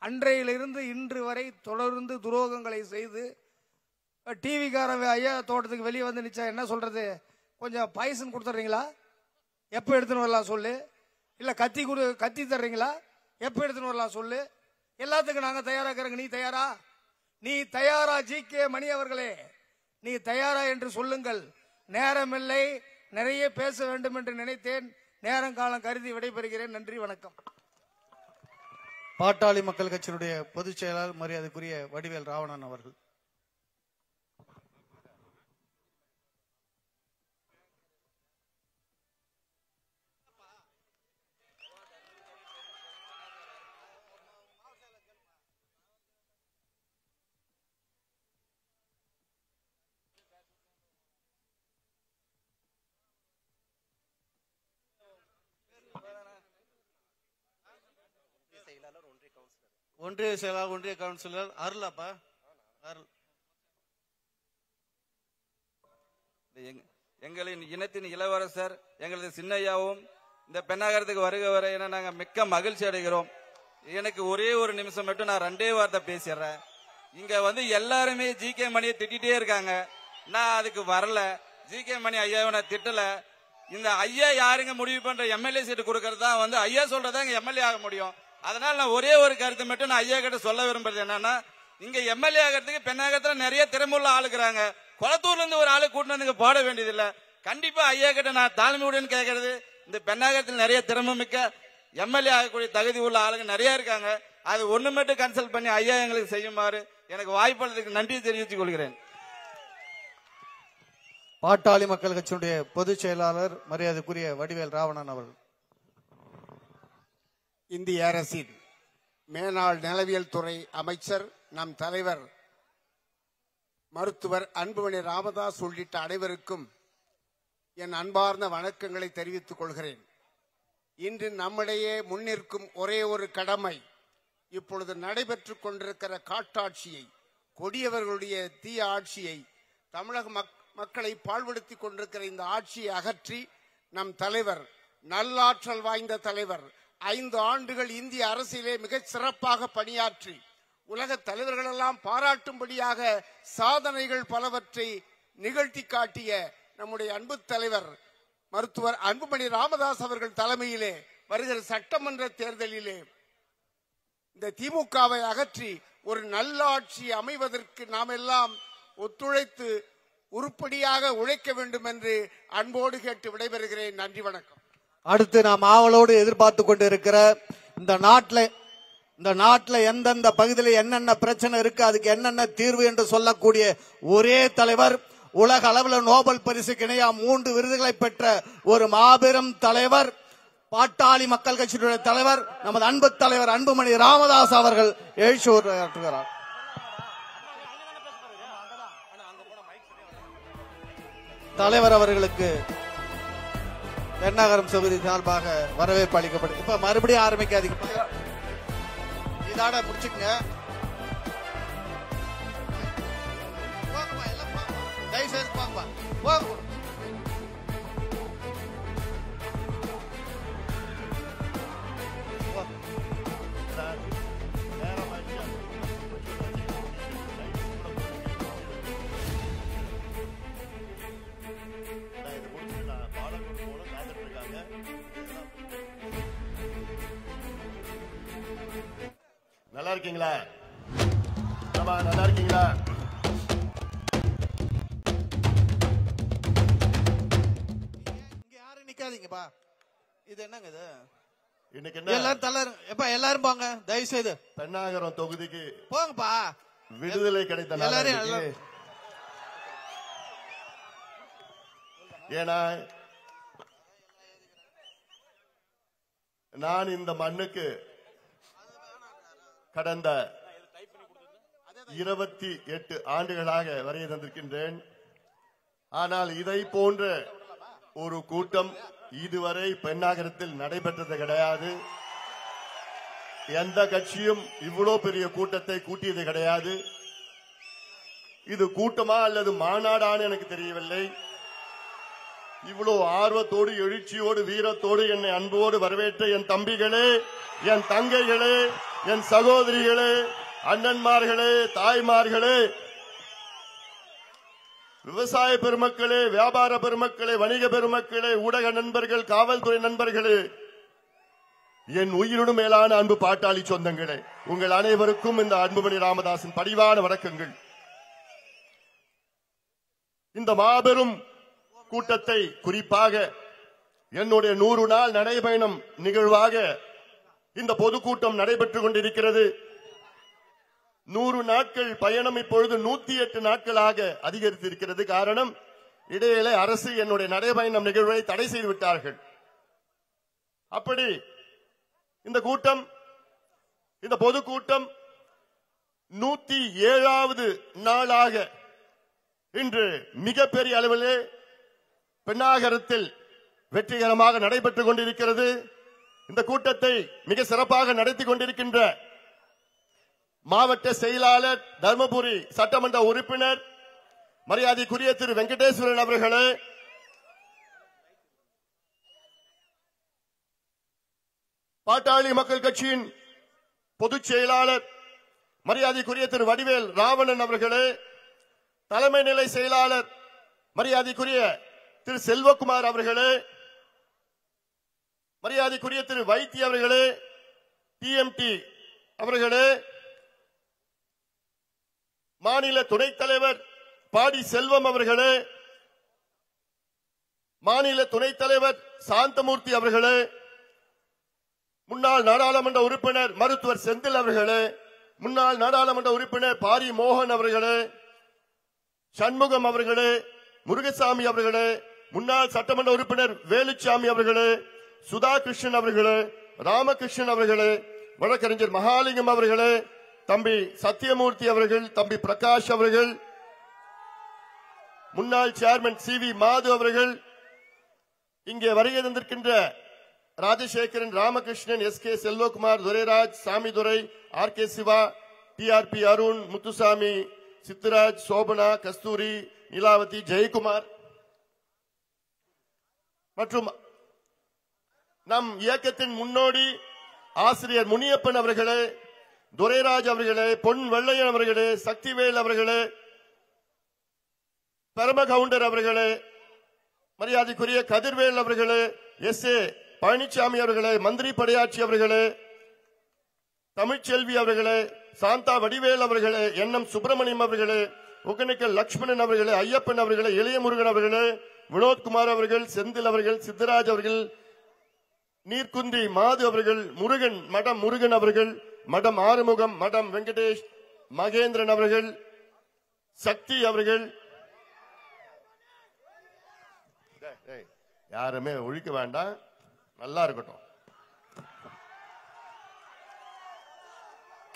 அன்றையிலிருந்து இன்று வரை தொடர்ந்து துரோகங்களை செய்து டிவிக்காரன் ஐயா தோட்டத்துக்கு வெளியே வந்து நிச்சயம் என்ன சொல்றது, கொஞ்சம் பாய்சன் கொடுத்துறீங்களா, எப்போ எடுத்துன்னு வரலாம் சொல்லு, இல்லை கத்தி தர்றீங்களா, எப்போ எடுத்துன்னு வரலாம் சொல்லு, எல்லாத்துக்கும் நாங்கள் தயாராகிறோங்க, நீ தயாரா? நீ தயாரா? ஜி.கே. மணி அவர்களே, நீ தயாரா என்று சொல்லுங்கள். நேரமில்லை, நிறைய பேச வேண்டும் என்று நினைத்தேன், நேரம் காலம் கருதி விடைபெறுகிறேன். நன்றி, வணக்கம். பாட்டாளி மக்கள் கட்சியினுடைய பொதுச் செயலாளர் மரியாதைக்குரிய வடிவேல் ராவணன் அவர்கள். ஒன்றிய செயலாளர், ஒன்றிய கவுன்சிலர் அருளாப்பா, அருள். எங்களின் இனத்தின் இளவரசர் எங்களது சின்னையாவும் இந்த பெண்ணாகரத்துக்கு வருக வர என நாங்கள் மிக்க மகிழ்ச்சி அடைகிறோம். எனக்கு ஒரே ஒரு நிமிஷம் மட்டும் நான் 2 வார்த்தை பேசிடுறேன். இங்க வந்து எல்லாருமே ஜி.கே. மணியை திட்டிகிட்டே இருக்காங்க. நான் அதுக்கு வரல. ஜி.கே. மணி ஐயாவை நான் திட்டல. இந்த ஐயா யாருங்க முடிவு பண்ற எம்எல்ஏ சீட்டு கொடுக்கறது தான் வந்து ஐயா சொல்றதா இங்க எம்எல்ஏ ஆக முடியும். அதனால நான் ஒரே ஒரு கருத்து மட்டும் நான் ஐயா கிட்ட சொல்ல விரும்புறது என்னன்னா, இங்க எம்எல்ஏ ஆகிறதுக்கு பெண்ணாகரத்துல நிறைய திறமுள்ள ஆளுக்குறாங்க. குளத்தூர்ல இருந்து ஒரு ஆளு கூட்டு வந்து போட வேண்டியதில்லை. கண்டிப்பா ஐயா கிட்ட நான் தாழ்மையுடன் கேட்கறது, இந்த பெண்ணாகரத்தில் நிறைய திறமை மிக்க எம்எல்ஏ ஆகக்கூடிய தகுதி உள்ள ஆளுங்க நிறைய இருக்காங்க. அது ஒண்ணு மட்டும் கன்சல்ட் பண்ணி ஐயா எங்களுக்கு செய்யுமாறு எனக்கு வாய்ப்பளித்ததுக்கு நன்றி தெரிவித்துக் கொள்கிறேன். பாட்டாளி மக்கள் கட்சியினுடைய பொதுச் செயலாளர் மரியாதைக்குரிய வடிவேல் ராவணன் அவர்கள். இந்திய அரசின் மேனாள் நிலவியல் துறை அமைச்சர், நம் தலைவர் மருத்துவர் அன்புமணி ராமதாஸ் உள்ளிட்ட அனைவருக்கும் என் அன்பார்ந்த வணக்கங்களை தெரிவித்துக் கொள்கிறேன். இன்று நம்மிடையே முன்னிற்கும் ஒரே ஒரு கடமை, இப்பொழுது நடைபெற்றுக் கொண்டிருக்கிற காட்டாட்சியை, கொடியவர்களுடைய தீய ஆட்சியை, தமிழக மக்களை பாழ்படுத்திக் கொண்டிருக்கிற இந்த ஆட்சியை அகற்றி நம் தலைவர், நல்லாற்றல் வாய்ந்த தலைவர், 5 ஆண்டுகள் இந்திய அரசியலே மிகச் சிறப்பாக பணியாற்றி உலக தலைவர்கள் எல்லாம் பாராட்டும்படியாக சாதனைகள் பலவற்றை நிகழ்த்தி காட்டிய நம்முடைய அன்பு தலைவர் மருத்துவர் அன்புமணி ராமதாஸ் அவர்கள் தலைமையிலே வருகிற சட்டமன்ற தேர்தலிலே இந்த திமுகவை அகற்றி ஒரு நல்லாட்சி அமைவதற்கு நாம் எல்லாம் ஒத்துழைத்து உருப்படியாக உழைக்க வேண்டும் என்று அன்போடு கேட்டு விடைபெறுகிறேன். நன்றி, வணக்கம். அடுத்து நாம் ஆவலோடு எதிர்பார்த்து கொண்டிருக்கிற இந்த நாட்டில் எந்தெந்த பகுதியில் என்னென்ன பிரச்சனை இருக்கு, அதுக்கு என்னென்ன தீர்வு என்று சொல்லக்கூடிய ஒரே தலைவர், உலக அளவில் நோபல் பரிசுக்கு இணையா 3 விருதுகளை பெற்ற ஒரு மாபெரும் தலைவர், பாட்டாளி மக்கள் கட்சியினுடைய தலைவர், நமது அன்பு தலைவர் அன்புமணி ராமதாஸ் அவர்கள் எழுச்சி உரையாற்றுகிறார். தலைவர் அவர்களுக்கு பெண்ணாகரம் தொகுதி சார்பாக வரவேற்பு அளிக்கப்படும். இப்ப மறுபடியும் ஆரம்பிக்காதீங்க, இதோட முடிச்சுக்கங்க. தயவுசெய்து போங்க. நல்லா இருக்கீங்களா? நல்லா இருக்கீங்களா? இங்க யாரும் நிக்காதீங்கப்பா. இது என்னங்க இது? இன்னைக்கு என்ன எல்லாரும் எல்லாரும் போங்க தயவு செய்து. பெண்ணாகரம் தொகுதிக்கு போங்கப்பா. விடுதலை கிடைத்த நாள். ஏன்னா நான் இந்த மண்ணுக்கு கடந்த 28 ஆண்டுகளாக வருகை தந்திருக்கின்றேன். ஆனால் இதை போன்ற ஒரு கூட்டம் இதுவரை பெண்ணாகரத்தில் நடைபெற்றது கிடையாது. எந்த கட்சியும் இவ்வளவு பெரிய கூட்டத்தை கூட்டியது கிடையாது. இது கூட்டமா அல்லது மாநாடான்னு எனக்கு தெரியவில்லை. இவ்வளவு ஆர்வத்தோடு எழுச்சியோடு வீரத்தோடு என்னை அன்போடு வரவேற்ற என் தம்பிகளே, என் தங்கைகளே, என் சகோதரிகளே, அண்ணன்மார்களே, தாய்மார்களே, விவசாய பெருமக்களே, வியாபார பெருமக்களே, வணிக பெருமக்களே, ஊடக நண்பர்கள், காவல்துறை நண்பர்களே, என் உயிரினும் மேலான அன்பு பாட்டாளி சொந்தங்களே, உங்கள் அனைவருக்கும் இந்த அன்புமணி ராமதாசின் பணிவான வணக்கங்கள். இந்த மாபெரும் கூட்டத்தை குறிப்பாக என்னுடைய 100 நாள் நடைபயணம் நிகழ்வாக இந்த பொதுக்கூட்டம் நடைபெற்றுக் கொண்டிருக்கிறது. 100 நாட்கள் பயணம் இப்பொழுது 108 நாட்களாக அதிகரித்திருக்கிறது. காரணம், இடையிலே அரசு என்னுடைய நடைபயணம் நிகழ்வை தடை செய்து விட்டார்கள். அப்படி இந்த கூட்டம், இந்த பொதுக்கூட்டம் 107வது நாளாக இன்று மிகப்பெரிய அளவிலே பெண்ணாகரத்தில் வெற்றிகரமாக நடைபெற்றுக் கொண்டிருக்கிறது. இந்த கூட்டத்தை மிக சிறப்பாக நடத்தி கொண்டிருக்கின்ற மாவட்ட செயலாளர், தர்மபுரி சட்டமன்ற உறுப்பினர், மரியாதைக்குரிய திரு வெங்கடேஸ்வரன் அவர்களே, பாட்டாளி மக்கள் கட்சியின் பொதுச் செயலாளர், மரியாதைக்குரிய திரு வடிவேல் ராவணன் அவர்களே, தலைமை நிலை செயலாளர், மரியாதைக்குரிய திரு செல்வகுமார் அவர்களே, மரியாதைக்குரிய திரு வைத்தி அவர்களே, டிஎம்டி அவர்களே, மாநில துணைத் தலைவர் பாடி செல்வம் அவர்களே, மாநில துணைத் தலைவர் சாந்தமூர்த்தி அவர்களே, முன்னாள் நாடாளுமன்ற உறுப்பினர் மருத்துவர் செந்தில் அவர்களே, முன்னாள் நாடாளுமன்ற உறுப்பினர் பாரி மோகன் அவர்களே, சண்முகம் அவர்களே, முருகசாமி அவர்களே, முன்னாள் சட்டமன்ற உறுப்பினர் வேலுச்சாமி அவர்களே, சுதா கிருஷ்ணன் அவர்களே, ராமகிருஷ்ணன் அவர்களே, வழக்கறிஞர் மகாலிங்கம் அவர்களே, தம்பி சத்தியமூர்த்தி அவர்கள், தம்பி பிரகாஷ் அவர்கள், முன்னாள் சேர்மன் சி.வி. மாது அவர்கள், இங்கே வருகை தந்திருக்கின்ற Rajasekaran, Ramakrishnan, S K. Selvakumar, Durairaj, Samidurai, R K. Siva, T R B. Arun, Muthusamy, Sithuraj, Sobhana, Kasthuri, Nilavathi, Jayakumar மற்றும் நம் இயக்கத்தின் முன்னோடி ஆசிரியர் முனியப்பன் அவர்களே, துரைராஜ் அவர்களே, பொன் வெள்ளையன் அவர்களே, சக்திவேல் அவர்களே, பரமகவுண்டர் அவர்களே, மரியாதைக்குரிய கதிர்வேல் அவர்களே, எஸ்.ஏ. பழனிசாமி அவர்களே, மந்திரி படையாட்சி அவர்களே, தமிழ்ச்செல்வி அவர்களே, சாந்தா வடிவேல் அவர்களே, என்.எம். சுப்பிரமணியம் அவர்களே, ஒகேனக்கல் லட்சுமணன் அவர்களே, ஐயப்பன் அவர்களே, எளியமுருகன் அவர்களே, வினோத்குமார் அவர்கள், செந்தில் அவர்கள், சித்தராஜ் அவர்கள், நீர்குந்தி மாது அவர்கள், முருகன் மடம் முருகன் அவர்கள், மடம் ஆறுமுகம், மடம் வெங்கடேஷ், மகேந்திரன் அவர்கள், சக்தி அவர்கள், யாருமே ஒழிக்க வேண்டாம், நல்லா இருக்கட்டும்.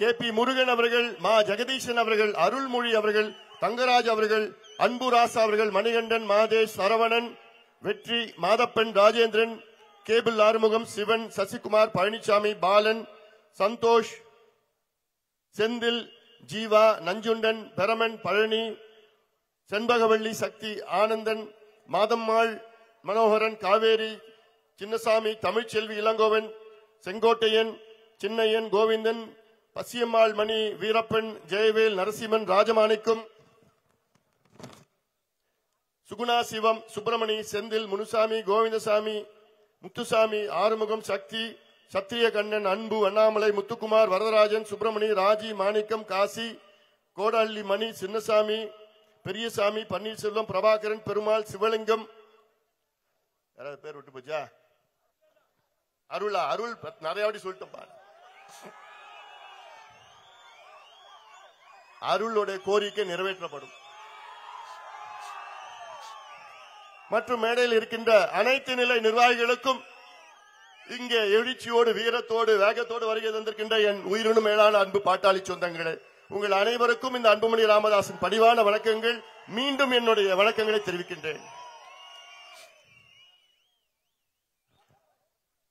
கே.பி. முருகன் அவர்கள், மா ஜெகதீசன் அவர்கள், அருள்மொழி அவர்கள், தங்கராஜ் அவர்கள், அன்புராசா அவர்கள், மணிகண்டன், மாதேஷ், சரவணன், வெற்றி, மாதப்பன், ராஜேந்திரன், கேபிள் ஆறுமுகம், சிவன், சசிகுமார், பழனிசாமி, பாலன், சந்தோஷ், செந்தில், ஜீவா, நஞ்சுண்டன், பெரமன், பழனி, செண்பகவள்ளி, சக்தி, ஆனந்தன், மாதம்மாள், மனோகரன், காவேரி, சின்னசாமி, தமிழ்ச்செல்வி, இளங்கோவன், செங்கோட்டையன், சின்னையன், கோவிந்தன், பசியம்மாள், மணி, வீரப்பன், ஜெயவேல், நரசிம்மன், ராஜமாணிக்கம், சுகுணா, சிவம், சுப்பிரமணி, செந்தில், முனுசாமி, கோவிந்தசாமி, முத்துசாமி, ஆறுமுகம், சக்தி, சத்திரிய கண்ணன், அன்பு, அண்ணாமலை, முத்துக்குமார், வரதராஜன், சுப்பிரமணி, ராஜி, மாணிக்கம், காசி, கோடாள்ளி, மணி, சின்னசாமி, பெரியசாமி, பன்னீர்செல்வம், பிரபாகரன், பெருமாள், சிவலிங்கம், யாராவது பேர் விட்டு போச்சா? அருள் நிறைய வாட்டி சொல்லிட்டோம் பாரு. அருளுடைய கோரிக்கை நிறைவேற்றப்படும். மற்றும் மேடையில் இருக்கின்ற அனைத்து நிலை நிர்வாகிகளுக்கும் இங்கே எழுச்சியோடு வீரத்தோடு வேகத்தோடு வருகை தந்திருக்கின்ற என் உயிரினும் மேலான அன்பு பாட்டாளி சொந்தங்களே, உங்கள் அனைவருக்கும் இந்த அன்புமணி ராமதாசின் பணிவான வணக்கங்கள். மீண்டும் என்னுடைய வணக்கங்களை தெரிவிக்கின்றேன்.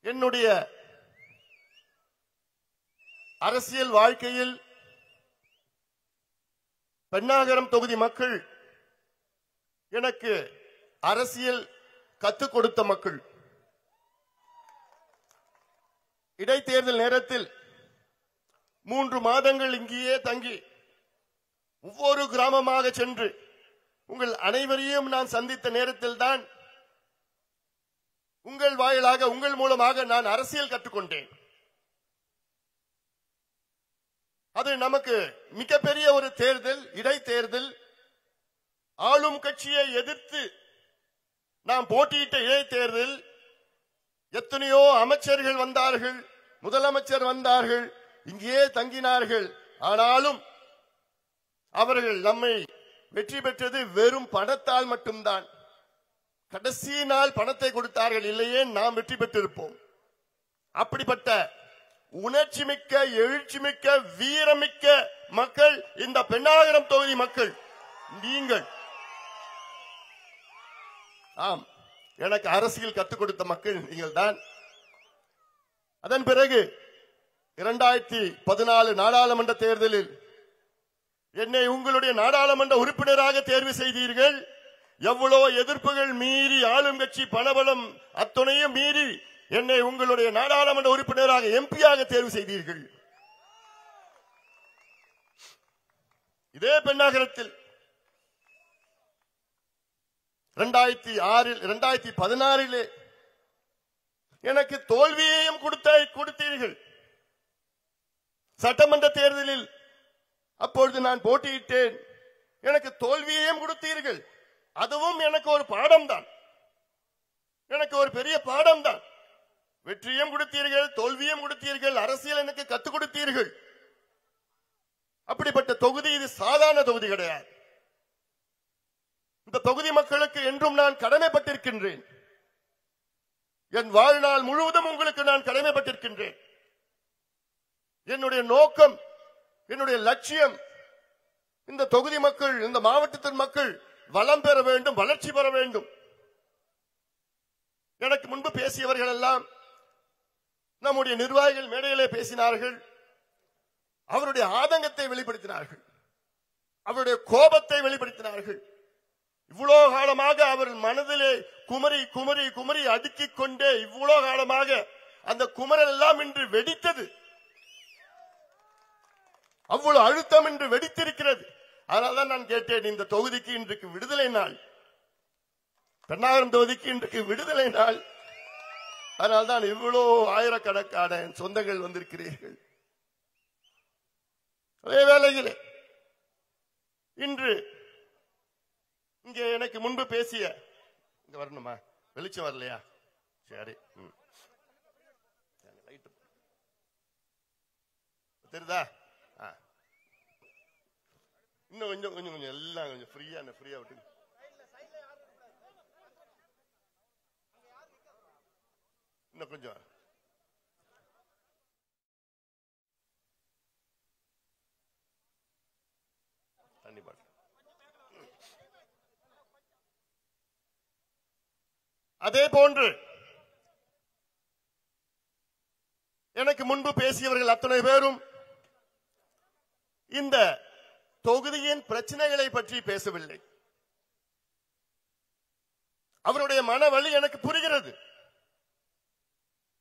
என்னுடைய அரசியல் வாழ்க்கையில் பென்னாகரம் தொகுதி மக்கள் எனக்கு அரசியல் கற்றுக் கொடுத்த மக்கள். இடைத்தேர்தல் நேரத்தில் 3 மாதங்கள் இங்கேயே தங்கி ஒவ்வொரு கிராமமாக சென்று உங்கள் அனைவரையும் நான் சந்தித்த நேரத்தில் தான் உங்கள் வாயிலாக உங்கள் மூலமாக நான் அரசியல் கற்றுக்கொண்டேன். அது நமக்கு மிகப்பெரிய ஒரு தேர்தல், இடைத்தேர்தல். ஆளும் கட்சியை எதிர்த்து நாம் போட்டியிட்ட இடைத்தேர்தல். எத்தனையோ அமைச்சர்கள் வந்தார்கள், முதலமைச்சர் வந்தார்கள், இங்கே தங்கினார்கள். ஆனாலும் அவர்கள் நம்மை வெற்றி பெற்றது வெறும் பணத்தால் மட்டும்தான். கடைசி நாள் பணத்தை கொடுத்தார்கள், இல்லையே நாம் வெற்றி பெற்றிருப்போம். அப்படிப்பட்ட உணர்ச்சி மிக்க, எழுச்சி மிக்க, வீரமிக்க மக்கள் இந்த பென்னாகரம் தொகுதி மக்கள். நீங்கள் ஆம், எனக்கு அரசியல் கற்றுக் கொடுத்த மக்கள் நீங்கள் தான். அதன் பிறகு 2014 நாடாளுமன்ற தேர்தலில் என்னை உங்களுடைய நாடாளுமன்ற உறுப்பினராக தேர்வு செய்தீர்கள். எவ்வளவு எதிர்ப்புகள் மீறி, ஆளும் கட்சி பணபலம் அத்துணையும் மீறி என்னை உங்களுடைய நாடாளுமன்ற உறுப்பினராக எம்பியாக தேர்வு செய்தீர்கள். இதே பென்னாகரத்தில் 2016 எனக்கு தோல்வியையும் கொடுத்தீர்கள். சட்டமன்ற தேர்தலில் அப்பொழுது நான் போட்டியிட்டேன், எனக்கு தோல்வியையும் கொடுத்தீர்கள். அதுவும் எனக்கு ஒரு பாடம் தான், எனக்கு ஒரு பெரிய பாடம் தான். வெற்றியும் கொடுத்தீர்கள், தோல்வியும் கொடுத்தீர்கள், அரசியல் எனக்கு கற்றுக் கொடுத்தீர்கள். அப்படிப்பட்ட தொகுதி இது சாதாரண தொகுதி கிடையாது. இந்த தொகுதி மக்களுக்கு என்றும் நான் கடமைப்பட்டிருக்கின்றேன். என் வாழ்நாள் முழுவதும் உங்களுக்கு நான் கடமைப்பட்டிருக்கின்றேன். என்னுடைய நோக்கம், என்னுடைய லட்சியம் இந்த தொகுதி மக்கள், இந்த மாவட்டத்தின் மக்கள் வளம் பெற வேண்டும், வளர்ச்சி பெற வேண்டும். எனக்கு முன்பு பேசியவர்கள் எல்லாம் நம்முடைய நிர்வாகிகள் மேடையிலே பேசினார்கள். அவருடைய ஆதங்கத்தை வெளிப்படுத்தினார்கள், அவருடைய கோபத்தை வெளிப்படுத்தினார்கள். இவ்வளவு காலமாக அவர் மனதிலே குமரி குமரி குமரி அடுக்கிக் கொண்டே இவ்வளவு காலமாக அந்த குமரல் எல்லாம் இன்று வெடித்தது. அவ்வளவு அழுத்தம் இன்று வெடித்திருக்கிறது. அதனால்தான் நான் கேட்டேன், இந்த தொகுதிக்கு இன்றைக்கு விடுதலை நாள், பென்னாகரம் தொகுதிக்கு இன்றைக்கு விடுதலை நாள். அதனால்தான் இவ்வளோ ஆயிரக்கணக்கான சொந்தங்கள் வந்திருக்கிறீர்கள். அதே வேளையில் இன்று இங்கே எனக்கு முன்பு பேசிய, இங்க வரணுமா, வெளிச்சம் வரலையா? சரி, தெரியுதா? இன்னும் கொஞ்சம் கொஞ்சம் கொஞ்சம் எல்லாம் கொஞ்சம் ஃப்ரீயா விட்டு இன்னும் கொஞ்சம் தண்ணி பாட்டு. அதே போன்று எனக்கு முன்பு பேசியவர்கள் அத்தனை பேரும் இந்த தொகுதியின் பிரச்சனைகளை பற்றி பேசவில்லை. அவருடைய மனவலி எனக்கு புரிகிறது.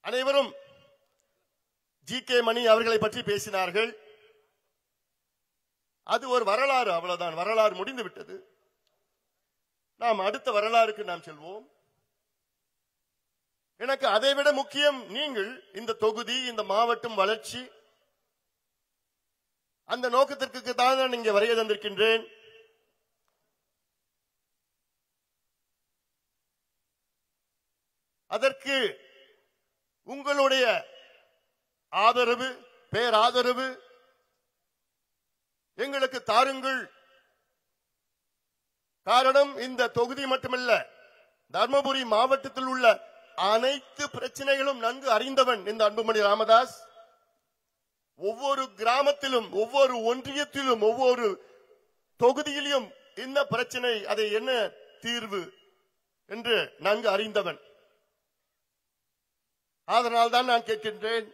அனைவரும் ஜி.கே. மணி அவர்களை பற்றி பேசினார்கள். அது ஒரு வரலாறு, அவ்வளவுதான். வரலாறு முடிந்து விட்டது. நாம் அடுத்த வரலாறுக்கு நாம் செல்வோம். எனக்கு அதைவிட முக்கியம் நீங்கள், இந்த தொகுதி, இந்த மாவட்டம் வளர்ச்சி. அந்த நோக்கத்திற்கு தான் நான் இங்கே வருகை தந்திருக்கின்றேன். அதற்கு உங்களுடைய ஆதரவு, பேராதரவு எங்களுக்கு தாருங்கள். காரணம், இந்த தொகுதி மட்டுமல்ல, தர்மபுரி மாவட்டத்தில் உள்ள அனைத்து பிரச்சனைகளும் நன்கு அறிந்தவன் இந்த அன்புமணி ராமதாஸ். ஒவ்வொரு கிராமத்திலும், ஒவ்வொரு ஒன்றியத்திலும், ஒவ்வொரு தொகுதியிலும் இந்த பிரச்சனை, அதை என்ன தீர்வு என்று நன்கு அறிந்தவன். அதனால்தான் நான் கேட்கின்றேன்,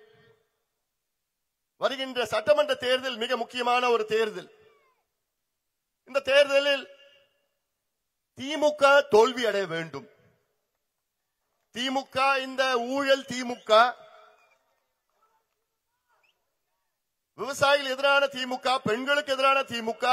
வருகின்ற சட்டமன்ற தேர்தல் மிக முக்கியமான ஒரு தேர்தல். இந்த தேர்தலில் திமுக தோல்வி அடைய வேண்டும். திமுக, இந்த ஊழல் திமுக, விவசாயிகள் எதிரான திமுக, பெண்களுக்கு எதிரான திமுக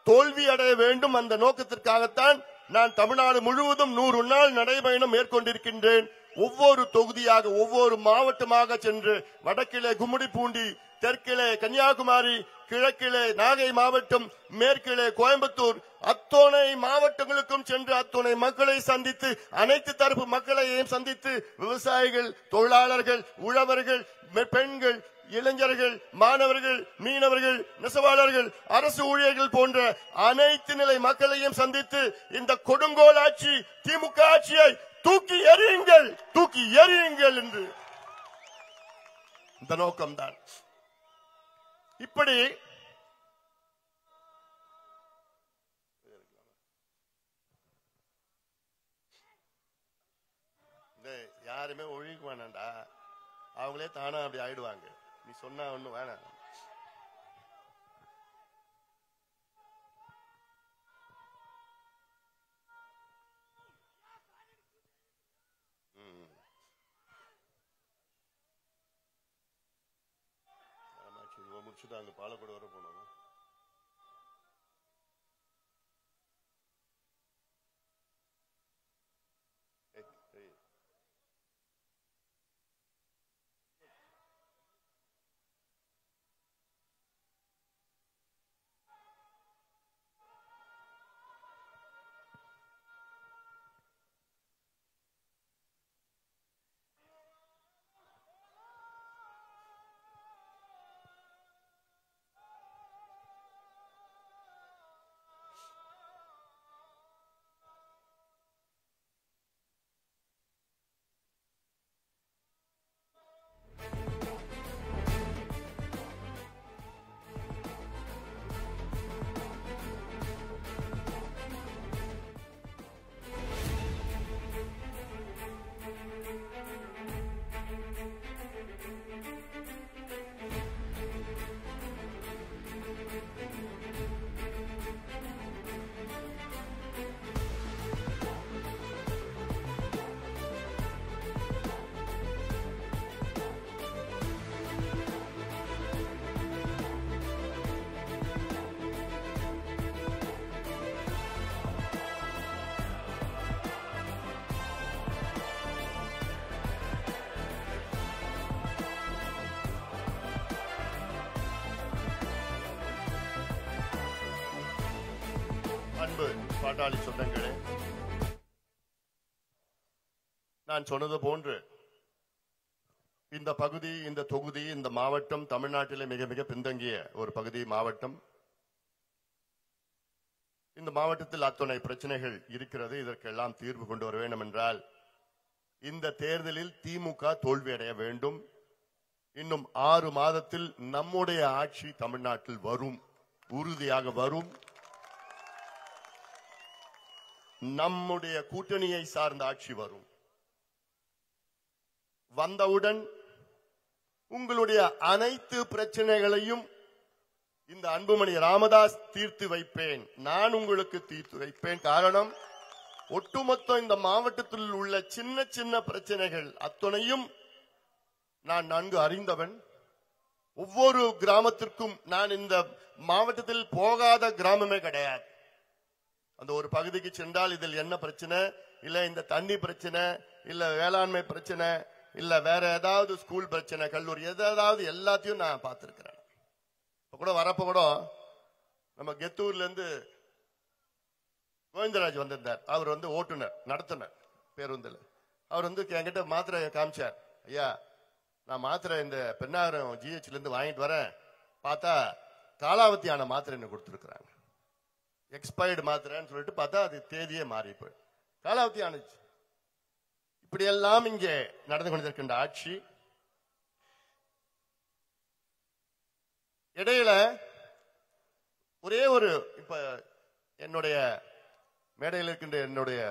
தோல்வி அடைய வேண்டும். அந்த நோக்கத்திற்காகத்தான் நான் தமிழ்நாடு முழுவதும் 100 நாள் நடைபயணம் மேற்கொண்டிருக்கின்றேன். ஒவ்வொரு தொகுதியாக, ஒவ்வொரு மாவட்டமாக சென்று, வடக்கிலே கும்மிடிப்பூண்டி, தெற்கிலே கன்னியாகுமரி, கிழக்கிலே நாகை மாவட்டம், மேற்கிலே கோயம்புத்தூர், அத்தனை மாவட்டங்களுக்கும் சென்று அத்தனை மக்களை சந்தித்து, அனைத்து தரப்பு மக்களையும் சந்தித்து, விவசாயிகள், தொழிலாளர்கள், உழவர்கள், பெண்கள், இளைஞர்கள், மாணவர்கள், மீனவர்கள், நெசவாளர்கள், அரசு ஊழியர்கள் போன்ற அனைத்து நிலை மக்களையும் சந்தித்து, இந்த கொடுங்கோல் ஆட்சி, திமுக ஆட்சியை தூக்கி எறியுங்கள், தூக்கி எறியுங்கள் என்று இந்த நோக்கம்தான். இப்படி யாருமே ஒழிக்க வேணாண்டா, அவங்களே தானா அப்படி ஆயிடுவாங்க. நீ சொன்னா ஒண்ணு வேணாம். முடிச்சுட்டு அங்க பாலக்கோடு வர போனோம். அன்பு பாட்டாளி சொந்தங்களே, நான் சொன்னது போன்று இந்த பகுதி, இந்த தொகுதி, இந்த மாவட்டம் தமிழ்நாட்டிலே மிக மிக பின்தங்கிய ஒரு பகுதி, மாவட்டம். இந்த மாவட்டத்தில் அத்தனை பிரச்சனைகள் இருக்கிறது. இதற்கெல்லாம் தீர்வு கொண்டு வர வேண்டும் என்றால் இந்த தேர்தலில் திமுக தோல்வியடைய வேண்டும். இன்னும் 6 மாதத்தில் நம்முடைய ஆட்சி தமிழ்நாட்டில் வரும், உறுதியாக வரும். நம்முடைய கூட்டணியை சார்ந்த ஆட்சி வரும். வந்தவுடன் உங்களுடைய அனைத்து பிரச்சனைகளையும் இந்த அன்புமணி ராமதாஸ் தீர்த்து வைப்பேன். நான் உங்களுக்கு தீர்த்து வைப்பேன். காரணம், ஒட்டுமொத்த இந்த மாவட்டத்தில் உள்ள சின்ன சின்ன பிரச்சனைகள் அத்தனையும் நான் நன்கு அறிந்தவன். ஒவ்வொரு கிராமத்திற்கும் நான் இந்த மாவட்டத்தில் போகாத கிராமமே கிடையாது. அந்த ஒரு பகுதிக்கு சென்றால் இதில் என்ன பிரச்சனை, இல்ல இந்த தண்ணி பிரச்சனை, இல்ல வேளாண்மை பிரச்சனை, இல்ல வேற ஏதாவது ஸ்கூல் பிரச்சனை, கல்லூரி, ஏதாவது எல்லாத்தையும் நான் பார்த்திருக்கிறேன். இப்ப கூட வரப்ப கூட நம்ம கெத்தூர்ல இருந்து கோவிந்தராஜ் வந்திருந்தார். அவர் ஓட்டுநர், நடத்துனர் பேருந்தில். அவர் என்கிட்ட மாத்திரை காமிச்சார். ஐயா, நான் மாத்திரை இந்த பெண்ணாகரம் ஜிஹெச்ல இருந்து வாங்கிட்டு வரேன், பார்த்தா காலாவதியான மாத்திரை என்ன கொடுத்துருக்குறாங்க. எக்ஸ்பயர்டு மாத்திரைன்னு சொல்லிட்டு பார்த்தா அது தேதியே மாறி போய் காலாவதி ஆனிச்சு. இப்படியெல்லாம் இங்கே நடந்து கொண்டிருக்கின்ற ஆட்சி. இடையில ஒரே ஒரு இப்ப என்னுடைய மேடையில் இருக்கின்ற என்னுடைய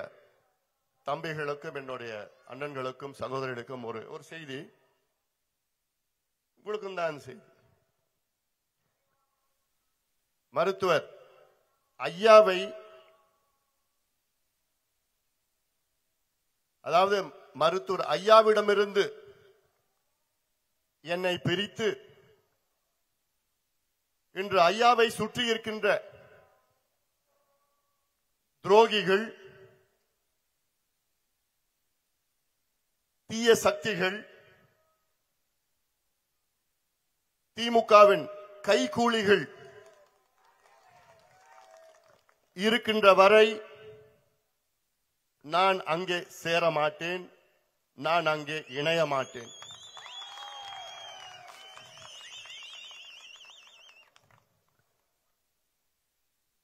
தம்பிகளுக்கும் என்னுடைய அண்ணன்களுக்கும் சகோதரர்களுக்கும் ஒரு செய்தி, உங்களுக்கும் தான் செய்தி. மருத்துவர் ஐயாவை, அதாவது மருத்துவர் ஐயாவிடமிருந்து என்னை பிரித்து இன்று ஐயாவை சுற்றி இருக்கின்ற துரோகிகள், தீய சக்திகள், திமுகவின் கைகூலிகள் இருக்கின்ற வரை நான் அங்கே சேர மாட்டேன், நான் அங்கே இணைய மாட்டேன்.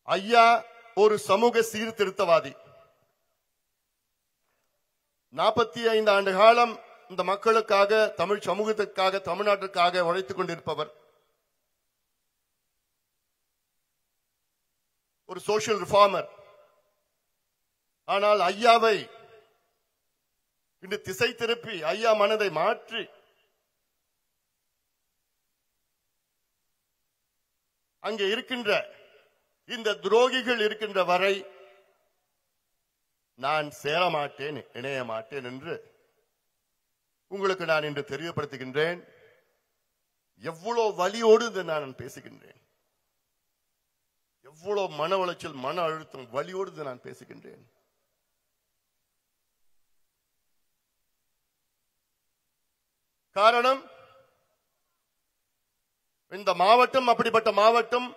ஐயா ஒரு சமூக சீர்திருத்தவாதி. 45 ஆண்டு காலம் இந்த மக்களுக்காக, தமிழ் சமூகத்திற்காக, தமிழ்நாட்டிற்காக உழைத்துக் கொண்டிருப்பவர். ஒரு சோசியல் ரிஃபார்மர். ஆனால் ஐயாவை இன்று திசை திருப்பி ஐயா மனதை மாற்றி அங்கே இருக்கின்ற இந்த துரோகிகள் இருக்கின்ற வரை நான் சேரமாட்டேன், இணைய மாட்டேன் என்று உங்களுக்கு நான் இன்று தெரியப்படுத்துகின்றேன். எவ்வளவு வலியோடு இதை நான் பேசுகின்றேன், எவ்வளவு மன உளைச்சல், மன அழுத்தம், வலியோடு இதை நான் பேசுகின்றேன். காரணம், இந்த மாவட்டம் அப்படிப்பட்ட மாவட்டம்,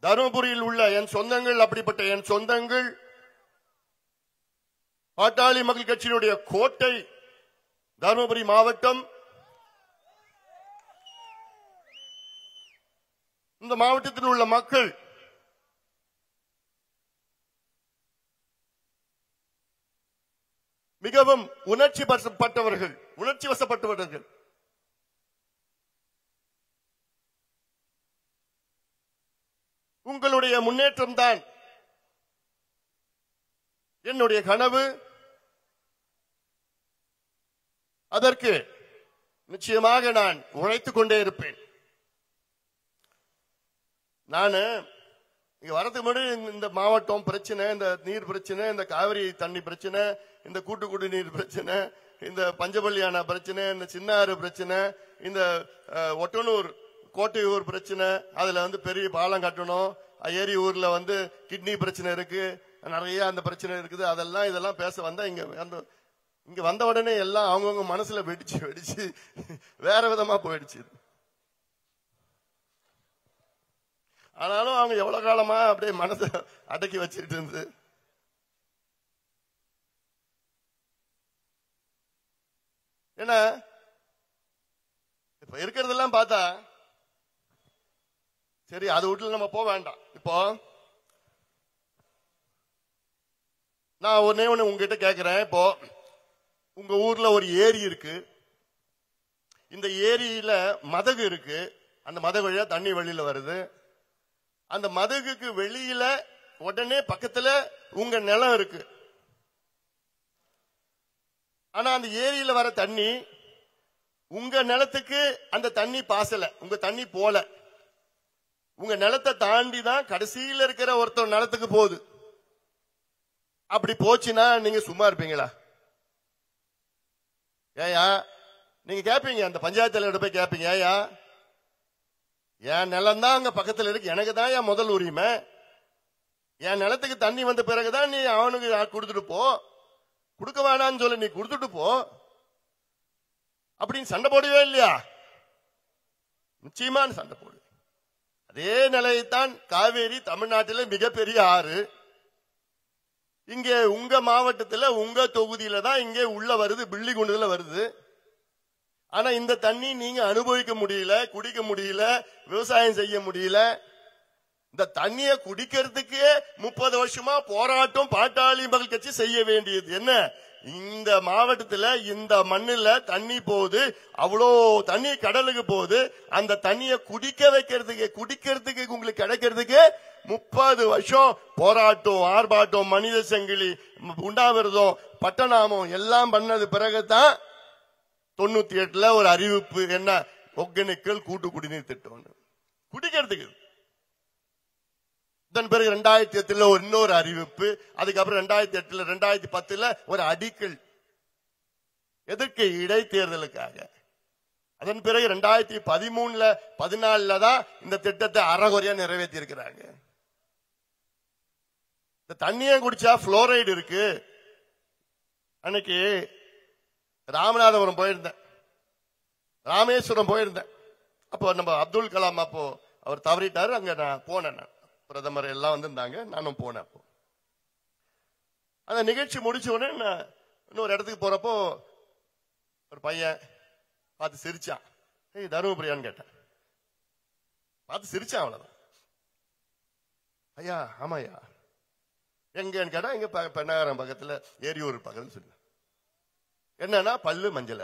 தருமபுரியில் உள்ள என் சொந்தங்கள் அப்படிப்பட்ட என் சொந்தங்கள், பாட்டாளி மக்கள் கட்சியினுடைய கோட்டை தருமபுரி மாவட்டம். இந்த மாவட்டத்தில் உள்ள மக்கள் மிகவும் உணர்ச்சி வசப்பட்டவர்கள். உங்களுடைய முன்னேற்றம் தான் என்னுடைய கனவு. அதற்கு நிச்சயமாக நான் உழைத்துக் கொண்டே இருப்பேன். நான் இங்க வரதுக்கு முன்னாடி இந்த மாவட்டம் பிரச்சனை, இந்த நீர் பிரச்சனை, இந்த காவிரி தண்ணி பிரச்சனை, இந்த கூட்டு குடிநீர் பிரச்சனை, இந்த பஞ்சபள்ளியான பிரச்சனை, இந்த சின்னாறு பிரச்சனை, இந்த ஒட்டனூர் கோட்டையூர் பிரச்சனை, அதுல பெரிய பாலம் கட்டணும், ஏரி ஊர்ல கிட்னி பிரச்சனை இருக்கு, நிறைய அந்த பிரச்சனை இருக்குது. இதெல்லாம் பேச வந்தா இங்க வந்த உடனே எல்லாம் அவங்கவுங்க மனசுல வெடிச்சு வேற விதமா போயிடுச்சு. ஆனாலும் அவங்க எவ்வளவு காலமா அப்படியே மனசை அடக்கி வச்சுட்டு இருந்து என்ன இப்ப இருக்கிறதெல்லாம் பார்த்தா சரி, அது வீட்டுல நம்ம போக வேண்டாம். இப்போ நான் ஒன்னே ஒண்ணு உங்ககிட்ட கேட்கிறேன். இப்போ உங்க ஊர்ல ஒரு ஏரி இருக்கு, இந்த ஏரியில மதகு இருக்கு, அந்த மதகு வழியா தண்ணி வெளியில வருது. அந்த மதகுக்கு வெளியில உடனே பக்கத்துல உங்க நிலம் இருக்கு. ஆனா அந்த ஏரியில வர தண்ணி உங்க நிலத்துக்கு அந்த தண்ணி பாசல, உங்க தண்ணி போல, உங்க நிலத்தை தாண்டி தான் கடைசியில் இருக்கிற ஒருத்தர் நிலத்துக்கு போகுது. அப்படி போச்சுன்னா நீங்க சும்மா இருப்பீங்களா? ஏயா நீங்க கேட்பீங்க, அந்த பஞ்சாயத்து தலைவர்கிட்ட போய் கேட்பீங்க, ஏயா என் நிலம் தான் அங்க பக்கத்துல இருக்கு, எனக்கு தான் என் முதல் உரிமை, என் நிலத்துக்கு தண்ணி வந்த பிறகுதான் நீ அவனுக்கு கொடுத்துட்டு போ, கொடுக்க வேணான்னு சொல்லி நீ கொடுத்துட்டு போ அப்படின்னு சண்டை போடவே இல்லையா? நிச்சயமான சண்டை போடு. அதே நிலையைத்தான் காவேரி தமிழ்நாட்டில் மிகப்பெரிய ஆறு. இங்கே உங்க மாவட்டத்தில் உங்க தொகுதியில தான் இங்கே உள்ள வருது, பில்லிகுண்டுல வருது. ஆனா இந்த தண்ணி நீங்க அனுபவிக்க முடியல, குடிக்க முடியல, விவசாயம் செய்ய முடியல. இந்த தண்ணியை குடிக்கிறதுக்கு 30 வருஷமா போராட்டம் பாட்டாளி மக்கள் கட்சி செய்ய வேண்டியது என்ன? இந்த மாவட்டத்துல இந்த மண்ணுல தண்ணி போகுது, அவ்வளோ தண்ணி கடலுக்கு போகுது. அந்த தண்ணியை குடிக்கிறதுக்கு உங்களுக்கு கிடைக்கிறதுக்கு 30 வருஷம் போராட்டம், ஆர்ப்பாட்டம், மனித சங்கிலி, உண்ணாவிரதம், பட்டநாமம் எல்லாம் பண்ணது பிறகுதான் 98ல ஒரு அறிவிப்பு. என்ன? ஒகேனக்கல் கூட்டு குடிநீர் திட்டம் குடிக்கிறதுக்கு. இதன் பிறகு 2008ல இன்னொரு அறிவிப்பு. அதுக்கப்புறம் 2008ல 2010ல ஒரு அடிக்கல். எதற்கு? இடைத்தேர்தலுக்காக. அதன் பிறகு 2013ல 14ல தான் இந்த திட்டத்தை அறகுறையா நிறைவேற்றி இருக்கிறாங்க. இந்த தண்ணியை குடிச்சா புளோரைடு இருக்கு. அன்னைக்கு ராமநாதபுரம் போயிருந்தேன், ராமேஸ்வரம் போயிருந்தேன். அப்போ நம்ம அப்துல் கலாம் அப்போ அவர் தவறிட்டாரு. அங்க நான் போனேன், பிரதமர் எல்லாம் வந்திருந்தாங்க, நானும் போனேன். அப்போ அந்த நிகழ்ச்சி முடிச்ச உடனே நான் இன்னொரு இடத்துக்கு போறப்போ ஒரு பையன் பார்த்து சிரிச்சான். ஏய் தருமபுரியான்னு கேட்டேன். பார்த்து சிரிச்சான், அவ்வளவுதான். ஐயா ஆமாயா எங்கன்னு கேட்டா இங்க பெண்ணாகரம் பக்கத்துல ஏரியூர் பக்கத்துல சொல்லு. என்னன்னா பல்லு மஞ்சள்.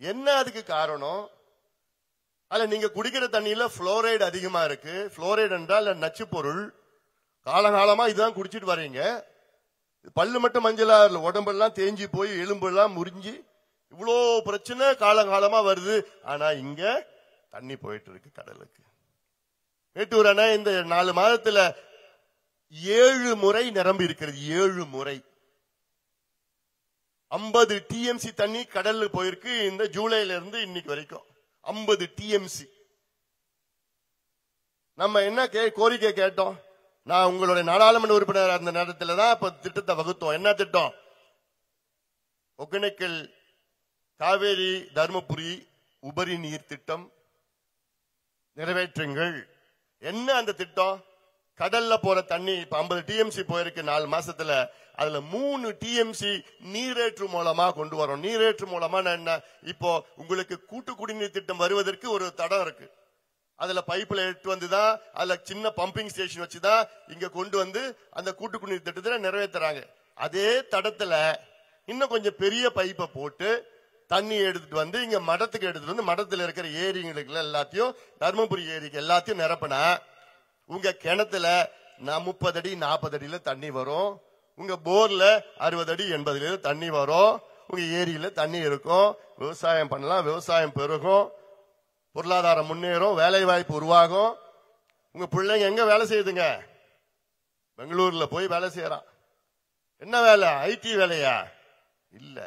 என்ன அதுக்கு காரணம்? அதுல நீங்க குடிக்கிற தண்ணியில புளோரைடு அதிகமா இருக்கு. புளோரைடு என்றால் நச்சு பொருள். காலகாலமா இதுதான் குடிச்சிட்டு வர்றீங்க. பல்லு மட்டும் மஞ்சளா, உடம்பெல்லாம் தேஞ்சி போய் எலும்பெல்லாம் முறிஞ்சி இவ்வளோ பிரச்சனை காலகாலமா வருது. ஆனா இங்க தண்ணி போயிட்டு இருக்கு கடலுக்கு. மேட்டூர் அணை இந்த 4 மாதத்துல 7 முறை நிரம்பி இருக்கிறது. 7 முறை 50 டிஎம்சி தண்ணி கடல்ல போயிருக்கு. இந்த ஜூலைல இருந்து இன்னைக்கு வரைக்கும் 50 டிஎம்சி. நம்ம என்ன கோரிக்கை கேட்டோம்? நான் உங்களுடைய நாடாளுமன்ற உறுப்பினர் அந்த நேரத்தில் தான் இப்ப திட்டத்தை வகுத்தோம். என்ன திட்டம்? ஒகேனக்கல் காவேரி தர்மபுரி உபரி நீர் திட்டம் நிறைவேற்றுங்கள். என்ன அந்த திட்டம்? கடல்ல போற தண்ணி இப்ப 50 டிஎம்சி போயிருக்கு 4 மாசத்துல. அதுல 3 டிஎம்சி நீரேற்று மூலமா கொண்டு வரோம். நீரேற்று மூலமா என்ன? இப்போ உங்களுக்கு கூட்டு குடிநீர் திட்டம் வருவதற்கு ஒரு தடம் இருக்கு. அதுல பைப்ல எடுத்து வந்துதான், அதுல சின்ன பம்பிங் ஸ்டேஷன் வச்சுதான் இங்க கொண்டு வந்து அந்த கூட்டு குடிநீர் திட்டத்தை நிறைவேற்றுறாங்க. அதே தடத்துல இன்னும் கொஞ்சம் பெரிய பைப்பை போட்டு தண்ணி எடுத்துட்டு வந்து இங்க மடத்துக்கு எடுத்துட்டு வந்து மடத்துல இருக்கிற ஏரிங்களுக்கு எல்லாத்தையும், தர்மபுரி ஏரிக்கு எல்லாத்தையும் நிரப்பினா உங்க கிணத்துல 30 அடி 40 அடியில தண்ணி வரும். உங்க போர்ல 60 அடி 80 அடியில தண்ணி வரும். உங்க ஏரியில தண்ணி இருக்கும். விவசாயம் பண்ணலாம், விவசாயம் பெருகும், பொருளாதாரம் முன்னேறும், வேலை வாய்ப்பு உருவாகும். உங்க பிள்ளைங்க எங்க வேலை செய்யுதுங்க? பெங்களூர்ல போய் வேலை செய்யறான். என்ன வேலை? ஐடி வேலையா? இல்ல.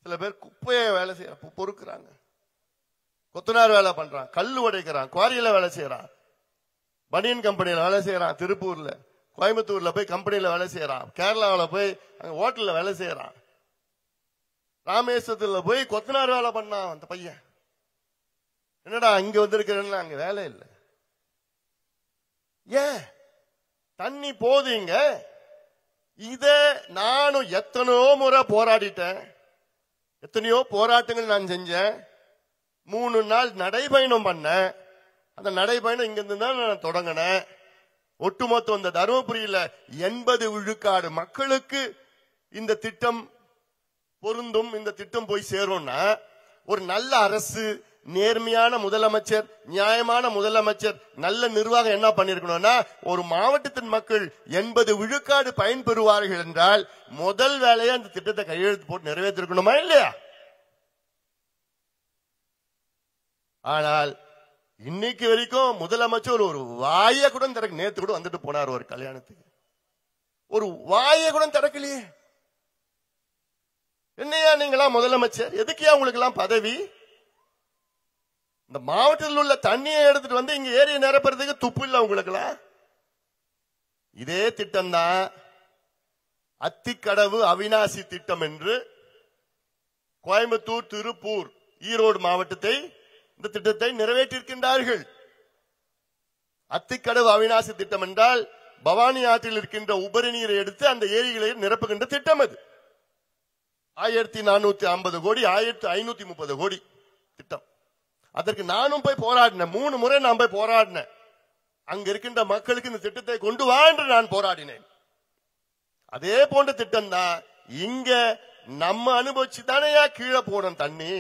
சில பேர் குப்பையை வேலை செய்யறான், பொறுக்கிறாங்க. கொத்தனார் வேலை பண்றான், கல்லு உடைக்கிறான், குவாரியில வேலை செய்யறான், பனியன் கம்பெனியில வேலை செய்யறான், திருப்பூர்ல, கோயம்புத்தூர்ல போய் கம்பெனியில வேலை செய்யறான், கேரளாவில் போய் அங்க ஹோட்டல்ல வேலை செய்யறான், ராமேஸ்வரத்துல போய் கொத்தனார் வேலை பண்ணான் அந்த பையன். என்னடா இங்க வந்திருக்கிறேன்னு? அங்க வேலை இல்லை. ஏன்? தண்ணி போதுங்க. இத நானும் எத்தனையோ முறை போராடிட்டேன், எத்தனையோ போராட்டங்கள் நான் செஞ்சேன். 3 நாள் நடைபயணம் பண்ணேன். அந்த நடைபயணம் இங்கிருந்து தான் நான் தொடங்கினேன். ஒட்டுமொத்தம் இந்த தருமபுரியில 80 விழுக்காடு மக்களுக்கு இந்த திட்டம் பொருந்தும். இந்த திட்டம் போய் சேரும்னா ஒரு நல்ல அரசு, நேர்மையான முதலமைச்சர், நியாயமான முதலமைச்சர், நல்ல நிர்வாகம் என்ன பண்ணிருக்கணும்னா, ஒரு மாவட்டத்தின் மக்கள் 80 விழுக்காடு பயன்பெறுவார்கள் என்றால் முதல் வேலையா அந்த திட்டத்தை கையெழுத்து போட்டு நிறைவேற்றிருக்கணுமா இல்லையா? ஆனால் இன்னைக்கு வரைக்கும் முதலமைச்சர் ஒரு வாயை கூட திறக்க, நேத்து கூட வந்துட்டு போனார் ஒரு கல்யாணத்துக்கு, ஒரு வாயை கூட திறக்கலையே. என்னையா நீங்களா முதலமைச்சர்? எதுக்கியா உங்களுக்கு எல்லாம் பதவி? இந்த மாவட்டத்தில் உள்ள தண்ணியை எடுத்துட்டு வந்து இங்க ஏரியை நிரப்புறதுக்கு துப்பு இல்ல உங்களுக்குலாம்? இதே திட்டம் தான் அத்திக்கடவு அவிநாசி திட்டம் என்று கோயம்புத்தூர், திருப்பூர், ஈரோடு மாவட்டத்தை இந்த திட்டத்தை நிறைவேற்றிருக்கின்றார்கள். அத்திக்கடவு அவிநாசி திட்டம் என்றால் பவானி ஆற்றில் இருக்கின்ற உபரி நீரை எடுத்து அந்த ஏரிகளை நிரப்புகின்ற திட்டம் அது. 1450 கோடி 1530 கோடி திட்டம். அதற்கு நானும் போய் போராடினேன். 3 முறை நான் போய் போராடினேன். அங்க இருக்கின்ற மக்களுக்கு இந்த திட்டத்தை கொண்டு வா என்று நான் போராடினேன். அதே போன்ற திட்டம் தான் இங்க நம்ம அனுபவிச்சு தானே கீழே போனோம் தண்ணி.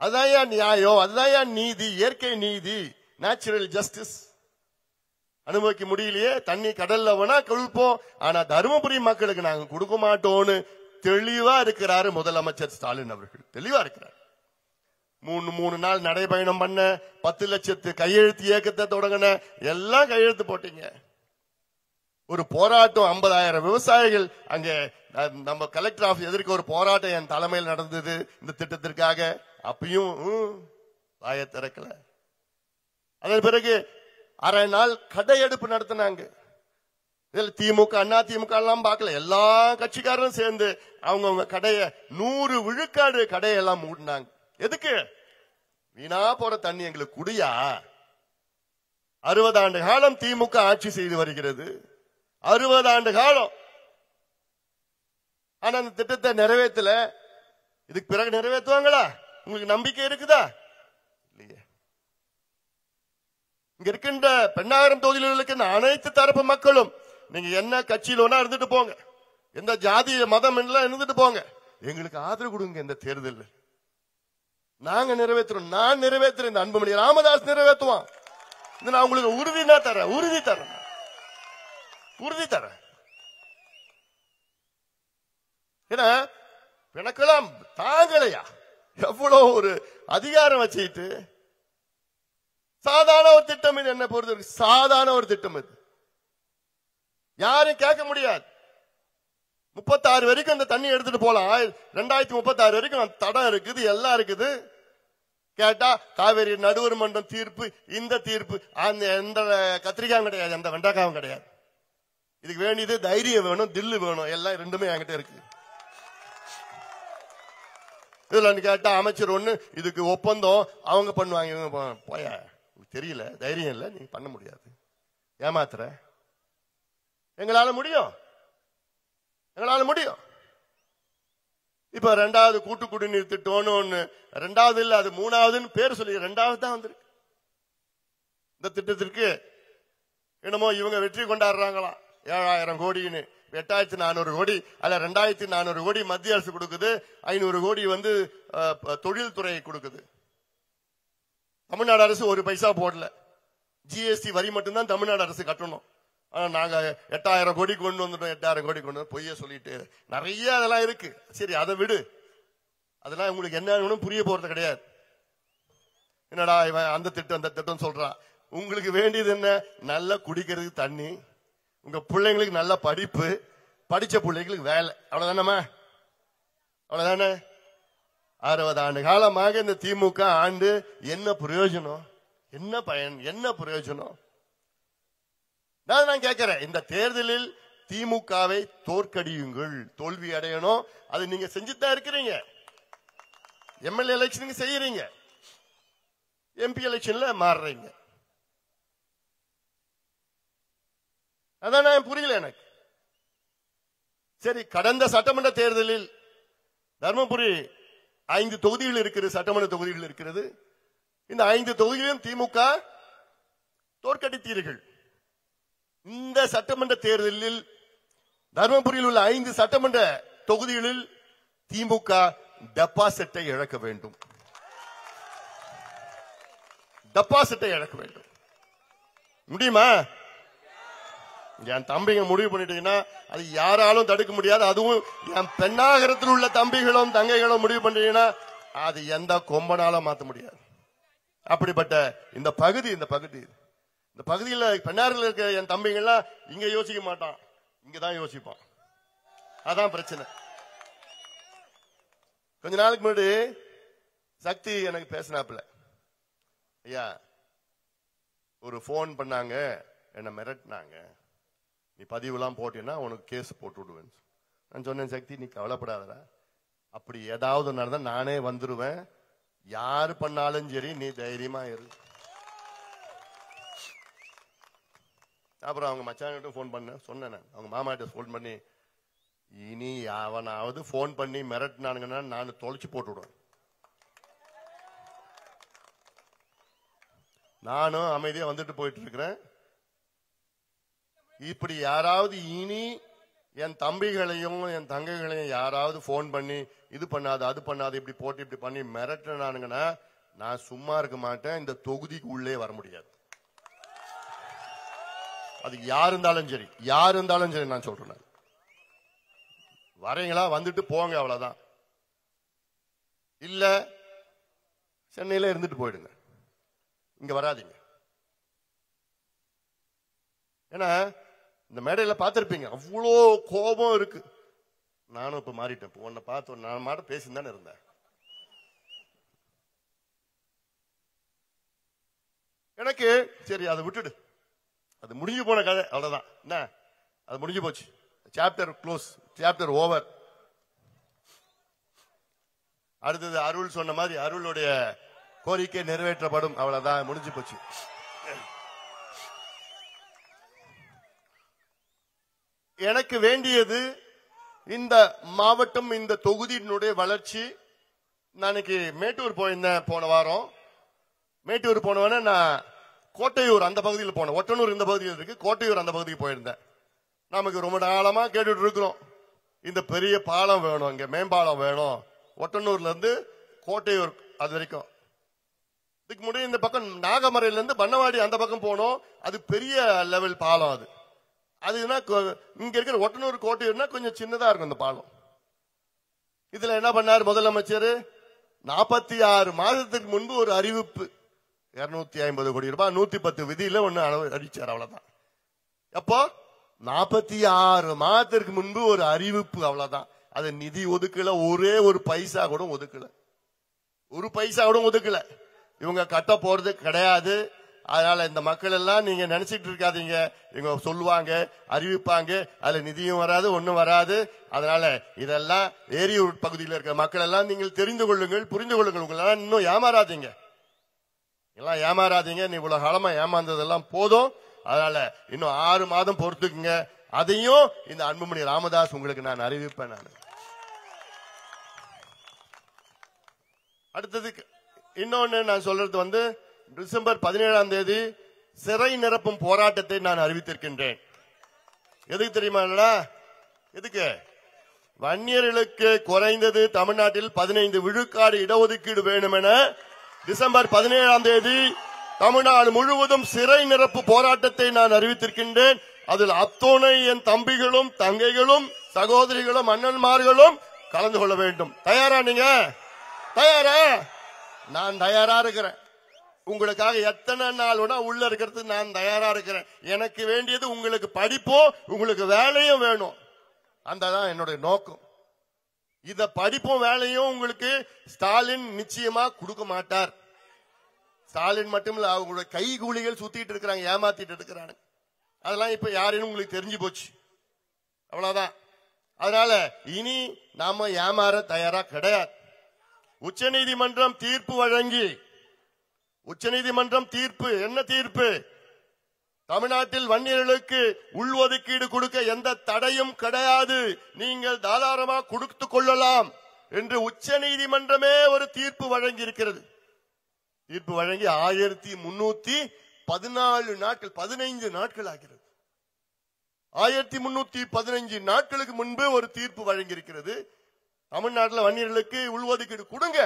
அதுதான் நியாயம், அதுதான் நீதி, இயற்கை நீதி, நேச்சுரல் ஜஸ்டிஸ். அனுபவிக்க முடியலையே, தண்ணி கடல்ல வேணா கொடுப்போம், ஆனா தருமபுரி மக்களுக்கு நாங்க கொடுக்க மாட்டோம்னு தெளிவா இருக்கிறாரு முதலமைச்சர் ஸ்டாலின் அவர்கள். தெளிவா இருக்கிறார். 3 நாள் நடைபயணம் பண்ண, 10 லட்சத்து கையெழுத்து இயக்கத்தை தொடங்கின, எல்லாம் கையெழுத்து போட்டீங்க. ஒரு போராட்டம் 50,000 விவசாயிகள் அங்க நம்ம கலெக்டர் ஆபீஸ் எதிர்க்க ஒரு போராட்டம் என் தலைமையில் நடந்தது இந்த திட்டத்திற்காக. அப்பயும் வாயை திறக்கல. அதன் பிறகு அரை நாள் கடையெடுப்பு நடத்தினாங்க. இதுல திமுக அண்ணா திமுக எல்லாம் பார்க்கல, எல்லா கட்சிக்காரரும் சேர்ந்து அவங்க கடைய 100 விழுக்காடு கடையெல்லாம் மூடினாங்க. எதுக்கு? வீணா போற தண்ணி எங்களுக்கு குடியா? 60 ஆண்டு காலம் திமுக ஆட்சி செய்து வருகிறது. 60 ஆண்டு காலம். ஆனா அந்த திட்டத்தை நிறைவேற்றல. இதுக்கு பிறகு நிறைவேற்றுவாங்களா? உங்களுக்கு நம்பிக்கை இருக்குதா? இல்லையே. இங்க இருக்கின்ற பெண்ணாகரம் தொகுதியில் இருக்கின்ற அனைத்து தரப்பு மக்களும் நீங்க என்ன கட்சியில் ஒன்னா இருந்துட்டு போங்க, எந்த ஜாதி மதம் எல்லாம் இருந்துட்டு போங்க, எங்களுக்கு ஆதரவு கொடுங்க. இந்த தேர்தல் நாங்க நிறைவேற்றுறோம். நான் நிறைவேற்றுறேன். இந்த அன்புமணி ராமதாஸ் நிறைவேற்றுவான். நான் உங்களுக்கு உறுதினா தரேன், உறுதி தரேன், உறுதி தரேன். ஏன்னா எனக்கெல்லாம் தாங்கலையா? எவ்வளவு ஒரு அதிகாரம் வச்சுக்கிட்டு சாதாரண ஒரு திட்டம் இது. என்ன பொறுத்த சாதாரண ஒரு திட்டம் இது. யாரும் கேட்க முடியாது. 36 வரைக்கும் அந்த தண்ணி எடுத்துட்டு போலாம். 2036 வரைக்கும் தடம் இருக்குது, எல்லாம் இருக்குது. கேட்டா காவேரி நடுவர் மன்றம் தீர்ப்பு, இந்த தீர்ப்பு, அந்த எந்த கத்திரிக்காயும் கிடையாது, எந்த வெண்டைக்காயும் கிடையாது. இதுக்கு வேண்டியது தைரியம் வேணும், தில்லு வேணும். எல்லாம் ரெண்டுமே என்கிட்ட இருக்கு. இதுல கேட்டா அமைச்சர் ஒண்ணு, இதுக்கு ஒப்பந்தம் அவங்க பண்ணுவாங்க, இவங்க போய தெரியல, தைரியம் இல்ல, நீங்க பண்ண முடியாது, ஏமாத்துற. எங்களால முடியும், எங்களால முடியும். இப்ப 2வது கூட்டு குடிநீர் திட்டம்னு ஒண்ணு, 2வது இல்ல அது 3வதுன்னு பேர் சொல்லி 2வது தான் வந்திருக்கு. இந்த திட்டத்திற்கு என்னமோ இவங்க வெற்றி கொண்டாடுறாங்களாம். 7,000 கோடின்னு, 8,400 கோடி அல்ல 2,400 கோடி மத்திய அரசு கொடுக்குது, 500 கோடி தொழில்துறை கொடுக்குது. தமிழ்நாடு அரசு ஒரு பைசா போடல. ஜிஎஸ்டி வரி மட்டும்தான் தமிழ்நாடு அரசு கட்டணும். ஆனா நாங்க 8,000 கோடி கொண்டு வந்துட்டோம், 8,000 கோடி கொண்டு வந்து பொய்ய சொல்லிட்டு நிறைய அதெல்லாம் இருக்கு. சரி, அதை விடு. அதெல்லாம் உங்களுக்கு என்ன புரிய போறது கிடையாது. என்னடா இவன் அந்த திட்டம் அந்த திட்டம் சொல்றான். உங்களுக்கு வேண்டியது என்ன? நல்லா குடிக்கிறதுக்கு தண்ணி, உங்க பிள்ளைங்களுக்கு நல்ல படிப்பு, படிச்ச பிள்ளைங்களுக்கு வேலை, அவ்வளவுதானே? அவ்வளவுதானே? 60 ஆண்டு காலமாக இந்த திமுக ஆண்டு என்ன பிரயோஜனம்? என்ன பயன்? என்ன பிரயோஜனம்? நான் கேட்கிறேன், இந்த தேர்தலில் திமுகவை தோற்கடியுங்கள், தோல்வி அடையணும். அது நீங்க செஞ்சுதான் இருக்கிறீங்க. எம்எல்ஏ எலெக்ஷனுக்கு செய்யறீங்க, எம்பி எலெக்ஷன்ல மாறுறீங்க. அதான் புரியல எனக்கு. சரி, கடந்த சட்டமன்ற தேர்தலில் தர்மபுரி 5 தொகுதிகள் இருக்கிறது, சட்டமன்ற தொகுதிகள் இருக்கிறது. இந்த 5 தொகுதியிலும் திமுக தோற்கடித்தீர்கள். இந்த சட்டமன்ற தேர்தலில் தர்மபுரியில் உள்ள 5 சட்டமன்ற தொகுதிகளில் திமுக டெபாசிட்டை இழக்க வேண்டும். டெபாசிட்டை இழக்க வேண்டும். முடியுமா? என் தம்பிங்க முடிவு பண்ணிட்டீங்கன்னா அது யாராலும் தடுக்க முடியாது. அதுவும் என் பெண்ணாகரத்தில் உள்ள தம்பிகளும் தங்கைகளும் முடிவு பண்ணிட்டீங்கன்னா அது எந்த கொம்பனாலும் மாற்ற முடியாது. அப்படிப்பட்ட இந்த பகுதியில் பெண்ணாரில் இருக்க என் தம்பிங்கெல்லாம் இங்க யோசிக்க மாட்டான், இங்கதான் யோசிப்பான். அதான் பிரச்சனை. கொஞ்ச நாளுக்கு முன்னாடி சக்தி எனக்கு பேசினாப்புல, ஐயா ஒரு போன் பண்ணாங்க, என்ன மிரட்டினாங்க, நீ பதிவுலாம் போட்டீங்கன்னா உனக்கு கேஸ் போட்டு விடுவேன். நான் சொன்னேன், சக்தி நீ கவலைப்படாதடா, அப்படி ஏதாவது நடந்தா நானே வந்துருவேன், யாரு பண்ணாலும் சரி நீ தைரியமா இரு. அப்புறம் அவங்க மச்சான்கிட்ட போன் பண்ண சொன்னேன், அவங்க மாமா கிட்ட போன் பண்ணி இனி அவனாவது போன் பண்ணி மிரட்டினானுங்கன்னா நான் தொலைச்சு போட்டு விடுவேன். நானும் அமைதியா வந்துட்டு போயிட்டு இருக்கிறேன். இப்படி யாராவது இனி என் தம்பிகளையும் என் தங்கைகளையும் யாராவது போன் பண்ணி இது பண்ணாது அது பண்ணாது இப்படி போட்டு இப்படி பண்ணி மிரட்டினானுங்கன்னா நான் சும்மா இருக்க மாட்டேன். இந்த தொகுதிக்கு உள்ளே வர முடியாது. அது யார் இருந்தாலும் சரி, யார் இருந்தாலும் சரி. நான் சொல்றேன், வரீங்களா வந்துட்டு போங்க, அவ்வளவுதான். இல்ல சென்னையில இருந்துட்டு போயிடுங்க, இங்க வராதீங்க. ஏன்னா இந்த மேடையில பார்த்திருப்பீங்க, அவ்வளோ கோபம் இருக்கு. நானும் இப்ப மாறிட்டேன். இப்ப உன்னை பார்த்து நான் மாட்ட பேசின்னு இருந்தேன். எனக்கு சரி அதை விட்டுடு, அது முடிஞ்சு போன கதை, அவ்வளவுதான். என்ன அது முடிஞ்சு போச்சு. Chapter close, chapter over. அடுத்தது அருள் சொன்ன மாதிரி அருளுடைய கோரிக்கை நிறைவேற்றப்படும், அவ்வளவுதான், முடிஞ்சு போச்சு. எனக்கு வேண்டியது இந்த மாவட்டம், இந்த தொகுதியினுடைய வளர்ச்சி. நான் மேட்டூர் போயிருந்தேன் போன வாரம். மேட்டூர் போனவன நான் கோட்டையூர் அந்த பகுதியில் போனேன். ஒட்டனூர் இந்த பகுதியில் இருக்கு, கோட்டையூர் அந்த பகுதிக்கு போயிருந்தேன். நமக்கு ரொம்ப காலமா கேட்டுட்டு இருக்கிறோம், இந்த பெரிய பாலம் வேணும், இங்க மேம்பாலம் வேணும், ஒட்டனூர்ல இருந்து கோட்டையூர் அது வரைக்கும். இதுக்கு முன்னாடி இந்த பக்கம் நாகமரையில இருந்து பண்ணவாடி அந்த பக்கம் போனோம், அது பெரிய லெவல் பாலம். அதுனா இங்க இருக்கிற ஒட்டனூர் கோட்டையூர்னா கொஞ்சம் சின்னதா இருக்கும் இந்த பாலம். இதுல என்ன பண்ணாரு முதலமைச்சர், 46 மாதத்துக்கு முன்பு ஒரு அறிவிப்பு, 250 கோடி ரூபாய் 110 விதியில ஒண்ணு அடிச்சார், அவ்வளவுதான். அப்போ 46 மாதத்திற்கு முன்பு ஒரு அறிவிப்பு, அவ்வளவுதான். அது நிதி ஒதுக்கல, ஒரே ஒரு பைசா கூட ஒதுக்கல, ஒரு பைசா கூட ஒதுக்கல. இவங்க கட்ட போறது கிடையாது. அதனால இந்த மக்கள் எல்லாம் நீங்க நினைச்சிட்டு இருக்காதீங்க, இவங்க சொல்லுவாங்க அறிவிப்பாங்க, அதுல நிதியும் வராது ஒன்னும் வராது. அதனால இதெல்லாம் ஏரியூர் பகுதியில் இருக்கிற மக்கள் எல்லாம் நீங்கள் தெரிந்து கொள்ளுங்கள், புரிந்து கொள்ளுங்கள். உங்களெல்லாம் இன்னும் ஏமாறாதீங்க, எல்லாம் ஏமாறாதீங்க. நீ இவ்வளவு காலமா ஏமாந்ததெல்லாம் போதும். அதனால இன்னும் 6 மாதம் பொறுத்துக்குங்க. அதையும் இந்த அன்புமணி ராமதாஸ் உங்களுக்கு நான் அறிவிப்பேன். நான் அடுத்தது இன்னொன்னு நான் சொல்றது டிசம்பர் 17ஆம் தேதி சிறை நிரப்பும் போராட்டத்தை நான் அறிவித்திருக்கின்றேன். எதுக்கு தெரியுமா? எதுக்கு? வன்னியர்களுக்கு குறைந்தது தமிழ்நாட்டில் 15 விழுக்காடு இடஒதுக்கீடு வேணும் என டிசம்பர் 17ஆம் தேதி தமிழ்நாடு முழுவதும் சிறை நிரப்பு போராட்டத்தை நான் அறிவித்திருக்கின்றேன். அதில் அத்தோனை என் தம்பிகளும் தங்கைகளும் சகோதரிகளும் அண்ணன்மார்களும் கலந்து கொள்ள வேண்டும். தயாரா? நீங்க தயாரா? நான் தயாரா இருக்கிறேன். உங்களுக்காக எத்தனை நாள் வேணா உள்ள இருக்கிறது நான் தயாரா இருக்கிறேன். எனக்கு வேண்டியது உங்களுக்கு படிப்பும் உங்களுக்கு வேலையும் வேணும். அதான் என்னுடைய நோக்கம். இத படிப்பும் வேலையும் உங்களுக்கு ஸ்டாலின் நிச்சயமா கொடுக்க மாட்டார். ஸ்டாலின் மட்டுமில்ல, அவங்களுடைய கைகூலிகள் சுத்திட்டு இருக்கிறாங்க, ஏமாத்திட்டு இருக்கிறாங்க. அதெல்லாம் இப்ப யாருன்னு உங்களுக்கு தெரிஞ்சு போச்சு, அவ்வளவுதான். அதனால இனி நாம ஏமாற தயாரா கிடையாது. உச்சநீதிமன்றம் தீர்ப்பு வழங்கி, உச்சநீதிமன்றம் தீர்ப்பு என்ன தீர்ப்பு? தமிழ்நாட்டில் வன்னியர்களுக்கு உள்ஒதுக்கீடு கொடுக்க எந்த தடையும் கிடையாது, நீங்கள் தாராளமாக கொடுத்துக் கொள்ளலாம் என்று உச்சநீதிமன்றமே ஒரு தீர்ப்பு வழங்கி இருக்கிறது. தீர்ப்பு வழங்கி 1314 நாட்கள், 15 நாட்கள் ஆகிறது. 1315 நாட்களுக்கு முன்பு ஒரு தீர்ப்பு வழங்கி இருக்கிறது. தமிழ்நாட்டில் வன்னியர்களுக்கு உள்ஒதுக்கீடு கொடுங்க.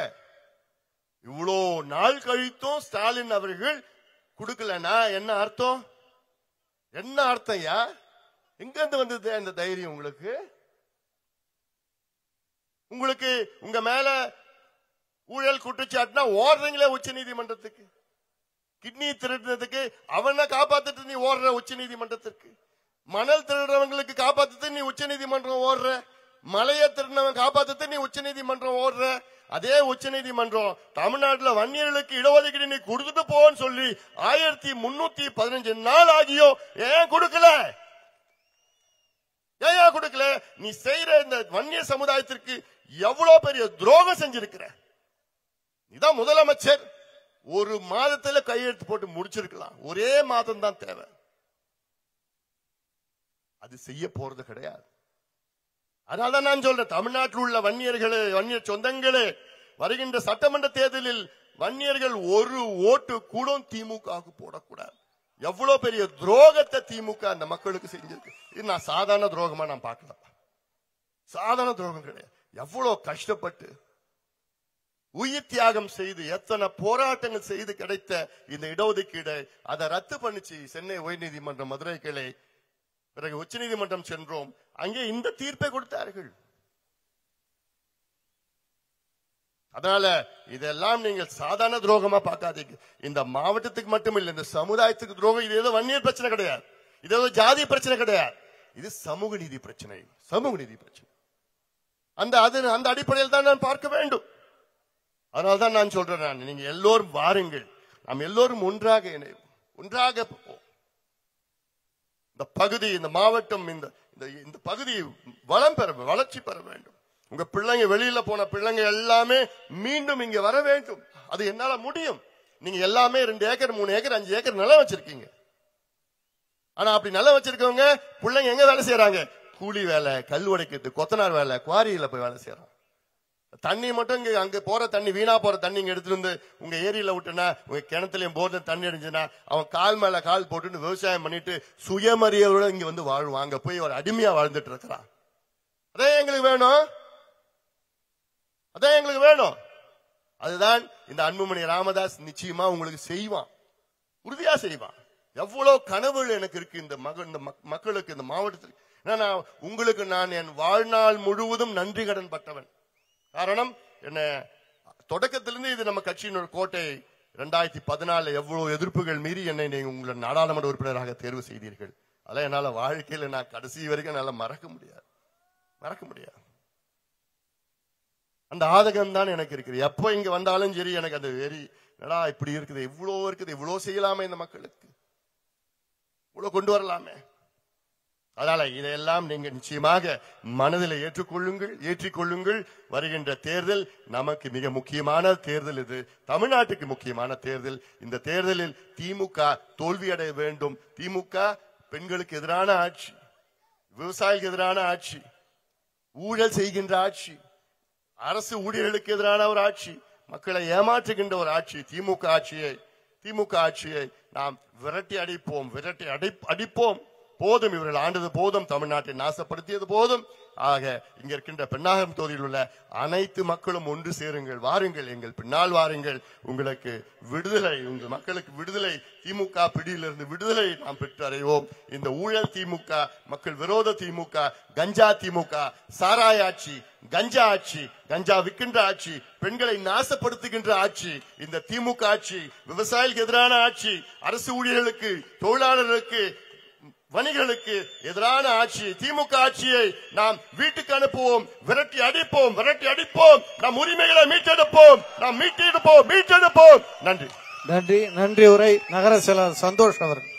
இவ்வளோ நாள் கழித்தும் ஸ்டாலின் அவர்கள் கொடுக்கலன்னா என்ன அர்த்தம்? என்ன அர்த்தம்? எங்க இருந்து வந்தது அந்த தைரியம் உங்களுக்கு? உங்களுக்கு உங்க மேல ஊழல் குற்றச்சாட்டுனா ஓடுறீங்களே உச்ச நீதிமன்றத்துக்கு. கிட்னி திருடுறதுக்கு அவனை காப்பாத்துட்டு நீ ஓடுற உச்ச நீதிமன்றத்திற்கு. மணல் திருடுறவங்களுக்கு காப்பாத்துட்டு நீ உச்ச நீதிமன்றம் ஓடுற. மலையை திருடினவன் காப்பாத்துட்டு நீ உச்ச நீதிமன்றம் ஓடுற. அதே உச்ச நீதிமன்றம் தமிழ்நாட்டில் வன்னியர்களுக்கு இடஒதுக்கீடு நீ கொடுத்துட்டு போன்னு சொல்லி 1315 நாள் ஆகியோ ஏன் கொடுக்கல? ஏன் கொடுக்கல? நீ செய்யற இந்த வன்னிய சமுதாயத்திற்கு எவ்வளவு பெரிய துரோகம் செஞ்சிருக்கிற. இதான் முதலமைச்சர் ஒரு மாதத்துல கையெழுத்து போட்டு முடிச்சிருக்கலாம். ஒரே மாதம் தான் தேவை. அது செய்ய போறது கிடையாது. அதனால்தான் நான் சொல்றேன், தமிழ்நாட்டில் உள்ள வன்னியர்களே, வன்னியர் சொந்தங்களே, வருகின்ற சட்டமன்ற தேர்தலில் வன்னியர்கள் ஒரு ஓட்டு கூட திமுகவுக்கு போடக்கூடாது. எவ்வளவு பெரிய துரோகத்தை திமுக அந்த மக்களுக்கு செஞ்சிருக்கு. இது நான் சாதாரண துரோகமா நான் பார்க்கல, சாதாரண துரோகம் கிடையாது. எவ்வளவு கஷ்டப்பட்டு உயிர் தியாகம் செய்து எத்தனை போராட்டங்கள் செய்து கிடைத்த இந்த இடஒதுக்கீடு அதை ரத்து பண்ணிச்சு சென்னை உயர்நீதிமன்றம், மதுரை கிளை, பிறகு உச்ச நீதிமன்றம் சென்றோம். அங்கே இந்த தீர்ப்பை கொடுத்தார்கள். அதனால இதெல்லாம் நீங்கள் சாதாரண துரோகமா பார்க்காதீங்க. இந்த மாவட்டத்துக்கு மட்டும் இல்லை, இந்த சமுதாயத்துக்கு துரோகம். இது ஏதோ வன்னியர் பிரச்சனை கிடையாது, இது ஏதோ ஜாதி பிரச்சனை கிடையாது, இது சமூக நீதி பிரச்சனை, சமூக நீதி பிரச்சனை. அந்த அடிப்படையில் தான் நான் பார்க்க வேண்டும். அதனால்தான் நான் சொல்றேன், நீங்க எல்லோரும் வாருங்கள், நாம் எல்லோரும் ஒன்றாக இணைவோம், ஒன்றாக இந்த பகுதி, இந்த மாவட்டம், இந்த பகுதி வளம் பெற, வளர்ச்சி பெற வேண்டும். உங்க பிள்ளைங்க வெளியில போன பிள்ளைங்க எல்லாமே மீண்டும் இங்க வர வேண்டும். அது என்னால முடியும். நீங்க எல்லாமே 2 ஏக்கர் 3 ஏக்கர் 5 ஏக்கர் நிலம் வச்சிருக்கீங்க. ஆனா அப்படி நிலம் வச்சிருக்கவங்க பிள்ளைங்க எங்க வேலை செய்யறாங்க? கூலி வேலை, கல் உடைக்கிறது, கொத்தனார் வேலை, குவாரியில போய் வேலை செய்யறாங்க. தண்ணி மட்டும் இங்க அங்க போற தண்ணி, வீணா போற தண்ணி இங்க எடுத்துட்டு வந்து உங்க ஏரியில விட்டுனா, உங்க கிணத்துலயும் போர்ல தண்ணி அடிஞ்சுன்னா அவன் கால் மேல கால் போட்டு விவசாயம் பண்ணிட்டு சுயமரியாதையோட இங்க வந்து வாழ்வான். அங்க போய் ஒரு அடிமையா வாழ்ந்துட்டு இருக்கிறான். அதே எங்களுக்கு வேணும், அதே எங்களுக்கு வேணும். அதுதான் இந்த அன்புமணி ராமதாஸ் நிச்சயமா உங்களுக்கு செய்வான், உறுதியா செய்வான். எவ்வளவு கனவுகள் எனக்கு இருக்கு இந்த மக்களுக்கு, இந்த மாவட்டத்துக்கு. உங்களுக்கு நான் என் வாழ்நாள் முழுவதும் நன்றி கடன் பட்டவன். காரணம் என்ன, தொடக்கத்திலிருந்து இது நம்ம கட்சியின் ஒரு கோட்டை. 2014 எவ்வளவு எதிர்ப்புகள் மீறி என்னை நீங்க உங்களை நாடாளுமன்ற உறுப்பினராக தேர்வு செய்தீர்கள். அதெல்லாம் என்னால வாழ்க்கையில நான் கடைசி வரைக்கும் என்னால மறக்க முடியாது. அந்த ஆதகம் தான் எனக்கு இருக்குது. எப்ப இங்க வந்தாலும் சரி எனக்கு அந்த வெறி, என்னடா இப்படி இருக்குது, இவ்வளவு செய்யலாமே, இந்த மக்களுக்கு இவ்வளவு கொண்டு வரலாமே. அதனால இதையெல்லாம் நீங்க நிச்சயமாக மனதில் ஏற்றிக்கொள்ளுங்கள். வருகின்ற தேர்தல் நமக்கு மிக முக்கியமான தேர்தல். இது தமிழ்நாட்டுக்கு முக்கியமான தேர்தல். இந்த தேர்தலில் திமுக தோல்வியடைய வேண்டும். திமுக பெண்களுக்கு எதிரான ஆட்சி, விவசாயிகளுக்கு எதிரான ஆட்சி, ஊழல் செய்கின்ற ஆட்சி, அரசு ஊழியர்களுக்கு எதிரான ஒரு ஆட்சி, மக்களை ஏமாற்றுகின்ற ஒரு ஆட்சி. திமுக ஆட்சியை நாம் விரட்டி அடிப்போம். போதும், இவர்கள் ஆண்டது போதும், தமிழ்நாட்டை நாசப்படுத்தியது போதும். ஆக இங்க இருக்கின்ற பெண்ணாகரம் தொகுதியில் உள்ள அனைத்து மக்களும் ஒன்று சேருங்கள், வாருங்கள், எங்கள் பின்னால் வாருங்கள். உங்களுக்கு விடுதலை, உங்கள் மக்களுக்கு விடுதலை, திமுக பிடியிலிருந்து விடுதலை நாம் பெற்று அடைவோம். இந்த ஊழல் திமுக, மக்கள் விரோத திமுக, கஞ்சா திமுக, சாராய ஆட்சி, கஞ்சா ஆட்சி, கஞ்சா விற்கின்ற ஆட்சி, பெண்களை நாசப்படுத்துகின்ற ஆட்சி, இந்த திமுக ஆட்சி, விவசாயிகளுக்கு எதிரான ஆட்சி, அரசு ஊழியர்களுக்கு, தொழிலாளர்களுக்கு, வணிகர்களுக்கு எதிரான ஆட்சி, திமுக ஆட்சியை நாம் வீட்டுக்கு அனுப்புவோம், விரட்டி அடிப்போம். நாம் உரிமைகளை மீட்டெடுப்போம். நன்றி. உரை நகர செயலர் சந்தோஷ் அவர்கள்.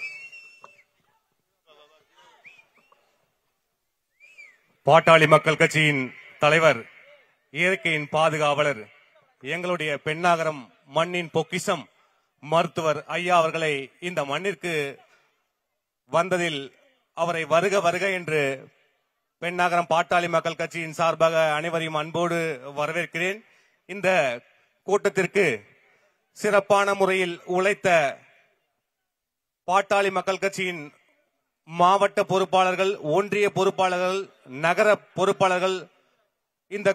பாட்டாளி மக்கள் கட்சியின் தலைவர், இயற்கையின் பாதுகாவலர், எங்களுடைய பெண்ணாகரம் மண்ணின் பொக்கிஷம் மருத்துவர் ஐயா அவர்களை இந்த மண்ணிற்கு வந்ததில் அவரை வருக என்று பெண்ணாகரம் பாட்டாளி மக்கள் கட்சியின் சார்பாக அனைவரையும் அன்போடு வரவேற்கிறேன். இந்த கூட்டத்திற்கு சிறப்பான முறையில் உழைத்த பாட்டாளி மக்கள் கட்சியின் மாவட்ட பொறுப்பாளர்கள், ஒன்றிய பொறுப்பாளர்கள், நகர பொறுப்பாளர்கள் இந்த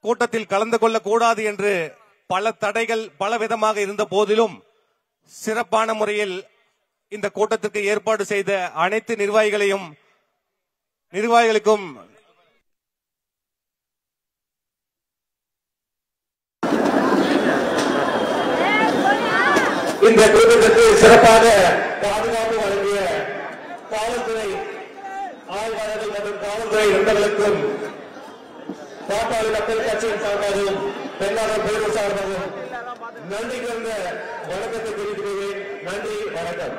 கூட்டத்தில் கலந்து கொள்ளக்கூடாது என்று பல தடைகள் பல விதமாக இருந்த போதிலும் சிறப்பான முறையில் இந்த கூட்டத்திற்கு ஏற்பாடு செய்த அனைத்து நிர்வாகிகளுக்கும் இந்த கூட்டத்திற்கு சிறப்பாக பாதுகாப்பு வழங்கிய காவல்துறை ஆய்வாளர்கள் மற்றும் காவல்துறை நண்பர்களுக்கும் பாட்டாளி மக்கள் கட்சியின் சார்பாகவும் பெண்ணாளர் பேரூர் சார்பாகவும் நன்றி கலந்த வணக்கத்தை தெரிவித்துக் கொள்கிறேன். நன்றி, வணக்கம்.